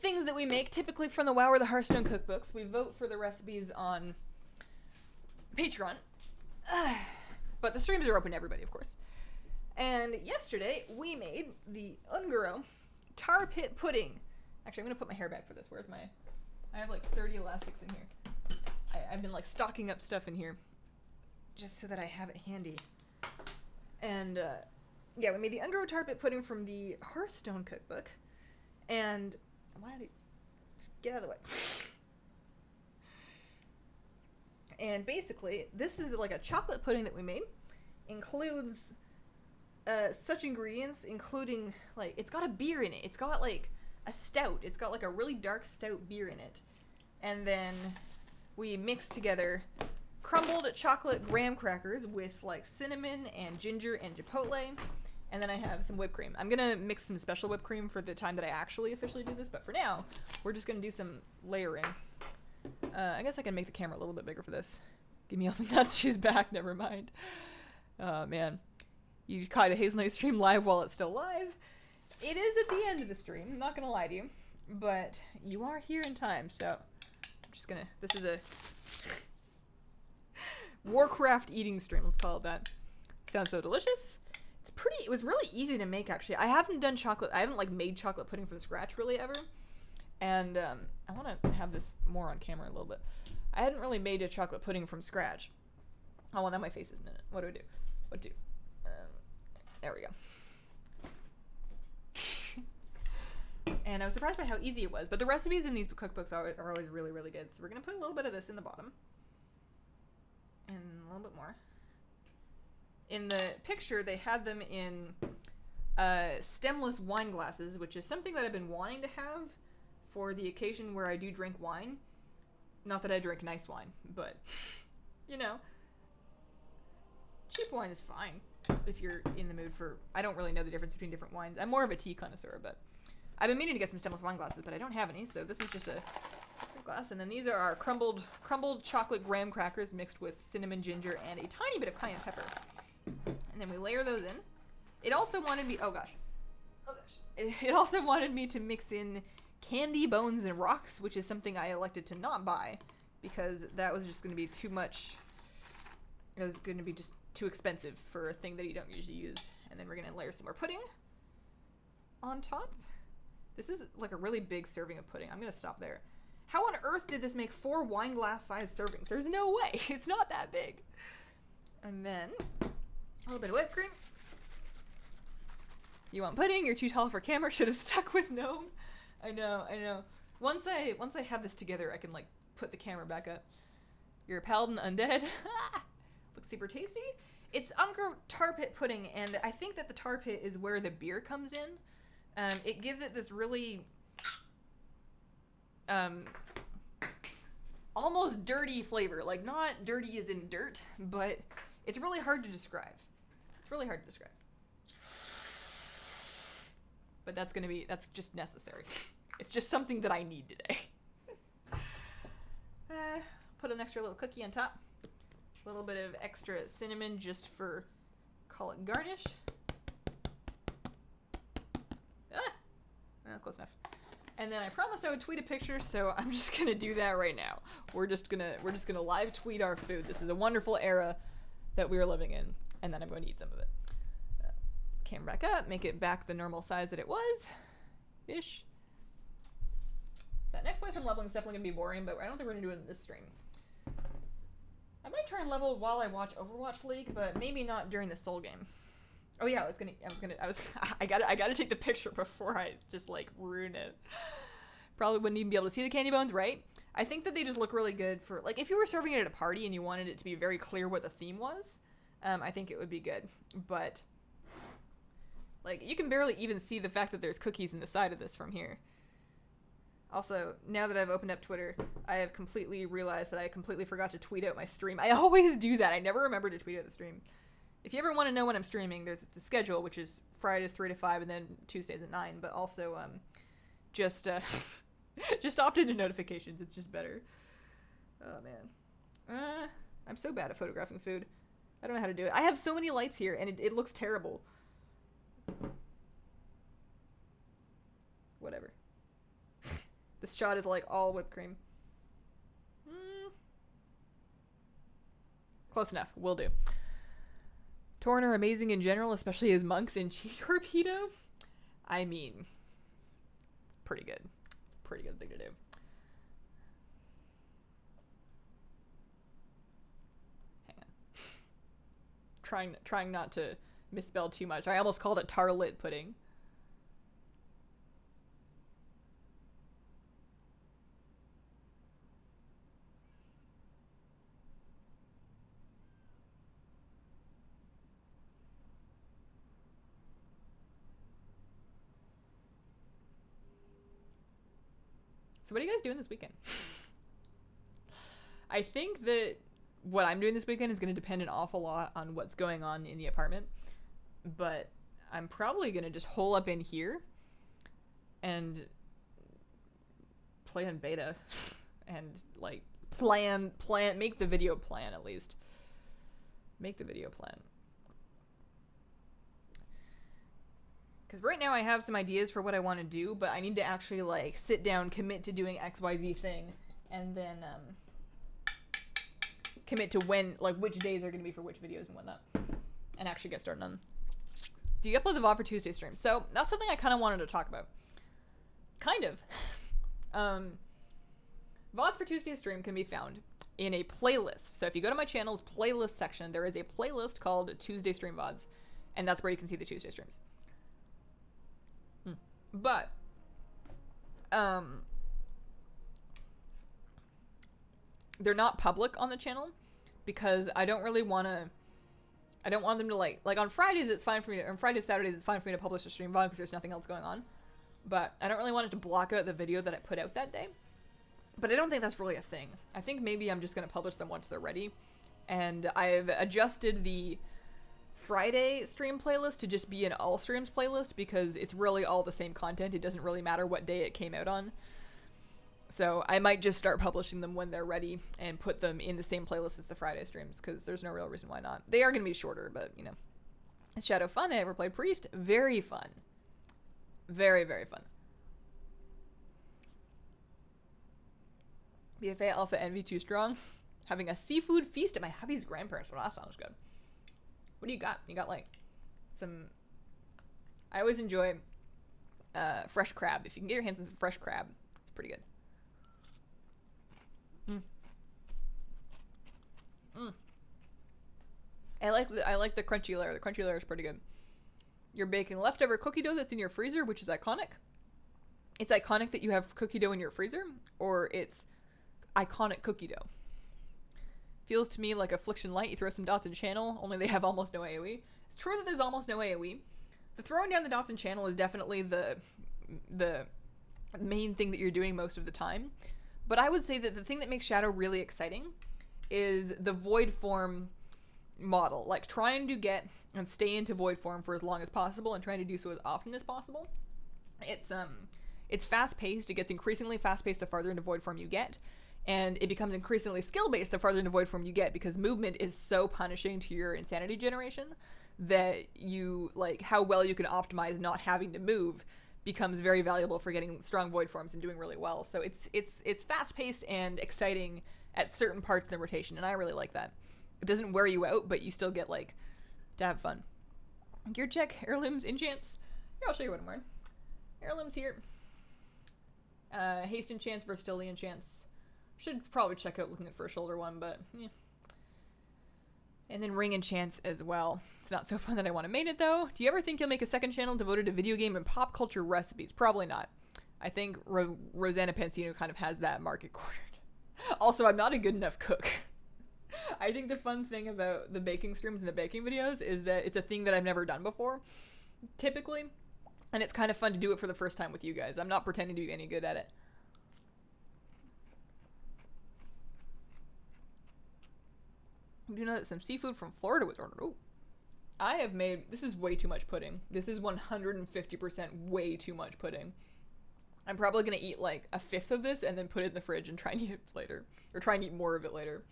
Things that we make typically from the WoW or the Hearthstone cookbooks. We vote for the recipes on Patreon. But the streams are open to everybody, of course. And yesterday, we made the Ungaro Tar Pit Pudding. Actually, I'm going to put my hair back for this. Where's my... I have 30 elastics in here. I've been stocking up stuff in here just so that I have it handy. And yeah, we made the Ungaro Tar Pit Pudding from the Hearthstone cookbook. And why did I get out of the way? And basically, this is a chocolate pudding that we made. Includes such ingredients, including it's got a beer in it. It's got a stout. It's got a really dark stout beer in it. And then we mixed together crumbled chocolate graham crackers with cinnamon and ginger and chipotle. And then I have some whipped cream. I'm gonna mix some special whipped cream for the time that I actually officially do this, but for now, we're just gonna do some layering. I guess I can make the camera a little bit bigger for this. Give me all the nuts, she's back, never mind. Oh man. You caught a Hazelnutty stream live while it's still live. It is at the end of the stream, I'm not gonna lie to you. But you are here in time, so I'm just gonna, this is a Warcraft eating stream, let's call it that. Sounds so delicious. It was really easy to make, actually. I haven't done chocolate, I haven't made chocolate pudding from scratch really ever. And I want to have this more on camera a little bit. I hadn't really made a chocolate pudding from scratch. Oh, well, now my face isn't in it. What do I do? What do? There we go. And I was surprised by how easy it was. But the recipes in these cookbooks are always really, really good. So we're going to put a little bit of this in the bottom. And a little bit more. In the picture, they had them in stemless wine glasses, which is something that I've been wanting to have for the occasion where I do drink wine. Not that I drink nice wine, but, you know, cheap wine is fine if you're in the mood for... I don't really know the difference between different wines. I'm more of a tea connoisseur, but I've been meaning to get some stemless wine glasses, but I don't have any, so this is just a glass. And then these are our crumbled chocolate graham crackers mixed with cinnamon, ginger, and a tiny bit of cayenne pepper. And then we layer those in. It also wanted me... Oh, gosh. It also wanted me to mix in candy, bones, and rocks, which is something I elected to not buy because that was just going to be too much. It was going to be just too expensive for a thing that you don't usually use. And then we're going to layer some more pudding on top. This is like a really big serving of pudding. I'm going to stop there. How on earth did this make 4 wine glass sized servings? There's no way. It's not that big. And then a little bit of whipped cream. You want pudding? You're too tall for camera. Should have stuck with gnome. I know. Once I have this together, I can like put the camera back up. You're a paladin undead. Looks super tasty. It's ungrown tar pit pudding, and I think that the tar pit is where the beer comes in. It gives it this really almost dirty flavor. Like not dirty as in dirt, but it's really hard to describe. But that's just necessary. It's just something that I need today. Put an extra little cookie on top. A little bit of extra cinnamon just for, call it garnish. Close enough. And then I promised I would tweet a picture, so I'm just gonna do that right now. We're just gonna live tweet our food. This is a wonderful era that we are living in, and then I'm going to eat some of it. Camera back up, make it back the normal size that it was. Ish. That next place I'm leveling is definitely going to be boring, but I don't think we're going to do it in this stream. I might try and level while I watch Overwatch League, but maybe not during the Soul game. Oh yeah, I gotta take the picture before I just like ruin it. Probably wouldn't even be able to see the candy bones, right? I think that they just look really good for, like, if you were serving it at a party and you wanted it to be very clear what the theme was, I think it would be good, but... Like, you can barely even see the fact that there's cookies in the side of this from here. Also, now that I've opened up Twitter, I have completely realized that I completely forgot to tweet out my stream. I always do that. I never remember to tweet out the stream. If you ever want to know when I'm streaming, there's the schedule, which is Fridays 3 to 5 and then Tuesdays at 9. But also, just opt into notifications. It's just better. Oh, man. I'm so bad at photographing food. I don't know how to do it. I have so many lights here, and it looks terrible. Whatever. This shot is like all whipped cream. Close enough. Will do. Torn are amazing in general, especially as monks in Cheat Torpedo. I mean, it's pretty good. Pretty good thing to do. Hang on. Trying not to misspell too much. I almost called it tarlit pudding. So what are you guys doing this weekend? I think that what I'm doing this weekend is going to depend an awful lot on what's going on in the apartment. But I'm probably going to just hole up in here and play on beta and like make the video plan at least. Make the video plan. Because right now I have some ideas for what I want to do, but I need to actually like sit down, commit to doing XYZ thing, and then commit to when, like which days are going to be for which videos and whatnot, and actually get started on. Do you upload the VoD for Tuesday stream? So that's something I kind of wanted to talk about. Kind of. VoDs for Tuesday stream can be found in a playlist. So if you go to my channel's playlist section, there is a playlist called Tuesday Stream VoDs, and that's where you can see the Tuesday streams. But, they're not public on the channel because I don't really want to, I don't want them to like on Fridays it's fine for me to, on Fridays, Saturdays it's fine for me to publish a stream VoD because there's nothing else going on. But I don't really want it to block out the video that I put out that day. But I don't think that's really a thing. I think maybe I'm just going to publish them once they're ready. And I've adjusted the Friday stream playlist to just be an all streams playlist because it's really all the same content. It doesn't really matter what day it came out on. So I might just start publishing them when they're ready and put them in the same playlist as the Friday streams because there's no real reason why not. They are going to be shorter, but you know. Shadow fun. I ever played Priest. Very fun. Very, very fun. BFA Alpha Envy too strong. Having a seafood feast at my hubby's grandparents. Well, that sounds good. What do you got? You got like some... I always enjoy fresh crab. If you can get your hands on some fresh crab, it's pretty good. I like the crunchy layer. The crunchy layer is pretty good. You're baking leftover cookie dough that's in your freezer, which is iconic. It's iconic that you have cookie dough in your freezer, or it's iconic cookie dough. Feels to me like Affliction Light. You throw some dots in channel, only they have almost no AoE. It's true that there's almost no AoE. The throwing down the dots in channel is definitely the main thing that you're doing most of the time. But I would say that the thing that makes Shadow really exciting is the void form model. Like trying to get and stay into void form for as long as possible and trying to do so as often as possible. It's fast paced. It gets increasingly fast paced the farther into void form you get. And it becomes increasingly skill-based the farther into void form you get because movement is so punishing to your insanity generation that you, like, how well you can optimize not having to move becomes very valuable for getting strong void forms and doing really well. So it's fast-paced and exciting at certain parts of the rotation, and I really like that. It doesn't wear you out, but you still get, like, to have fun. Gear check, heirlooms, enchants. Here, I'll show you what I'm wearing. Heirlooms here. Haste enchants, versatility enchants. Should probably check out looking for a shoulder one, but yeah. And then ring enchants as well. It's not so fun that I want to main it though. Do you ever think you'll make a second channel devoted to video game and pop culture recipes? Probably not. I think Rosanna Pansino kind of has that market cornered. Also, I'm not a good enough cook. I think the fun thing about the baking streams and the baking videos is that it's a thing that I've never done before, typically. And it's kind of fun to do it for the first time with you guys. I'm not pretending to be any good at it. We do know that some seafood from Florida was ordered. Oh, I have made, this is way too much pudding. This is 150% way too much pudding. I'm probably going to eat like a fifth of this and then put it in the fridge and try and eat it later. Or try and eat more of it later.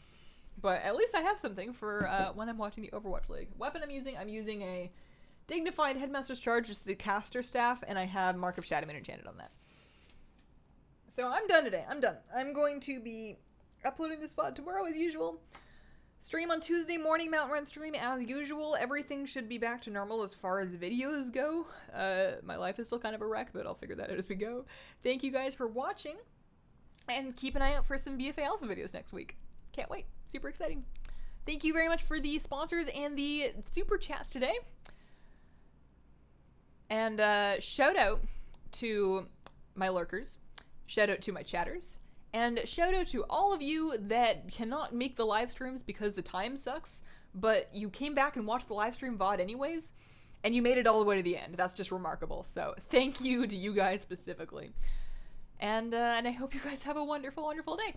But at least I have something for when I'm watching the Overwatch League. Weapon I'm using a Dignified Headmaster's Charge, just the caster staff, and I have Mark of Shadowman enchanted on that. So I'm done today. I'm done. I'm going to be uploading this VOD tomorrow as usual. Stream on Tuesday morning, Mountain Run stream as usual. Everything should be back to normal as far as videos go. My life is still kind of a wreck, but I'll figure that out as we go. Thank you guys for watching, and keep an eye out for some BFA Alpha videos next week. Can't wait. Super exciting. Thank you very much for the sponsors and the super chats today. And shout out to my lurkers. Shout out to my chatters. And shout out to all of you that cannot make the live streams because the time sucks, but you came back and watched the live stream VOD anyways, and you made it all the way to the end. That's just remarkable. So thank you to you guys specifically. And I hope you guys have a wonderful, wonderful day.